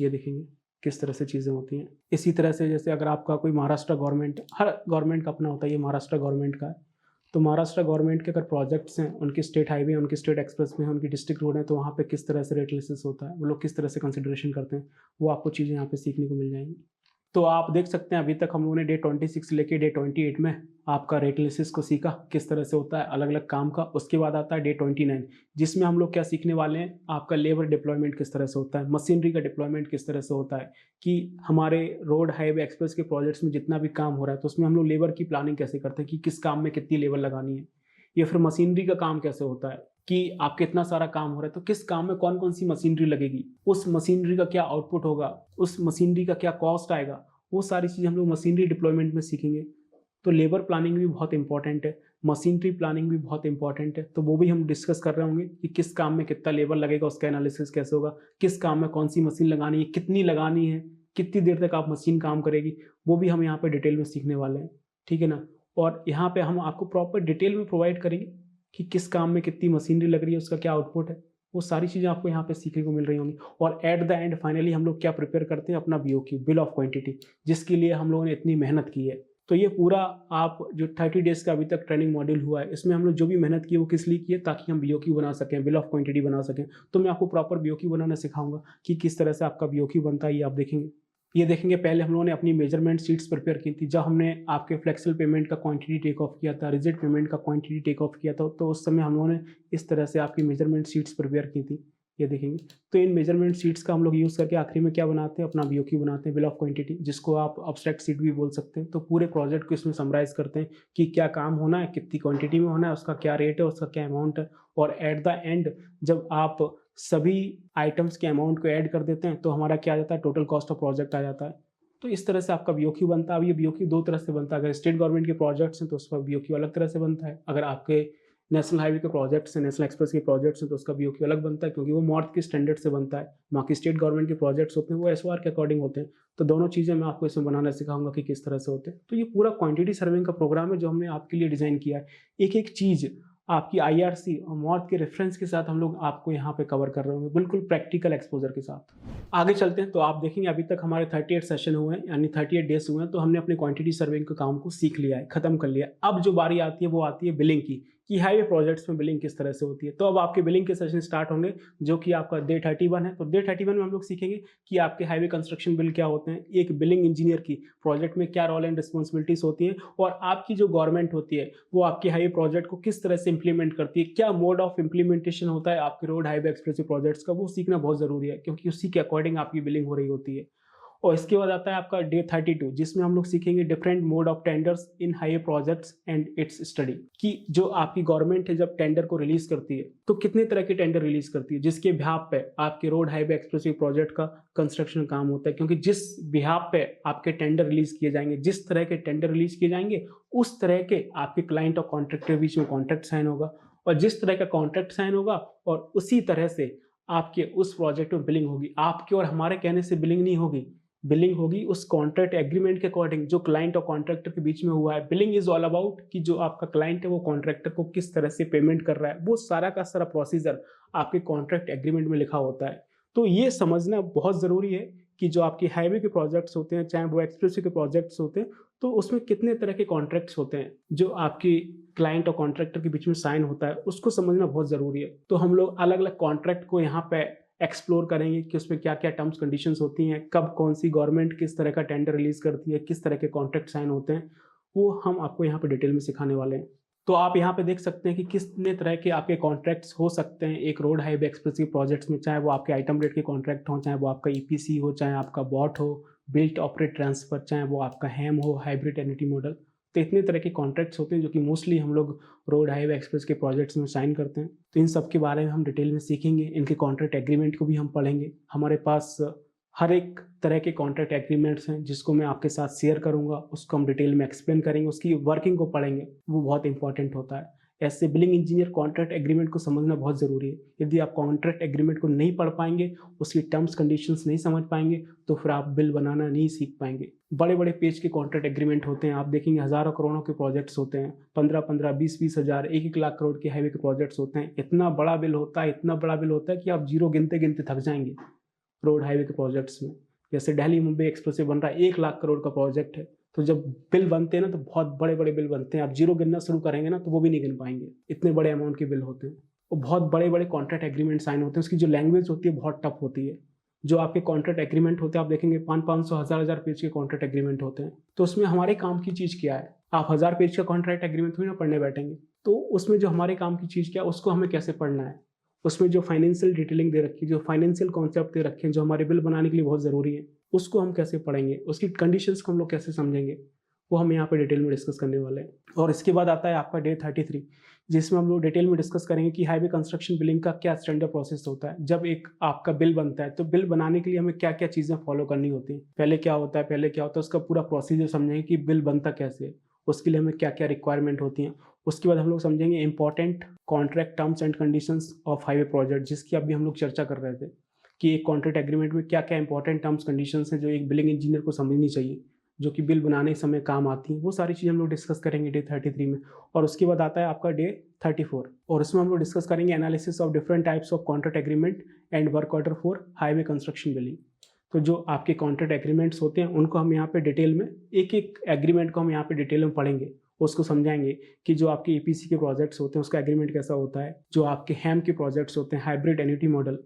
ये देखेंगे किस तरह से चीज़ें होती हैं। इसी तरह से जैसे अगर आपका कोई महाराष्ट्र गवर्नमेंट, हर गवर्नमेंट का अपना होता है, ये महाराष्ट्र गवर्नमेंट का है, तो महाराष्ट्र गवर्नमेंट के अगर प्रोजेक्ट्स हैं, उनके स्टेट हाईवे, उनके स्टेट एक्सप्रेस में, उनकी डिस्ट्रिक्ट रोड है, तो वहाँ पे किस तरह से रेट एनालिसिस होता है, वो लोग किस तरह से कंसिडरेशन करते हैं, वो आपको चीज़ें यहाँ पे सीखने को मिल जाएंगी। तो आप देख सकते हैं अभी तक हम लोगों ने डे 26 लेके डे 28 में आपका रेट एनालिसिस को सीखा, किस तरह से होता है अलग अलग काम का। उसके बाद आता है डे 29, जिसमें हम लोग क्या सीखने वाले हैं, आपका लेबर डिप्लॉयमेंट किस तरह से होता है, मशीनरी का डिप्लॉयमेंट किस तरह से होता है, कि हमारे रोड, हाईवे, एक्सप्रेस के प्रोजेक्ट्स में जितना भी काम हो रहा है, तो उसमें हम लोग लेबर की प्लानिंग कैसे करते हैं कि किस काम में कितनी लेबर लगानी है। या फिर मशीनरी का काम कैसे होता है कि आपके इतना सारा काम हो रहा है, तो किस काम में कौन कौन सी मशीनरी लगेगी, उस मशीनरी का क्या आउटपुट होगा, उस मशीनरी का क्या कॉस्ट आएगा, वो सारी चीज़ हम लोग मशीनरी डिप्लॉयमेंट में सीखेंगे। तो लेबर प्लानिंग भी बहुत इंपॉर्टेंट है, मशीनरी प्लानिंग भी बहुत इंपॉर्टेंट है, तो वो भी हम डिस्कस कर रहे होंगे कि किस काम में कितना लेबर लगेगा, उसका एनालिसिस कैसे होगा, किस काम में कौन सी मशीन लगानी है, कितनी लगानी है, कितनी देर तक आप मशीन काम करेगी, वो भी हम यहाँ पे डिटेल में सीखने वाले हैं, ठीक है ना। और यहाँ पे हम आपको प्रॉपर डिटेल में प्रोवाइड करेंगे कि किस काम में कितनी मशीनरी लग रही है, उसका क्या आउटपुट है, वो सारी चीज़ें आपको यहाँ पे सीखने को मिल रही होंगी। और एट द एंड फाइनली हम लोग क्या प्रिपेयर करते हैं, अपना बीओक्यू, बिल ऑफ क्वांटिटी, जिसके लिए हम लोगों ने इतनी मेहनत की है। तो ये पूरा आप जो 30 डेज़ का अभी तक ट्रेनिंग मॉड्यूल हुआ है, इसमें हम लोग जो भी मेहनत की है वो किस लिए की है, ताकि हम बीओक्यू बना सकें, बिल ऑफ क्वांटिटी बना सकें। तो मैं आपको प्रॉपर बीओक्यू बनाना सिखाऊंगा कि किस तरह से आपका बीओक्यू बनता है, ये आप देखेंगे। ये देखेंगे, पहले हम लोगों ने अपनी मेजरमेंट शीट्स प्रिपेयर की थी, जब हमने आपके फ्लेक्सिबल पेमेंट का क्वांटिटी टेक ऑफ किया था, रिजिड पेमेंट का क्वांटिटी टेक ऑफ किया था, तो उस समय हम लोगों ने इस तरह से आपकी मेजरमेंट शीट्स प्रिपेयर की थी। ये देखेंगे, तो इन मेजरमेंट शीट्स का हम लोग यूज़ करके आखिरी में क्या बनाते हैं, अपना बीओक्यू बनाते हैं, बिल ऑफ क्वांटिटी, जिसको आप अब्स्ट्रैक्ट शीट भी बोल सकते हैं। तो पूरे प्रोजेक्ट को इसमें समराइज़ करते हैं कि क्या काम होना है, कितनी क्वांटिटी में होना है, उसका क्या रेट है, उसका क्या अमाउंट है, और एट द एंड जब आप सभी आइटम्स के अमाउंट को ऐड कर देते हैं तो हमारा क्या आ जाता है, टोटल कॉस्ट ऑफ प्रोजेक्ट आ जाता है। तो इस तरह से आपका बीओक्यू बनता है। अब ये बीओक्यू दो तरह से बनता है, अगर स्टेट गवर्नमेंट के प्रोजेक्ट्स हैं तो उसका बीओक्यू अलग तरह से बनता है, अगर आपके नेशनल हाईवे के प्रोजेक्ट्स हैं, नेशनल एक्सप्रेस के प्रोजेक्ट्स हैं, तो उसका बीओक्यू अलग बनता है, क्योंकि वो मॉर्थ के स्टैंडर्ड से बनता है। बाकी स्टेट गवर्नमेंट के प्रोजेक्ट्स होते हैं वो एसओआर के अकॉर्डिंग होते हैं। तो दोनों चीज़ें मैं आपको इसमें बनाना सिखाऊंगा कि किस तरह से होते हैं। तो ये पूरा क्वांटिटी सर्विंग का प्रोग्राम है जो हमने आपके लिए डिज़ाइन किया है। एक एक चीज़ आपकी आईआरसी और मॉर्थ के रेफरेंस के साथ हम लोग आपको यहाँ पे कवर कर रहे होंगे, बिल्कुल प्रैक्टिकल एक्सपोजर के साथ। आगे चलते हैं, तो आप देखेंगे अभी तक हमारे 38 सेशन हुए हैं, यानी 38 डेज हुए हैं, तो हमने अपने क्वांटिटी सर्विंग के काम को सीख लिया है, खत्म कर लिया। अब जो बारी आती है वो आती है बिलिंग की, कि हाईवे प्रोजेक्ट्स में बिलिंग किस तरह से होती है। तो अब आपके बिलिंग के सेशन स्टार्ट होंगे, जो कि आपका डे 31 है। तो डे 31 में हम लोग सीखेंगे कि आपके हाईवे कंस्ट्रक्शन बिल क्या होते हैं, एक बिलिंग इंजीनियर की प्रोजेक्ट में क्या रोल एंड रिस्पॉन्सिबिलिटीज होती हैं, और आपकी जो गवर्नमेंट होती है वो आपके हाईवे प्रोजेक्ट को किस तरह से इंप्लीमेंट करती है, क्या मोड ऑफ इंप्लीमेंटेशन होता है आपके रोड हाईवे एक्सप्रेसिव प्रोजेक्ट्स का, वो सीखना बहुत जरूरी है, क्योंकि उसी के अकॉर्डिंग आपकी बिलिंग हो रही होती है। और इसके बाद आता है आपका डे 32, जिसमें हम लोग सीखेंगे different mode of tenders in highway projects and it's study, कि जो आपकी गवर्नमेंट है जब टेंडर को रिलीज करती है तो कितने तरह के टेंडर रिलीज करती है, जिसके बिहाफ पे आपके रोड हाईवे एक्सप्रेसिव प्रोजेक्ट का कंस्ट्रक्शन काम होता है। क्योंकि जिस बिहाफ पे आपके टेंडर रिलीज किए जाएंगे, जिस तरह के टेंडर रिलीज किए जाएंगे, उस तरह के आपके क्लाइंट और कॉन्ट्रैक्टर के बीच में कॉन्ट्रैक्ट साइन होगा, और जिस तरह का कॉन्ट्रैक्ट साइन होगा और उसी तरह से आपके उस प्रोजेक्ट में बिलिंग होगी। आपके और हमारे कहने से बिलिंग नहीं होगी, बिलिंग होगी उस कॉन्ट्रैक्ट एग्रीमेंट के अकॉर्डिंग जो क्लाइंट और कॉन्ट्रैक्टर के बीच में हुआ है। बिलिंग इज ऑल अबाउट कि जो आपका क्लाइंट है वो कॉन्ट्रैक्टर को किस तरह से पेमेंट कर रहा है, वो सारा का सारा प्रोसीजर आपके कॉन्ट्रैक्ट एग्रीमेंट में लिखा होता है। तो ये समझना बहुत ज़रूरी है कि जो आपके हाईवे के प्रोजेक्ट्स होते हैं, चाहे वो एक्सप्रेसवे के प्रोजेक्ट्स होते हैं, तो उसमें कितने तरह के कॉन्ट्रैक्ट्स होते हैं जो आपकी क्लाइंट और कॉन्ट्रैक्टर के बीच में साइन होता है, उसको समझना बहुत ज़रूरी है। तो हम लोग अलग अलग कॉन्ट्रैक्ट को यहाँ पे एक्सप्लोर करेंगे कि उसमें क्या क्या टर्म्स कंडीशंस होती हैं, कब कौन सी गवर्नमेंट किस तरह का टेंडर रिलीज करती है, किस तरह के कॉन्ट्रैक्ट साइन होते हैं, वो हम आपको यहाँ पे डिटेल में सिखाने वाले हैं। तो आप यहाँ पे देख सकते हैं कि कितने तरह के आपके कॉन्ट्रैक्ट्स हो सकते हैं एक रोड हाईवे एक्सप्रेसिव प्रोजेक्ट्स में, चाहे वो आपके आइटम रेट के कॉन्ट्रैक्ट हो, चाहे वो आपका ईपीसी हो, चाहे आपका बॉट हो, बिल्ट ऑपरेट ट्रांसफर, चाहे वो आपका हैम हो, हाइब्रिड एन्युटी मॉडल। तो इतने तरह के कॉन्ट्रैक्ट्स होते हैं जो कि मोस्टली हम लोग रोड हाईवे एक्सप्रेस के प्रोजेक्ट्स में साइन करते हैं। तो इन सब के बारे में हम डिटेल में सीखेंगे, इनके कॉन्ट्रैक्ट एग्रीमेंट को भी हम पढ़ेंगे। हमारे पास हर एक तरह के कॉन्ट्रैक्ट एग्रीमेंट्स हैं जिसको मैं आपके साथ शेयर करूंगा, उसको हम डिटेल में एक्सप्लेन करेंगे, उसकी वर्किंग को पढ़ेंगे, वो बहुत इंपॉर्टेंट होता है। ऐसे बिलिंग इंजीनियर कॉन्ट्रैक्ट एग्रीमेंट को समझना बहुत ज़रूरी है। यदि आप कॉन्ट्रैक्ट एग्रीमेंट को नहीं पढ़ पाएंगे, उसकी टर्म्स कंडीशंस नहीं समझ पाएंगे, तो फिर आप बिल बनाना नहीं सीख पाएंगे। बड़े बड़े पेज के कॉन्ट्रैक्ट एग्रीमेंट होते हैं, आप देखेंगे हज़ारों करोड़ों के प्रोजेक्ट्स होते हैं, 15-15, 20-20 हज़ार, 1-1 लाख करोड़ के हाईवे के प्रोजेक्ट्स होते हैं। इतना बड़ा बिल होता है, इतना बड़ा बिल होता है कि आप जीरो गिनते गिनते थक जाएंगे रोड हाईवे के प्रोजेक्ट्स में। जैसे दिल्ली मुंबई एक्सप्रेस बन रहा है, 1 लाख करोड़ का प्रोजेक्ट है, तो जब बिल बनते हैं ना तो बहुत बड़े बड़े बिल बनते हैं। आप जीरो गिनना शुरू करेंगे ना तो वो भी नहीं गिन पाएंगे, इतने बड़े अमाउंट के बिल होते हैं। और बहुत बड़े बड़े कॉन्ट्रैक्ट एग्रीमेंट साइन होते हैं, उसकी जो लैंग्वेज होती है बहुत टफ होती है। जो आपके कॉन्ट्रैक्ट एग्रीमेंट होते हैं, आप देखेंगे 500-500, 1000-1000 पेज के कॉन्ट्रैक्ट एग्रीमेंट होते हैं। तो उसमें हमारे काम की चीज़ क्या है? आप 1000 पेज का कॉन्ट्रैक्ट एग्रीमेंट थोड़ी ना पढ़ने बैठेंगे। तो उसमें जो हमारे काम की चीज़ क्या है, उसको हमें कैसे पढ़ना है, उसमें जो फाइनेंशियल डिटेलिंग दे रखी है, जो फाइनेंशियल कॉन्सेप्ट दे रखे हैं, जो हमारे बिल बनाने के लिए बहुत ज़रूरी है, उसको हम कैसे पढ़ेंगे, उसकी कंडीशंस को हम लोग कैसे समझेंगे, वो हम यहाँ पे डिटेल में डिस्कस करने वाले हैं। और इसके बाद आता है आपका डे 33, जिसमें हम लोग डिटेल में डिस्कस करेंगे कि हाईवे कंस्ट्रक्शन बिलिंग का क्या स्टैंडर्ड प्रोसेस होता है। जब एक आपका बिल बनता है तो बिल बनाने के लिए हमें क्या क्या चीज़ें फॉलो करनी होती हैं, पहले क्या होता है, उसका पूरा प्रोसीजर समझेंगे कि बिल बनता कैसे है, उसके लिए हमें क्या क्या रिक्वायरमेंट होती हैं। उसके बाद हम लोग समझेंगे important contract terms and conditions of highway project, जिसकी अभी हम लोग चर्चा कर रहे थे कि एक कॉन्ट्रैक्ट एग्रीमेंट में क्या क्या इंपॉर्टेंट टर्म्स कंडीशंस हैं जो एक बिलिंग इंजीनियर को समझनी चाहिए। जो कि बिल बनाने समय काम आती हैं, वो सारी चीज़ें हम लोग डिस्कस करेंगे डे 33 में। और उसके बाद आता है आपका डे 34, और इसमें हम लोग डिस्कस करेंगे analysis of different types of contract agreement and work order for highway construction billing. तो जो आपके कॉन्ट्रैक्ट एग्रीमेंट्स होते हैं उनको हम यहाँ पे डिटेल में, एक एक एग्रीमेंट को हम यहाँ पे डिटेल में पढ़ेंगे, उसको समझाएंगे कि जो आपके ईपीसी के प्रोजेक्ट्स होते हैं उसका एग्रीमेंट कैसा होता है, जो आपके हैम के प्रोजेक्ट्स होते हैं हाइब्रिड एन्युटी मॉडल,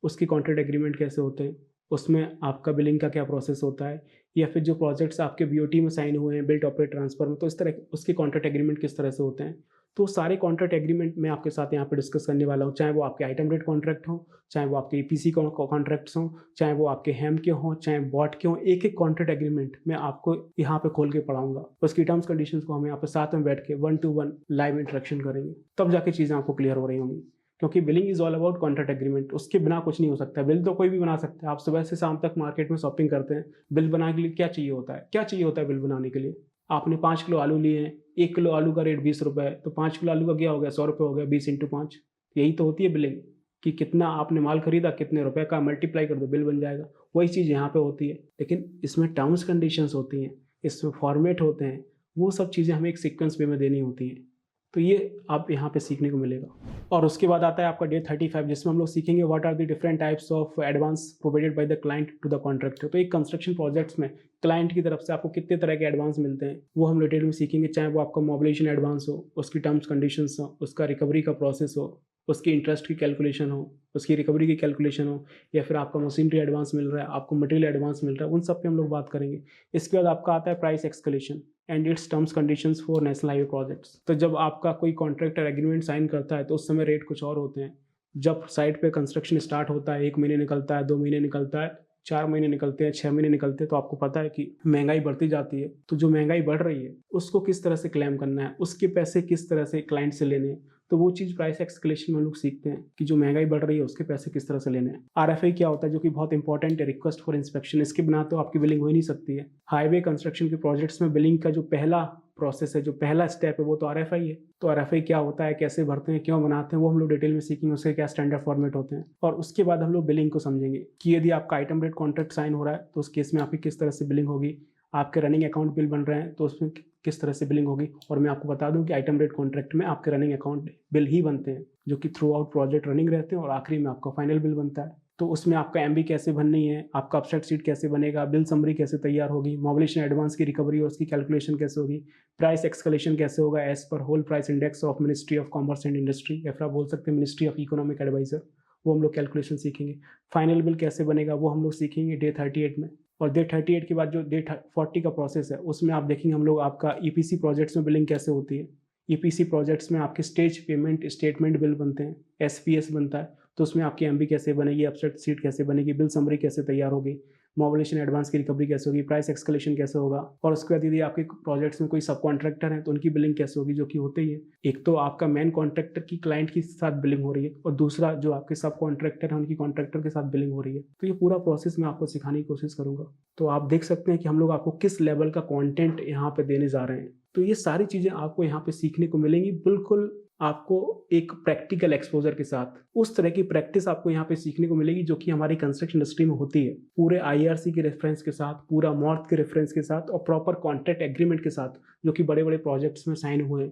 उसकी कॉन्ट्रैक्ट एग्रीमेंट कैसे होते हैं, उसमें आपका बिलिंग का क्या प्रोसेस होता है, या फिर जो प्रोजेक्ट्स आपके बीओटी में साइन हुए हैं बिल्ट ऑपरेट ट्रांसफर में, तो इस तरह उसके कॉन्ट्रैक्ट एग्रीमेंट किस तरह से होते हैं। तो सारे कॉन्ट्रैक्ट एग्रीमेंट मैं आपके साथ यहाँ पे डिस्कस करने वाला हूँ, चाहे वो आपके आइटम रेट कॉन्ट्रैक्ट हो, चाहे वो आपके ईपीसी कॉन्ट्रैक्ट्स हों, चाहे वो आपके हैम के हों, चाहे बॉट के हों, एक एक कॉन्ट्रैक्ट एग्रीमेंट मैं आपको यहाँ पे खोल के पढ़ाऊंगा। उसकी टर्म्स कंडीशंस को हम यहाँ पे साथ में बैठ के 1 to 1 लाइव इंटरेक्शन करेंगे, तब जाके चीज़ें आपको क्लियर हो रही होंगी। क्योंकि billing is all about contract agreement, उसके बिना कुछ नहीं हो सकता। बिल तो कोई भी बना सकता है, आप सुबह से शाम तक मार्केट में शॉपिंग करते हैं, बिल बनाने के लिए क्या चाहिए होता है, क्या चाहिए होता है बिल बनाने के लिए। आपने 5 किलो आलू लिए हैं, 1 किलो आलू का रेट 20 रुपये है, तो 5 किलो आलू का क्या हो गया, 100 रुपये हो गया, 20 × 5। यही तो होती है बिलिंग, कि कितना आपने माल खरीदा, कितने रुपए का, मल्टीप्लाई कर दो, बिल बन जाएगा। वही चीज़ यहाँ पे होती है, लेकिन इसमें टर्म्स कंडीशंस होती हैं, इसमें फॉर्मेट होते हैं, वो सब चीज़ें हमें एक सीक्वेंस वे में देनी होती हैं। तो ये आप यहाँ पे सीखने को मिलेगा। और उसके बाद आता है आपका डे 35, जिसमें हम लोग सीखेंगे what are the different types of advance provided by the client to the contractor. तो एक कंस्ट्रक्शन प्रोजेक्ट्स में क्लाइंट की तरफ से आपको कितने तरह के एडवांस मिलते हैं, वो हम डिटेल में सीखेंगे। चाहे वो आपका मोबिलाइजेशन एडवांस हो, उसकी टर्म्स कंडीशंस हो, उसका रिकवरी का प्रोसेस हो, उसकी इंटरेस्ट की कैलकुलेशन हो, उसकी रिकवरी की कैलकुलेशन हो, या फिर आपका मशीनरी एडवांस मिल रहा है, आपको मटेरियल एडवांस मिल रहा है, उन सब पे हम लोग बात करेंगे। इसके बाद आपका आता है price escalation and it's terms conditions for national highway projects. तो जब आपका कोई कॉन्ट्रैक्टर एग्रीमेंट साइन करता है तो उस समय रेट कुछ और होते हैं। जब साइट पे कंस्ट्रक्शन स्टार्ट होता है, 1 महीने निकलता है, 2 महीने निकलता है, 4 महीने निकलते हैं, 6 महीने निकलते हैं, तो आपको पता है कि महंगाई बढ़ती जाती है। तो जो महंगाई बढ़ रही है उसको किस तरह से क्लेम करना है, उसके पैसे किस तरह से क्लाइंट से लेने हैं, तो वो चीज़ प्राइस एक्सकलेशन में हम लोग सीखते हैं कि जो महंगाई बढ़ रही है उसके पैसे किस तरह से लेने हैं। आरएफआई क्या होता है, जो कि बहुत इंपॉर्टेंट है, रिक्वेस्ट फॉर इंस्पेक्शन। इसके बिना तो आपकी बिलिंग हो ही नहीं सकती है। हाईवे कंस्ट्रक्शन के प्रोजेक्ट्स में बिलिंग का जो पहला प्रोसेस है, जो पहला स्टेप है, वो तो आरएफआई है। तो आरएफआई क्या होता है, कैसे भरते हैं, क्यों बनाते हैं, वो हम लोग डिटेल में सीखेंगे, उसके क्या स्टैंडर्ड फॉर्मेट होते हैं। और उसके बाद हम लोग बिलिंग को समझेंगे कि यदि आपका आइटम रेट कॉन्ट्रैक्ट साइन हो रहा है तो उस केस में आपकी किस तरह से बिलिंग होगी। आपके रनिंग अकाउंट बिल बन रहे हैं तो उसमें किस तरह से बिलिंग होगी। और मैं आपको बता दूं कि आइटम रेट कॉन्ट्रैक्ट में आपके रनिंग अकाउंट बिल ही बनते हैं, जो कि थ्रू आउट प्रोजेक्ट रनिंग रहते हैं, और आखिरी में आपका फाइनल बिल बनता है। तो उसमें आपका एमबी कैसे बननी है, आपका अपसेट सीट कैसे बनेगा, बिल समरी कैसे तैयार होगी, मोबिलाइजेशन एडवांस की रिकवरी और उसकी कैलकुलेशन कैसे होगी, प्राइस एक्सकलेशन कैसे होगा as per whole price index of ministry of commerce and industry, या फिर आप बोल सकते हैं मिनिस्ट्री ऑफ इकोनॉमिक एडवाइजर, वो हम लोग कैलकुलेशन सीखेंगे। फाइनल बिल कैसे बनेगा वो हम लोग सीखेंगे डे 38 में। और डे 38 के बाद जो डे 40 का प्रोसेस है उसमें आप देखेंगे हम लोग आपका ईपीसी प्रोजेक्ट्स में बिलिंग कैसे होती है। ईपीसी प्रोजेक्ट्स में आपके स्टेज पेमेंट स्टेटमेंट बिल बनते हैं, एसपीएस बनता है, तो उसमें आपकी एमबी कैसे बनेगी, अपसेट सीट कैसे बनेगी, बिल समरी कैसे तैयार होगी, मोबिलाइजेशन एडवांस की रिकवरी कैसे होगी, प्राइस एक्सकलेशन कैसे होगा। और उसके बाद यदि आपके प्रोजेक्ट्स में कोई सब कॉन्ट्रैक्टर हैं तो उनकी बिलिंग कैसे होगी, जो कि होते ही है। एक तो आपका मेन कॉन्ट्रैक्टर की क्लाइंट के साथ बिलिंग हो रही है, और दूसरा जो आपके सब कॉन्ट्रैक्टर हैं उनकी कॉन्ट्रैक्टर के साथ बिलिंग हो रही है। तो ये पूरा प्रोसेस मैं आपको सिखाने की कोशिश करूंगा। तो आप देख सकते हैं कि हम लोग आपको किस लेवल का कॉन्टेंट यहाँ पे देने जा रहे हैं। तो ये सारी चीज़ें आपको यहाँ पे सीखने को मिलेंगी, बिल्कुल आपको एक प्रैक्टिकल एक्सपोजर के साथ। उस तरह की प्रैक्टिस आपको यहाँ पे सीखने को मिलेगी जो कि हमारी कंस्ट्रक्शन इंडस्ट्री में होती है, पूरे आईआरसी के रेफरेंस के साथ, पूरा मॉर्थ के रेफरेंस के साथ, और प्रॉपर कॉन्ट्रैक्ट एग्रीमेंट के साथ, जो कि बड़े बड़े प्रोजेक्ट्स में साइन हुए हैं।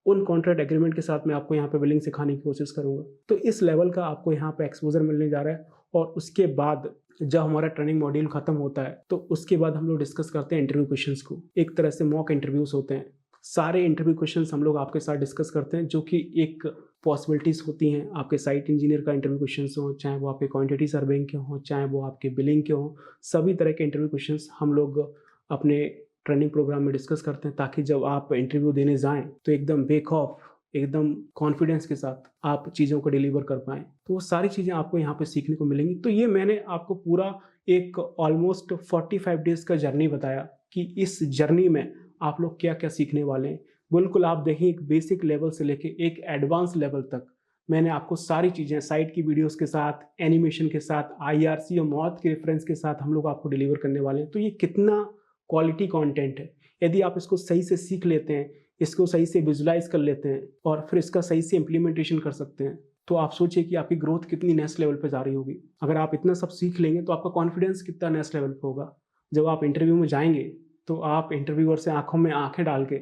उन कॉन्ट्रैक्ट एग्रीमेंट के साथ मैं आपको यहाँ पे बिलिंग सिखाने की कोशिश करूंगा। तो इस लेवल का आपको यहाँ पे एक्सपोजर मिलने जा रहा है। और उसके बाद जब हमारा ट्रेनिंग मॉड्यूल खत्म होता है तो उसके बाद हम लोग डिस्कस करते हैं इंटरव्यू क्वेश्चंस को। एक तरह से मॉक इंटरव्यूज होते हैं। सारे इंटरव्यू क्वेश्चंस हम लोग आपके साथ डिस्कस करते हैं, जो कि एक पॉसिबिलिटीज़ होती हैं। आपके साइट इंजीनियर का इंटरव्यू क्वेश्चंस हो, चाहे वो आपके क्वांटिटी सर्वेइंग के हो, चाहे वो आपके बिलिंग के हो, सभी तरह के इंटरव्यू क्वेश्चंस हम लोग अपने ट्रेनिंग प्रोग्राम में डिस्कस करते हैं, ताकि जब आप इंटरव्यू देने जाएं तो एकदम बेखौफ, एकदम कॉन्फिडेंस के साथ आप चीज़ों को डिलीवर कर पाएँ। तो वो सारी चीज़ें आपको यहाँ पे सीखने को मिलेंगी। तो ये मैंने आपको पूरा एक ऑलमोस्ट 45 डेज़ का जर्नी बताया कि इस जर्नी में आप लोग क्या क्या सीखने वाले हैं। बिल्कुल आप देखें, एक बेसिक लेवल से लेके एक एडवांस लेवल तक मैंने आपको सारी चीज़ें साइट की वीडियोस के साथ, एनिमेशन के साथ, आईआरसी और मॉथ के रेफरेंस के साथ हम लोग आपको डिलीवर करने वाले हैं। तो ये कितना क्वालिटी कंटेंट है। यदि आप इसको सही से सीख लेते हैं, इसको सही से विजुलाइज कर लेते हैं और फिर इसका सही से इम्प्लीमेंटेशन कर सकते हैं, तो आप सोचिए कि आपकी ग्रोथ कितनी नेक्स्ट लेवल पे जा रही होगी। अगर आप इतना सब सीख लेंगे तो आपका कॉन्फिडेंस कितना नेक्स्ट लेवल पे होगा। जब आप इंटरव्यू में जाएंगे तो आप इंटरव्यूअर से आँखों में आँखें डाल के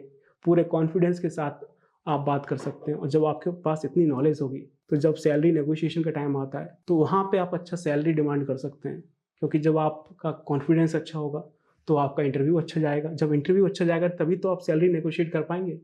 पूरे कॉन्फिडेंस के साथ आप बात कर सकते हैं। और जब आपके पास इतनी नॉलेज होगी, तो जब सैलरी नेगोशिएशन का टाइम आता है, तो वहाँ पे आप अच्छा सैलरी डिमांड कर सकते हैं। क्योंकि जब आपका कॉन्फिडेंस अच्छा होगा, तो आपका इंटरव्यू अच्छा जाएगा। जब इंटरव्यू अच्छा जाएगा, तभी तो आप सैलरी नेगोशिएट कर पाएँगे।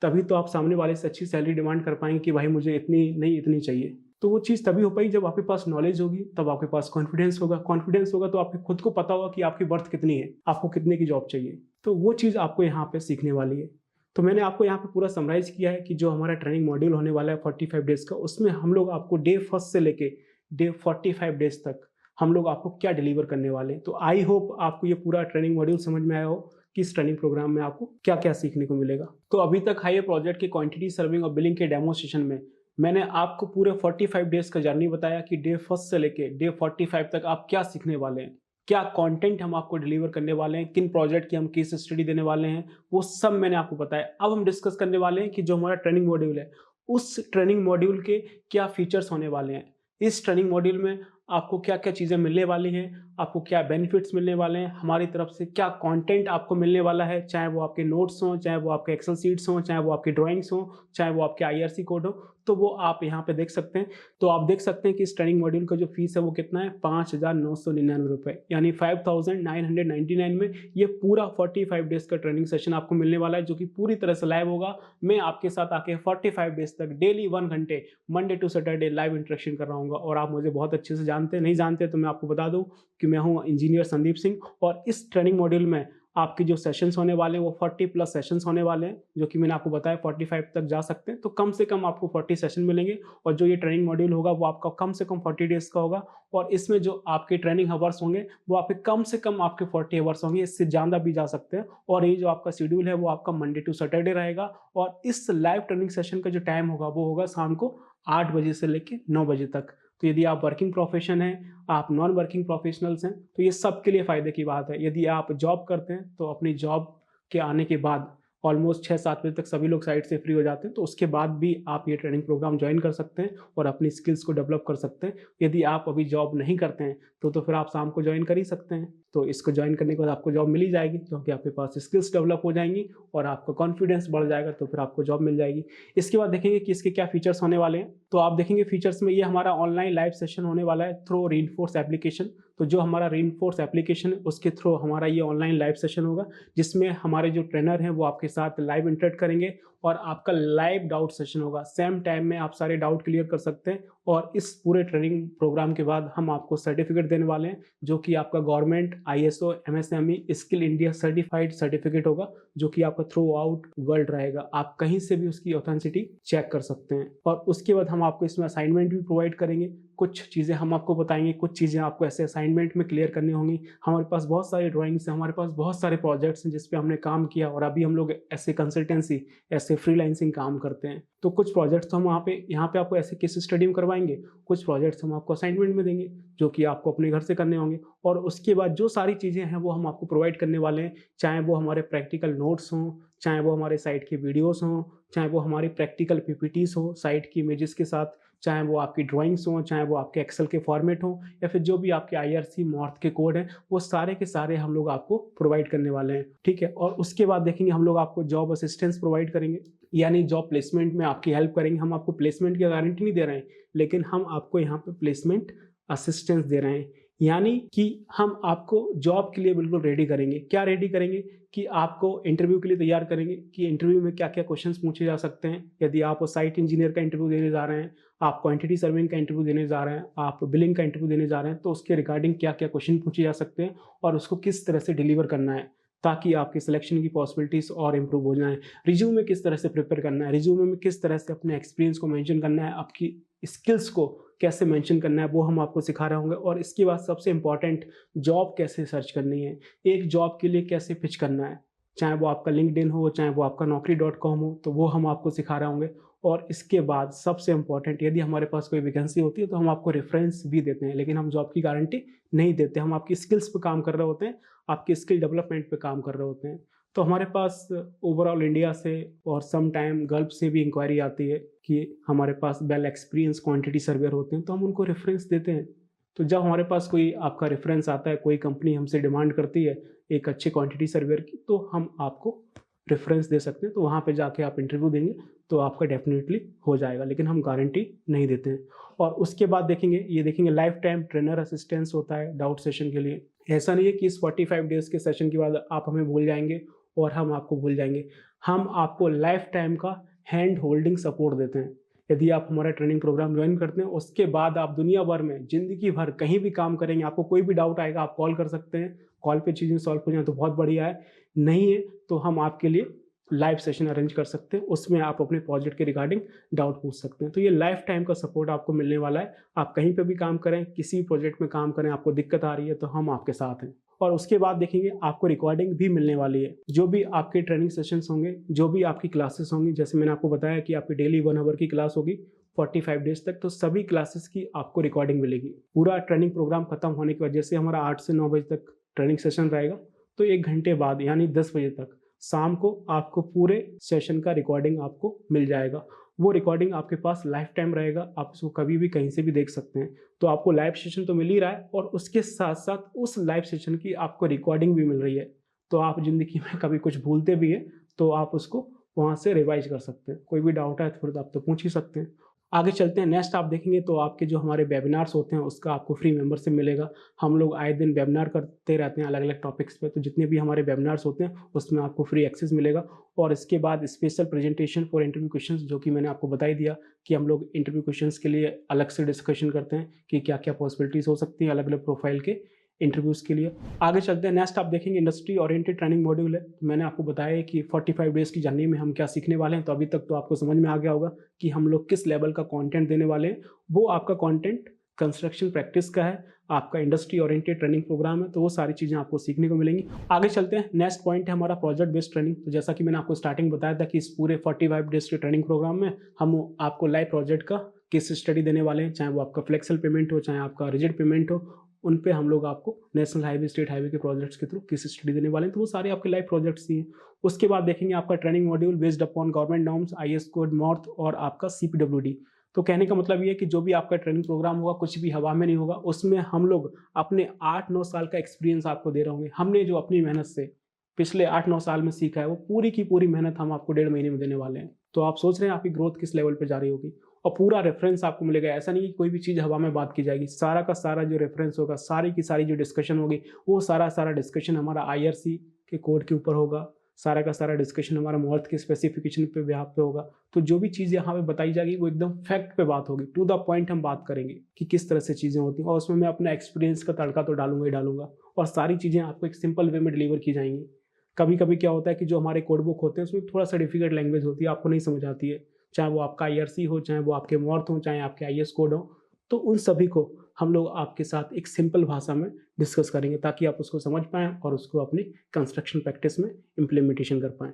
तभी तो आप सामने वाले से अच्छी सैलरी डिमांड कर पाएँगे कि भाई मुझे इतनी नहीं, इतनी चाहिए। तो वो चीज़ तभी हो पाई जब आपके पास नॉलेज होगी, तब आपके पास कॉन्फिडेंस होगा। कॉन्फिडेंस होगा तो आपको खुद को पता होगा कि आपकी वर्थ कितनी है, आपको कितने की जॉब चाहिए। तो वो चीज़ आपको यहाँ पे सीखने वाली है। तो मैंने आपको यहाँ पे पूरा समराइज़ किया है कि जो हमारा ट्रेनिंग मॉड्यूल होने वाला है 45 डेज़ का, उसमें हम लोग आपको डे 1 से लेके डे 45 डेज़ तक हम लोग आपको क्या डिलीवर करने वाले हैं। तो आई होप आपको ये पूरा ट्रेनिंग मॉड्यूल समझ में आया हो कि इस ट्रेनिंग प्रोग्राम में आपको क्या-क्या सीखने को मिलेगा। तो अभी तक हायर प्रोजेक्ट के क्वांटिटी सर्विंग और बिलिंग के डेमो सेशन में मैंने आपको पूरे 45 डेज़ का जर्नी बताया कि डे 1 से लेके डे 45 तक आप क्या सीखने वाले हैं। क्या कंटेंट हम आपको डिलीवर करने वाले हैं, किन प्रोजेक्ट की हम केस स्टडी देने वाले हैं, वो सब मैंने आपको बताया। अब हम डिस्कस करने वाले हैं कि जो हमारा ट्रेनिंग मॉड्यूल है, उस ट्रेनिंग मॉड्यूल के क्या फीचर्स होने वाले हैं। इस ट्रेनिंग मॉड्यूल में आपको क्या-क्या चीज़ें मिलने वाली हैं, आपको क्या बेनिफिट्स मिलने वाले हैं, हमारी तरफ से क्या कंटेंट आपको मिलने वाला है, चाहे वो आपके नोट्स हों, चाहे वो आपके एक्सेल शीट्स हों, चाहे वो आपकी ड्राइंग्स हों, चाहे वो आपके आईआरसी कोड हो, तो वो आप यहाँ पे देख सकते हैं। तो आप देख सकते हैं कि इस ट्रेनिंग मॉड्यूल का जो फीस है वो कितना है, ₹5,999, यानी 5,999 में ये पूरा 45 डेज़ का ट्रेनिंग सेशन आपको मिलने वाला है, जो कि पूरी तरह से लाइव होगा। मैं आपके साथ आके 45 डेज़ तक डेली 1 घंटे Monday to Saturday live interaction कर रहा हूँगा। और आप मुझे बहुत अच्छे से जानते हैं, नहीं जानते तो मैं आपको बता दूँ कि मैं हूँ इंजीनियर संदीप सिंह। और इस ट्रेनिंग मॉड्यूल में आपके जो सेशंस होने वाले हैं वो 40 प्लस सेशंस होने वाले हैं, जो कि मैंने आपको बताया 45 तक जा सकते हैं। तो कम से कम आपको 40 सेशन मिलेंगे। और जो ये ट्रेनिंग मॉड्यूल होगा वो आपका कम से कम 40 डेज़ का होगा। और इसमें जो आपके ट्रेनिंग हावर्स होंगे वो आपके कम से कम आपके 40 हावर्स होंगे, इससे ज़्यादा भी जा सकते हैं। और ये जो आपका शेड्यूल है वो आपका मंडे टू सैटरडे रहेगा। और इस लाइव ट्रेनिंग सेशन का जो टाइम होगा वो होगा शाम को 8 बजे से लेके 9 बजे तक। तो यदि आप वर्किंग प्रोफेशन हैं, आप नॉन वर्किंग प्रोफेशनल्स हैं, तो ये सबके लिए फ़ायदे की बात है। यदि आप जॉब करते हैं, तो अपनी जॉब के आने के बाद ऑलमोस्ट 6-7 बजे तक सभी लोग साइट से फ्री हो जाते हैं, तो उसके बाद भी आप ये ट्रेनिंग प्रोग्राम जॉइन कर सकते हैं और अपनी स्किल्स को डेवलप कर सकते हैं। यदि आप अभी जॉब नहीं करते हैं, तो फिर आप शाम को जॉइन कर ही सकते हैं। तो इसको जॉइन करने के बाद आपको जॉब मिल ही जाएगी, क्योंकि आपके पास स्किल्स डेवलप हो जाएँगी और आपका कॉन्फिडेंस बढ़ जाएगा, तो फिर आपको जॉब मिल जाएगी। इसके बाद देखेंगे कि इसके क्या फीचर्स होने वाले हैं। तो आप देखेंगे फीचर्स में ये हमारा ऑनलाइन लाइव सेशन होने वाला है थ्रू रेनफोर्स एप्लीकेशन। तो जो हमारा रेनफोर्स एप्लीकेशन है उसके थ्रू हमारा ये ऑनलाइन लाइव सेशन होगा, जिसमें हमारे जो ट्रेनर हैं वो आपके साथ लाइव इंटरेक्ट करेंगे और आपका लाइव डाउट सेशन होगा। सेम टाइम में आप सारे डाउट क्लियर कर सकते हैं। और इस पूरे ट्रेनिंग प्रोग्राम के बाद हम आपको सर्टिफिकेट देने वाले हैं, जो कि आपका government ISO MSME skill India certified certificate होगा, जो कि आपका थ्रू आउट वर्ल्ड रहेगा। आप कहीं से भी उसकी ऑथेंटिसिटी चेक कर सकते हैं। और उसके बाद हम आपको इसमें असाइनमेंट भी प्रोवाइड करेंगे। कुछ चीज़ें हम आपको बताएँगे, कुछ चीज़ें आपको ऐसे असाइनमेंट में क्लियर करनी होंगी। हमारे पास बहुत सारी ड्राइंग्स हैं, हमारे पास बहुत सारे प्रोजेक्ट्स हैं जिस पे हमने काम किया, और अभी हम लोग ऐसे कंसल्टेंसी, ऐसे फ्रीलांसिंग काम करते हैं। तो कुछ प्रोजेक्ट्स तो हम यहाँ पे आपको ऐसे केस स्टडी में करवाएँगे, कुछ प्रोजेक्ट्स हम आपको असाइनमेंट में देंगे, जो कि आपको अपने घर से करने होंगे। और उसके बाद जो सारी चीज़ें हैं वो हम आपको प्रोवाइड करने वाले हैं, चाहे वो हमारे प्रैक्टिकल नोट्स हों, चाहे वो हमारे साइट की वीडियोज़ हों, चाहे वो हमारी प्रैक्टिकल पीपीटीज़ हो साइट की इमेजेस के साथ, चाहे वो आपकी ड्राइंग्स हों, चाहे वो आपके एक्सेल के फॉर्मेट हों, या फिर जो भी आपके आईआरसी मॉर्थ के कोड हैं, वो सारे के सारे हम लोग आपको प्रोवाइड करने वाले हैं, ठीक है। और उसके बाद देखेंगे हम लोग आपको जॉब असिस्टेंस प्रोवाइड करेंगे, यानी जॉब प्लेसमेंट में आपकी हेल्प करेंगे। हम आपको प्लेसमेंट की गारंटी नहीं दे रहे हैं, लेकिन हम आपको यहाँ पे प्लेसमेंट असिस्टेंस दे रहे हैं। यानी कि हम आपको जॉब के लिए बिल्कुल रेडी करेंगे। क्या रेडी करेंगे? कि आपको इंटरव्यू के लिए तैयार करेंगे कि इंटरव्यू में क्या-क्या क्वेश्चंस पूछे जा सकते हैं। यदि आप साइट इंजीनियर का इंटरव्यू देने जा रहे हैं, आप क्वांटिटी सर्विंग का इंटरव्यू देने जा रहे हैं, आप बिलिंग का इंटरव्यू देने जा रहे हैं, तो उसके रिगार्डिंग क्या-क्या क्वेश्चन पूछे जा सकते हैं और उसको किस तरह से डिलीवर करना है, ताकि आपकी सिलेक्शन की पॉसिबिलिटीज़ और इम्प्रूव हो जाएँ। रिज्यूमे में किस तरह से प्रिपेयर करना है, रिज्यूमे में किस तरह से अपने एक्सपीरियंस को मेंशन करना है, आपकी स्किल्स को कैसे मेंशन करना है, वो हम आपको सिखा रहे होंगे। और इसके बाद सबसे इम्पोर्टेंट, जॉब कैसे सर्च करनी है, एक जॉब के लिए कैसे पिच करना है, चाहे वो आपका लिंक्डइन हो, चाहे वो आपका naukri.com हो, तो वो हम आपको सिखा रहे होंगे। और इसके बाद सबसे इम्पोर्टेंट, यदि हमारे पास कोई वैकेंसी होती है तो हम आपको रेफरेंस भी देते हैं, लेकिन हम जॉब की गारंटी नहीं देते। हम आपकी स्किल्स पे काम कर रहे होते हैं, आपकी स्किल डेवलपमेंट पे काम कर रहे होते हैं। तो हमारे पास ओवरऑल इंडिया से और सम टाइम गल्फ से भी इंक्वायरी आती है कि हमारे पास वेल एक्सपीरियंस क्वांटिटी सर्वेयर होते हैं, तो हम उनको रेफरेंस देते हैं। तो जब हमारे पास कोई आपका रेफरेंस आता है, कोई कंपनी हमसे डिमांड करती है एक अच्छे क्वांटिटी सर्वेयर की, तो हम आपको रेफरेंस दे सकते हैं। तो वहाँ पे जाके आप इंटरव्यू देंगे तो आपका डेफिनेटली हो जाएगा, लेकिन हम गारंटी नहीं देते हैं। और उसके बाद देखेंगे, ये देखेंगे लाइफ टाइम ट्रेनर असिस्टेंस होता है डाउट सेशन के लिए। ऐसा नहीं है कि इस 45 डेज़ के सेशन के बाद आप हमें भूल जाएंगे और हम आपको भूल जाएंगे। हम आपको लाइफ टाइम का हैंड होल्डिंग सपोर्ट देते हैं। यदि आप हमारा ट्रेनिंग प्रोग्राम ज्वाइन करते हैं, उसके बाद आप दुनिया भर में ज़िंदगी भर कहीं भी काम करेंगे, आपको कोई भी डाउट आएगा आप कॉल कर सकते हैं। कॉल पे चीज़ें सॉल्व हो जाएँ तो बहुत बढ़िया है, नहीं है तो हम आपके लिए लाइव सेशन अरेंज कर सकते हैं, उसमें आप अपने प्रोजेक्ट के रिगार्डिंग डाउट पूछ सकते हैं। तो ये लाइफ टाइम का सपोर्ट आपको मिलने वाला है। आप कहीं पे भी काम करें, किसी प्रोजेक्ट में काम करें, आपको दिक्कत आ रही है तो हम आपके साथ हैं। और उसके बाद देखेंगे आपको रिकॉर्डिंग भी मिलने वाली है। जो भी आपके ट्रेनिंग सेशंस होंगे, जो भी आपकी क्लासेस होंगी, जैसे मैंने आपको बताया कि आपकी डेली 1 आवर की क्लास होगी 45 डेज तक, तो सभी क्लासेस की आपको रिकॉर्डिंग मिलेगी। पूरा ट्रेनिंग प्रोग्राम खत्म होने के बाद, जैसे हमारा 8 से 9 बजे तक ट्रेनिंग सेशन रहेगा, तो 1 घंटे बाद यानी 10 बजे तक शाम को आपको पूरे सेशन का रिकॉर्डिंग आपको मिल जाएगा। वो रिकॉर्डिंग आपके पास लाइफ टाइम रहेगा, आप उसको कभी भी कहीं से भी देख सकते हैं। तो आपको लाइव सेशन तो मिल ही रहा है और उसके साथ साथ उस लाइव सेशन की आपको रिकॉर्डिंग भी मिल रही है। तो आप ज़िंदगी में कभी कुछ भूलते भी हैं तो आप उसको वहाँ से रिवाइज कर सकते हैं। कोई भी डाउट है तो फिर आप तो पूछ ही सकते हैं। आगे चलते हैं, नेक्स्ट आप देखेंगे तो आपके जो हमारे वेबिनार्स होते हैं उसका आपको फ्री मेंबरशिप मिलेगा। हम लोग आए दिन वेबिनार करते रहते हैं अलग अलग टॉपिक्स पे, तो जितने भी हमारे वेबिनार्स होते हैं उसमें आपको फ्री एक्सेस मिलेगा। और इसके बाद special presentation for interview questions, जो कि मैंने आपको बता ही दिया कि हम लोग इंटरव्यू क्वेश्चंस के लिए अलग से डिस्कशन करते हैं कि क्या क्या पॉसिबिलिटीज़ हो सकती हैं अलग अलग प्रोफाइल के इंटरव्यूज़ के लिए। आगे चलते हैं, नेक्स्ट आप देखेंगे इंडस्ट्री ओरिएंटेड ट्रेनिंग मॉड्यूल है। मैंने आपको बताया कि 45 डेज़ की जर्नी में हम क्या सीखने वाले हैं, तो अभी तक तो आपको समझ में आ गया होगा कि हम लोग किस लेवल का कंटेंट देने वाले हैं। वो आपका कंटेंट कंस्ट्रक्शन प्रैक्टिस का है, आपका इंडस्ट्री ओरिएंटेड ट्रेनिंग प्रोग्राम है, तो वो सारी चीज़ें आपको सीखने को मिलेंगी। आगे चलते हैं, नेक्स्ट पॉइंट है हमारा प्रोजेक्ट बेस्ड ट्रेनिंग। तो जैसा कि मैंने आपको स्टार्टिंग बताया था कि इस पूरे 45 डेज़ के ट्रेनिंग प्रोग्राम में हम आपको लाइव प्रोजेक्ट का केस स्टडी देने वाले हैं, चाहे वो आपका फ्लेक्सिबल पेमेंट हो, चाहे आपका रिजिड पेमेंट हो। उन पे हम लोग आपको नेशनल हाईवे, स्टेट हाईवे के प्रोजेक्ट्स के थ्रू केस स्टडी देने वाले हैं, तो वो सारे आपके लाइव प्रोजेक्ट्स ही हैं। उसके बाद देखेंगे आपका training module based upon government norms, IS code, मॉर्थ और आपका CPWD। तो कहने का मतलब ये है कि जो भी आपका ट्रेनिंग प्रोग्राम होगा कुछ भी हवा में नहीं होगा, उसमें हम लोग अपने 8-9 साल का एक्सपीरियंस आपको दे रहे होंगे। हमने जो अपनी मेहनत से पिछले 8-9 साल में सीखा है, वो पूरी की पूरी मेहनत हम आपको 1.5 महीने में देने वाले हैं। तो आप सोच रहे हैं आपकी ग्रोथ किस लेवल पे जा रही होगी, और पूरा रेफरेंस आपको मिलेगा। ऐसा नहीं कि कोई भी चीज़ हवा में बात की जाएगी, सारा का सारा जो रेफरेंस होगा, सारी की सारी जो डिस्कशन होगी, वो सारा डिस्कशन हमारा IRC के कोड के ऊपर होगा। सारा का सारा डिस्कशन हमारा मॉर्थ के स्पेसिफिकेशन पे बिहाफ पे होगा। तो जो भी चीज़ यहाँ पे बताई जाएगी वो एकदम फैक्ट पे बात होगी, टू द पॉइंट हम बात करेंगे कि किस तरह से चीज़ें होती हैं, और उसमें मैं अपना एक्सपीरियंस का तड़का तो डालूंगा ही डालूंगा, और सारी चीज़ें आपको एक सिंपल वे में डिलीवर की जाएंगी। कभी कभी क्या होता है कि जो हमारे कोड बुक होते हैं उसमें थोड़ा सा डिफिकल्ट लैंग्वेज होती है, आपको नहीं समझ आती है, चाहे वो आपका IRC हो, चाहे वो आपके मॉर्थ हो, चाहे आपके IS कोड हो। तो उन सभी को हम लोग आपके साथ एक सिंपल भाषा में डिस्कस करेंगे ताकि आप उसको समझ पाएँ और उसको अपनी कंस्ट्रक्शन प्रैक्टिस में इम्प्लीमेंटेशन कर पाएँ।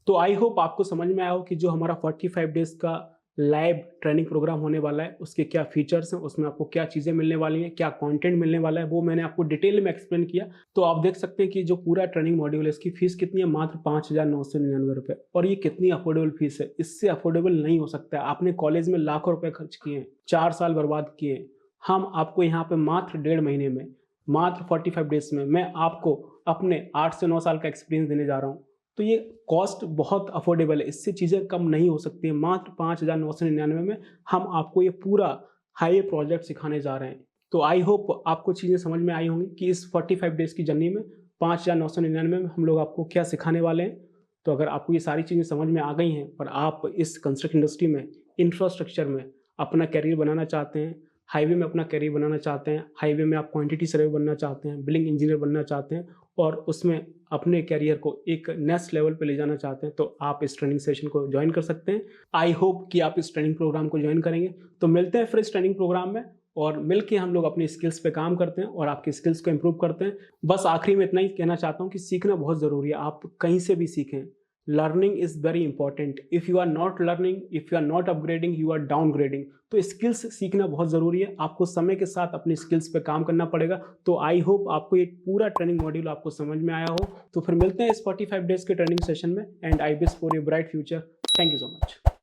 तो आई होप आपको समझ में आया हो कि जो हमारा 45 डेज़ का लाइव ट्रेनिंग प्रोग्राम होने वाला है उसके क्या फीचर्स हैं, उसमें आपको क्या चीज़ें मिलने वाली हैं, क्या कंटेंट मिलने वाला है, वो मैंने आपको डिटेल में एक्सप्लेन किया। तो आप देख सकते हैं कि जो पूरा ट्रेनिंग मॉड्यूल है इसकी फीस कितनी है, मात्र 5,999 रुपये। और ये कितनी अफोर्डेबल फीस है, इससे अफोर्डेबल नहीं हो सकता है। आपने कॉलेज में लाखों रुपये खर्च किए हैं, 4 साल बर्बाद किए हैं, हम आपको यहाँ पे मात्र 1.5 महीने में, मात्र 45 डेज में मैं आपको अपने 8 से 9 साल का एक्सपीरियंस देने जा रहा हूँ। तो ये कॉस्ट बहुत अफोर्डेबल है, इससे चीज़ें कम नहीं हो सकती है। मात्र 5,999 में हम आपको ये पूरा हाईवे प्रोजेक्ट सिखाने जा रहे हैं। तो आई होप आपको चीज़ें समझ में आई होंगी कि इस 45 डेज़ की जर्नी में 5,999 में हम लोग आपको क्या सिखाने वाले हैं। तो अगर आपको ये सारी चीज़ें समझ में आ गई हैं और आप इस कंस्ट्रक्शन इंडस्ट्री में, इंफ्रास्ट्रक्चर में अपना करियर बनाना चाहते हैं, हाईवे में अपना करियर बनाना चाहते हैं, हाईवे में आप क्वांटिटी सर्वे बनना चाहते हैं, बिलिंग इंजीनियर बनना चाहते हैं और उसमें अपने करियर को एक नेक्स्ट लेवल पे ले जाना चाहते हैं, तो आप इस ट्रेनिंग सेशन को ज्वाइन कर सकते हैं। आई होप कि आप इस ट्रेनिंग प्रोग्राम को ज्वाइन करेंगे। तो मिलते हैं फिर इस ट्रेनिंग प्रोग्राम में, और मिलके हम लोग अपनी स्किल्स पे काम करते हैं और आपकी स्किल्स को इम्प्रूव करते हैं। बस आखिरी में इतना ही कहना चाहता हूँ कि सीखना बहुत ज़रूरी है, आप कहीं से भी सीखें। Learning is very important. If you are not learning, if you are not upgrading, you are downgrading. तो स्किल्स सीखना बहुत ज़रूरी है, आपको समय के साथ अपनी स्किल्स पे काम करना पड़ेगा। तो आई होप आपको ये पूरा ट्रेनिंग मॉड्यूल आपको समझ में आया हो। तो फिर मिलते हैं इस 45 डेज़ के ट्रेनिंग सेशन में, and I wish for your bright future. Thank you so much.